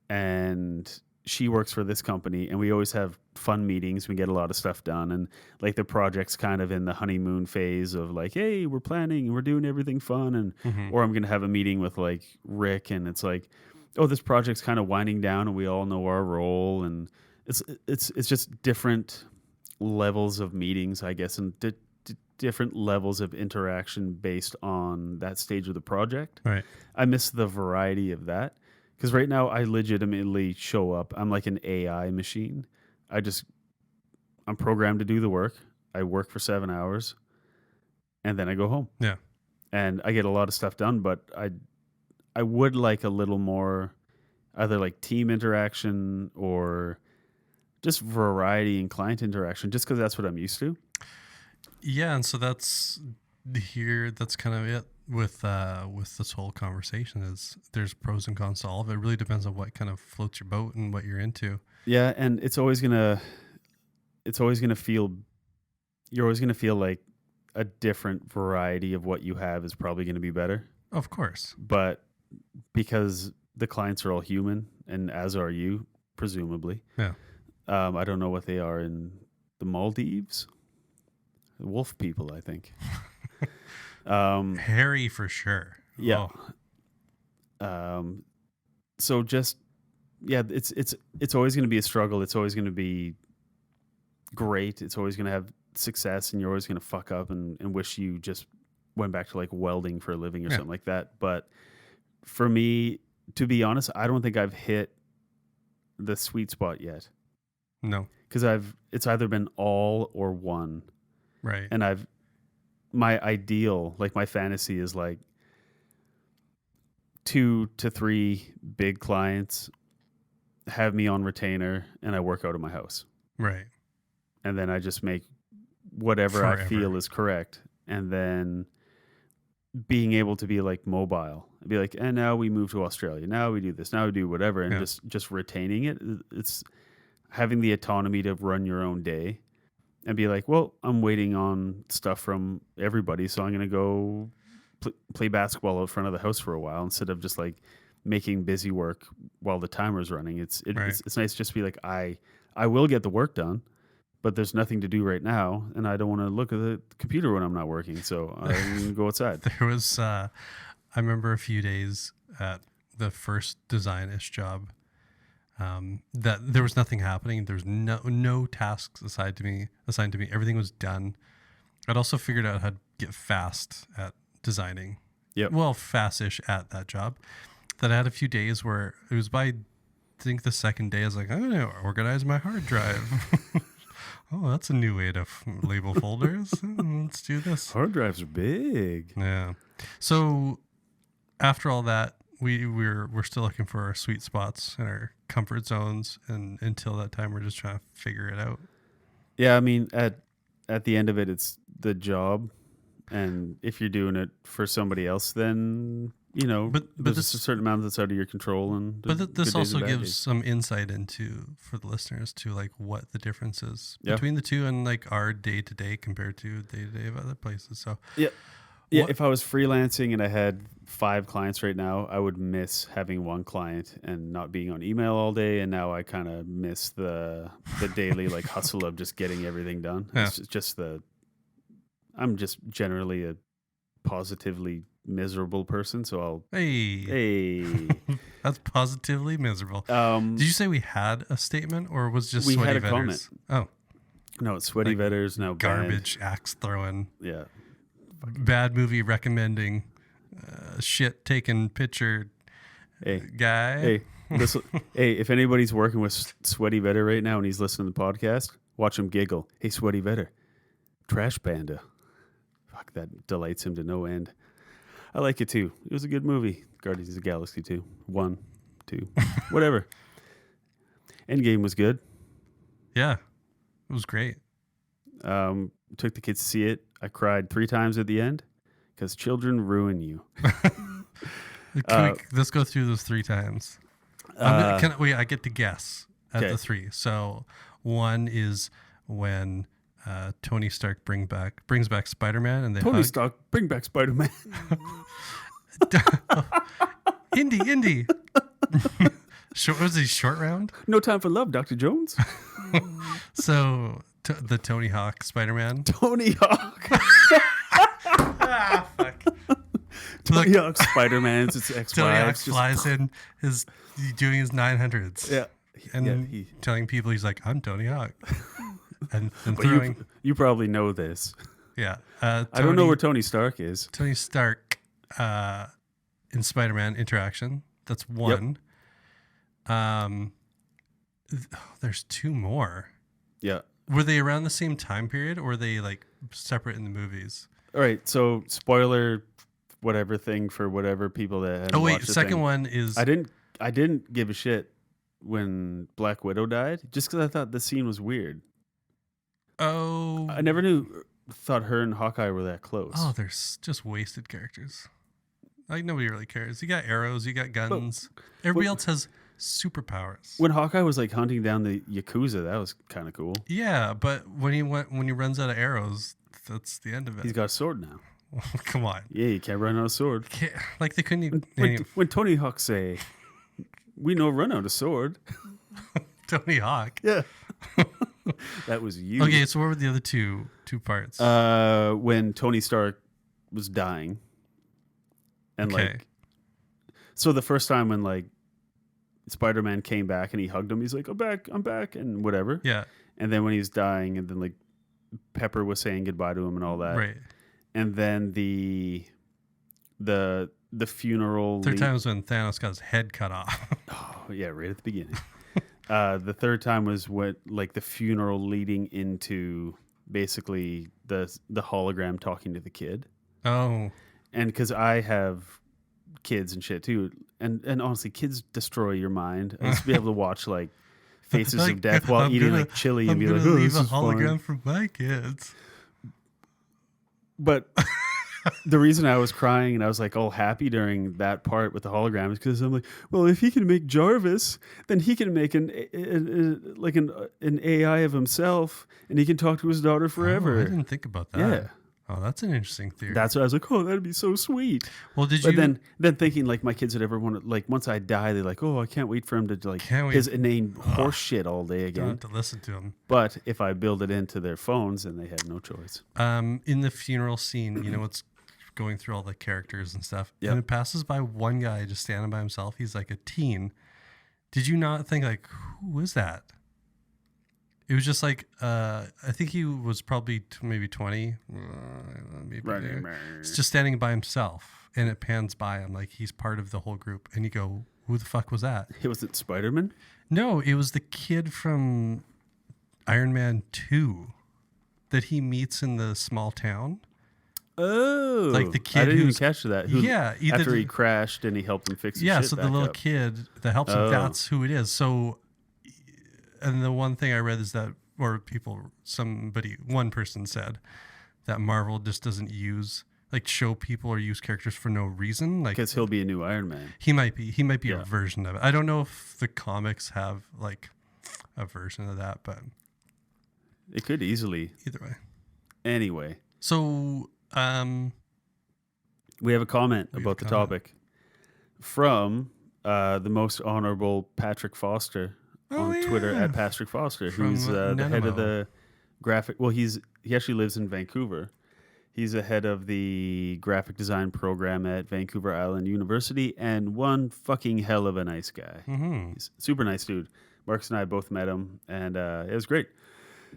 And she works for this company. And we always have fun meetings. We get a lot of stuff done. And like the project's kind of in the honeymoon phase of like, hey, we're planning and we're doing everything fun. And, or I'm going to have a meeting with like Rick and it's like, oh, this project's kind of winding down and we all know our role. And it's just different levels of meetings, I guess, and different levels of interaction based on that stage of the project. Right. I miss the variety of that because right now I legitimately show up. I'm like an AI machine. I'm programmed to do the work. I work for 7 hours and then I go home. Yeah. And I get a lot of stuff done, but I would like a little more either like team interaction or just variety in client interaction, just because that's what I'm used to. Yeah, and so that's kind of it with this whole conversation is there's pros and cons to all of it. It really depends on what kind of floats your boat and what you're into. Yeah, and you're always gonna feel like a different variety of what you have is probably gonna be better. Of course. But because the clients are all human, and as are you, presumably. Yeah. I don't know what they are in the Maldives. Wolf people, I think. Hairy for sure. Yeah. Oh. So just it's always going to be a struggle. It's always going to be great. It's always going to have success, and you're always going to fuck up and wish you just went back to like welding for a living or something like that. But for me, to be honest, I don't think I've hit the sweet spot yet. No. Because it's either been all or one. Right. And my ideal, like my fantasy is like 2 to 3 big clients have me on retainer and I work out of my house. Right. And then I just make whatever I feel is correct. And then being able to be like mobile, be like, and now we move to Australia. Now we do this. Now we do whatever. And just retaining it. It's having the autonomy to run your own day and be like, well, I'm waiting on stuff from everybody. So I'm going to go play basketball out front of the house for a while instead of just like making busy work while the timer's running. It's nice just to be like, I will get the work done, but there's nothing to do right now, and I don't want to look at the computer when I'm not working, so I'm going to go outside. There was, I remember a few days at the first design-ish job that there was nothing happening. There's no tasks assigned to me. Everything was done. I'd also figured out how to get fast at designing. Yep. Well, fast-ish at that job. That I had a few days where it was by, I think the second day, I was like, I'm going to organize my hard drive. Oh, that's a new way to label folders. Let's do this. Hard drives are big. Yeah. So after all that, we're still looking for our sweet spots and our comfort zones, and until that time, we're just trying to figure it out. Yeah, I mean, at the end of it, it's the job, and if you're doing it for somebody else, then but there's a certain amount that's out of your control. And this also gives some insight for the listeners to like what the difference is between the two and like our day to day compared to day to day of other places. So yeah. If I was freelancing and I had 5 clients right now, I would miss having one client and not being on email all day. And now I kind of miss the daily like hustle of just getting everything done. Yeah. It's just I'm just generally a positively miserable person, so I'll. Hey, Hey, that's positively miserable. Did you say we had a statement, or was just we Sweaty had a Vedders? Oh, no, it's Sweaty Like Vedder's now banned. garbage axe throwing, Yeah, bad movie recommending, shit taking picture hey, guy. hey, listen, hey, if anybody's working with Sweaty Vedder right now and he's listening to the podcast, watch him giggle. Hey, Sweaty Vedder, Trash Panda. Fuck, that delights him to no end. I like it too. It was a good movie. Guardians of the Galaxy 2. 1, 2, whatever. End Game was good. Yeah, it was great. Took the kids to see it. I cried 3 times at the end because children ruin you. Let's go through those 3 times. Wait, I get to guess at Okay. the 3. So 1 is when Tony Stark brings back Spider-Man, and they Tony hug. Stark, bring back Spider-Man. Indy. Was he short round? No time for love, Dr. Jones. So the Tony Hawk Spider-Man. Tony Hawk. Fuck. Tony Hawk Spider-Man. It's Tony ex-wife. Hawk flies in, he's doing his 900s. Yeah. And telling people he's like, I'm Tony Hawk. And But throwing. you probably know this. Yeah. I don't know where Tony Stark is. Tony Stark in Spider-Man interaction. That's 1. There's 2 more. Yeah. Were they around the same time period, or were they like separate in the movies? All right. So spoiler, whatever thing for whatever people that hadn't Oh wait, watched the second thing. one is I didn't give a shit when Black Widow died, just because I thought the scene was weird. oh I never thought her and Hawkeye were that close. oh they're just wasted characters. Like nobody really cares. You got arrows, you got guns. Everybody else has superpowers. When Hawkeye was like hunting down the Yakuza, that was kind of cool. Yeah, but when he runs out of arrows, that's the end of it. He's got a sword now. Come on. Yeah, you can't run out of sword. Like they couldn't even. When Tony Hawk say, "We no run out of sword." Tony Hawk. Yeah, that was you. Okay, so what were the other two parts? When Tony Stark was dying, and Okay. so the first time when like Spider-Man came back and he hugged him, he's like, I'm back, and whatever. Yeah, And then when he was dying, and then like Pepper was saying goodbye to him and all that. right. And then the funeral. Third time was when Thanos got his head cut off. Oh, yeah, right at the beginning. The third time was what like the funeral leading into basically the hologram talking to the kid. Oh, And because I have kids and shit too, and honestly, kids destroy your mind. I used to be able to watch like Faces Like, of Death while I'm eating gonna- like chili and I'm be gonna like, oh, leave this a is hologram fun. for my kids. But the reason I was crying and I was like all happy during that part with the hologram is because I'm like, well, if he can make Jarvis, then he can make an AI of himself, and he can talk to his daughter forever. Oh, I didn't think about that. Yeah. Oh, that's an interesting theory. That's what I was like, oh, that'd be so sweet. well, did But you? then thinking like my kids would ever want to, like once I die, they're like, oh, I can't wait for him to like Can't wait. his inane horse shit all day don't again. have to listen to him. But if I build it into their phones, then they had no choice. In the funeral scene, you know what's going through all the characters and stuff, Yep. and it passes by one guy just standing by himself. He's like a teen. Did you not think like, who is that? It was just like, I think he was probably maybe 20. Maybe It's just standing by himself, and it pans by him like he's part of the whole group. And you go, who the fuck was that? Was it Spider-Man? No, it was the kid from Iron Man 2 that he meets in the small town. Oh, Like the kid I didn't even who's- catch that. Yeah, either after he the- crashed and he helped him fix his Yeah, shit so the back little up. kid that helps him, Oh. that's who it is. So, and the one thing I read is that, or one person said that Marvel just doesn't show people or use characters for no reason. Like, Because he'll be a new Iron Man. he might be Yeah. a version of it. I don't know if the comics have like a version of that, but It could easily. either way. Anyway, So, we have a comment have about a the comment. topic from the most honorable Patrick Foster Oh, on Twitter yeah. at Patrick Foster, From, who's the head Nanaimo. of the graphic. Well, he actually lives in Vancouver. He's the head of the graphic design program at Vancouver Island University, and one fucking hell of a nice guy. Mm-hmm. He's a super nice dude. Marcus and I both met him, and it was great.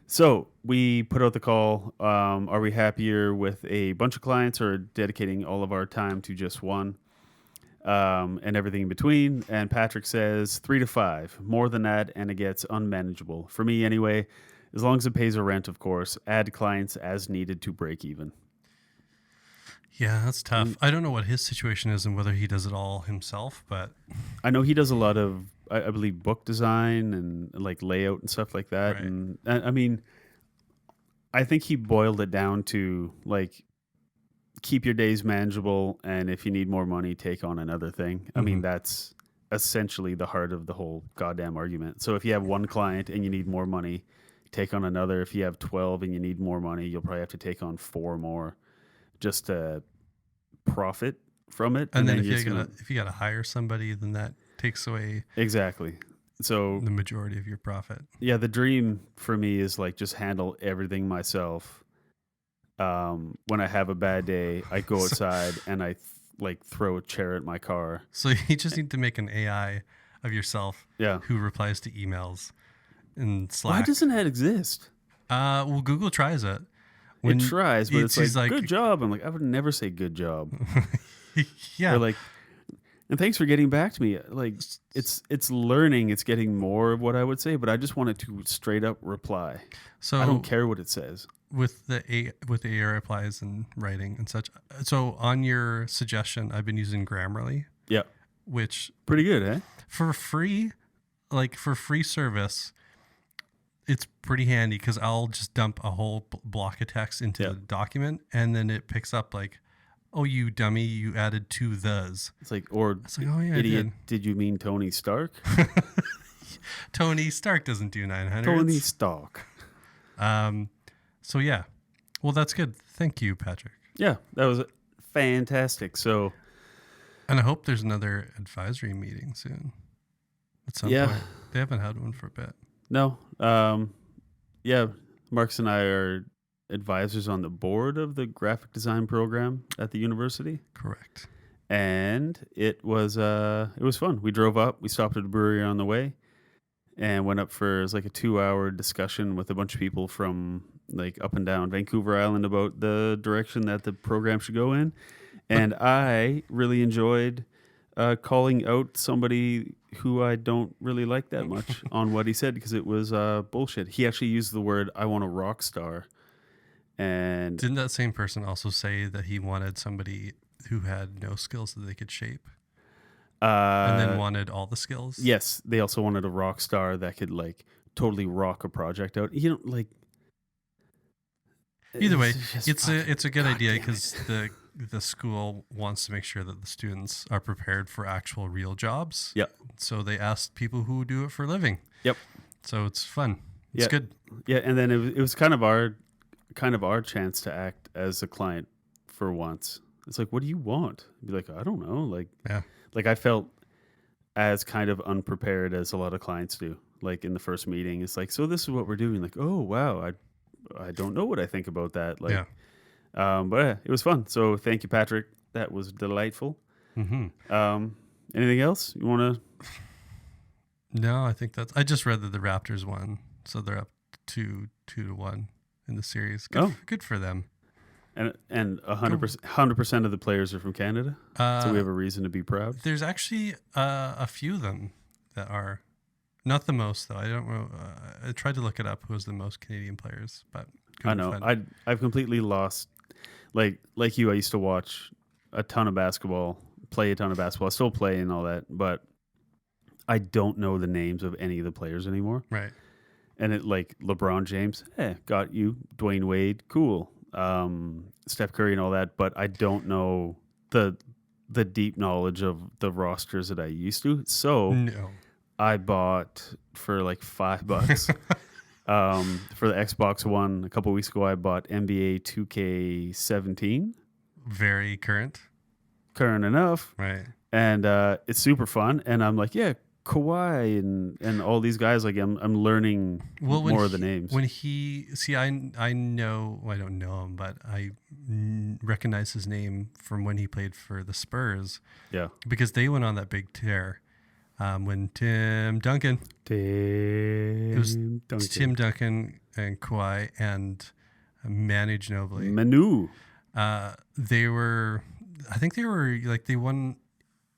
So we put out the call. Are we happier with a bunch of clients or dedicating all of our time to just one? And everything in between. And Patrick says 3 to 5. More than that, and it gets unmanageable. For me, anyway, as long as it pays a rent, of course. Add clients as needed to break even. Yeah, that's tough. I don't know what his situation is and whether he does it all himself, but I know he does a lot of, I believe, book design and like layout and stuff like that. Right. And I mean, I think he boiled it down to like, keep your days manageable, and if you need more money, take on another thing. I mean, that's essentially the heart of the whole goddamn argument. So if you have one client and you need more money, take on another. If you have 12 and you need more money, you'll probably have to take on 4 more just to profit from it. and then you're if just you gotta hire somebody, then that takes away exactly. So the majority of your profit. yeah, the dream for me is like just handle everything myself. When I have a bad day, I go outside and I like throw a chair at my car. So you just need to make an AI of yourself Yeah. who replies to emails in Slack. Why doesn't that exist? Well, Google tries it. It tries, but it's he's like, good job. I'm like, I would never say good job. yeah. Or like, and thanks for getting back to me. Like, it's learning. It's getting more of what I would say, but I just want it to straight up reply. So I don't care what it says. with the AI replies and writing and such. So on your suggestion, I've been using Grammarly, Yeah. which Pretty good, eh? for free service, it's pretty handy because I'll just dump a whole block of text into the document, and then it picks up like, "Oh, you dummy, you added 2 thes." It's like, or It's like, "Oh yeah, idiot, I did you mean Tony Stark? did." Tony Stark doesn't do 900. Tony Stark. So yeah, well that's good. Thank you, Patrick. Yeah, that was fantastic. So, And I hope there's another advisory meeting soon. At some Yeah. point, they haven't had one for a bit. no. Yeah, Marcus and I are advisors on the board of the graphic design program at the university. Correct. And it was fun. We drove up, we stopped at a brewery on the way, and went up for, it was like a 2-hour discussion with a bunch of people from like up and down Vancouver Island about the direction that the program should go in. And I really enjoyed calling out somebody who I don't really like that much on what he said, because it was bullshit. He actually used the word, "I want a rock star." And Didn't that same person also say that he wanted somebody who had no skills that they could shape, and then wanted all the skills? yes, they also wanted a rock star that could like totally rock a project out. You know, like Either way, just it's a good God idea damn because the school wants to make sure that the students are prepared for actual real jobs. Yep. So they asked people who do it for a living. Yep. So it's fun. It's Yeah. good. Yeah, and then it was kind of our chance to act as a client for once. It's like, what do you want? Be like, I don't know. Yeah. Like I felt as kind of unprepared as a lot of clients do. Like in the first meeting, it's like, so this is what we're doing. Like, oh wow, I don't know what I think about that. Like, Yeah. but yeah, it was fun. So thank you, Patrick. That was delightful. Mm-hmm. Anything else you want to? No, I think I just read that the Raptors won, so they're up 2-1 in the series. Good for them. And 100% of the players are from Canada, so we have a reason to be proud. There's actually a few of them that are not the most though. I don't know. I tried to look it up who was the most Canadian players, but I know I've completely lost. Like you, I used to watch a ton of basketball, play a ton of basketball, still play and all that, but I don't know the names of any of the players anymore. Right. And it like LeBron James, got you. Dwayne Wade, cool. Steph Curry and all that, but I don't know the deep knowledge of the rosters that I used to. So No. I bought for like $5 for the Xbox One a couple weeks ago. I bought NBA 2K17, Very current. current enough, Right. and it's super fun. And I'm like, yeah, Kawhi and all these guys. Like I'm learning more of the names. When I know, well, I don't know him, but I recognize his name from when he played for the Spurs. Yeah. Because they went on that big tear when Tim Duncan and Kawhi and Manu Ginobili. Manu. They won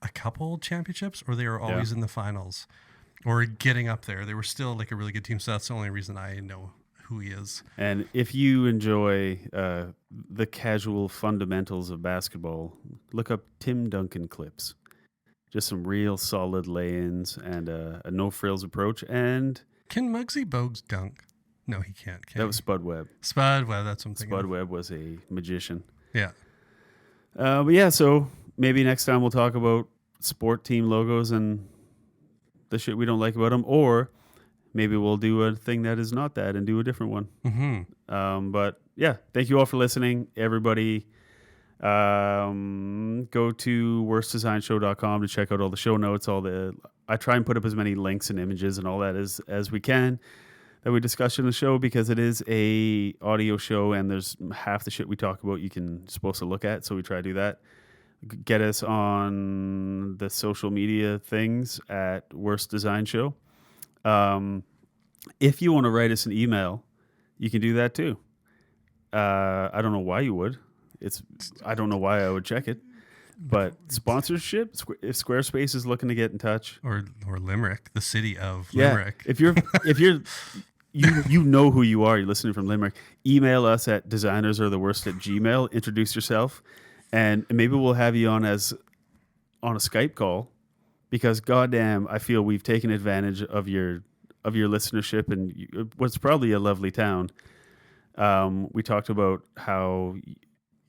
a couple championships, or they were always in the finals or getting up there. They were still like a really good team. So that's the only reason I know who he is. And if you enjoy the casual fundamentals of basketball, look up Tim Duncan clips. Just some real solid lay-ins and a no-frills approach. And can Muggsy Bogues dunk? No, he can't. That was Spud Webb. Spud Webb, that's what I'm thinking. Spud Webb was a magician. Yeah. But yeah, so maybe next time we'll talk about sport team logos and the shit we don't like about them, or maybe we'll do a thing that is not that and do a different one. Mm-hmm. But yeah, thank you all for listening, everybody. Go to worstdesignshow.com to check out all the show notes. I try and put up as many links and images and all that as we can that we discuss in the show, because it is a audio show and there's half the shit we talk about supposed to look at. So we try to do that. Get us on the social media things at Worst Design Show. If you want to write us an email, you can do that too. I don't know why you would. I don't know why I would check it. But sponsorship, if Squarespace is looking to get in touch, or Limerick, the city of Limerick. If you're you know who you are, you're listening from Limerick, email us at designersaretheworst@gmail.com, introduce yourself, and maybe we'll have you on a Skype call, because goddamn, I feel we've taken advantage of your listenership and what's probably a lovely town. We talked about how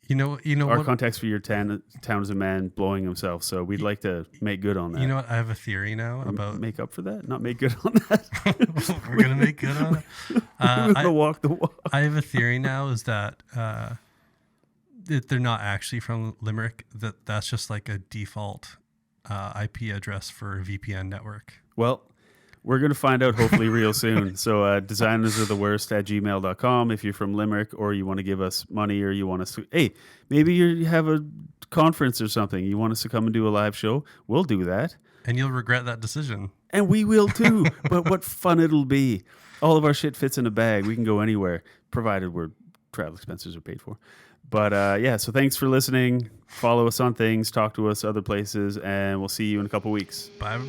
you know our what, context for your town is a man blowing himself, so we'd like to make good on that. You know what? I have a theory now about make up for that, not make good on that. We're gonna make good on it. We're gonna walk the walk. I have a theory now is that they're not actually from Limerick. That's just like a default IP address for a VPN network. Well, we're going to find out hopefully real soon. So designersaretheworst@gmail.com if you're from Limerick, or you want to give us money, or you want us to, hey, maybe you have a conference or something. You want us to come and do a live show? We'll do that. And you'll regret that decision. And we will too. But what fun it'll be. All of our shit fits in a bag. We can go anywhere, provided travel expenses are paid for. But yeah, so thanks for listening. Follow us on things, talk to us other places, and we'll see you in a couple weeks. Bye.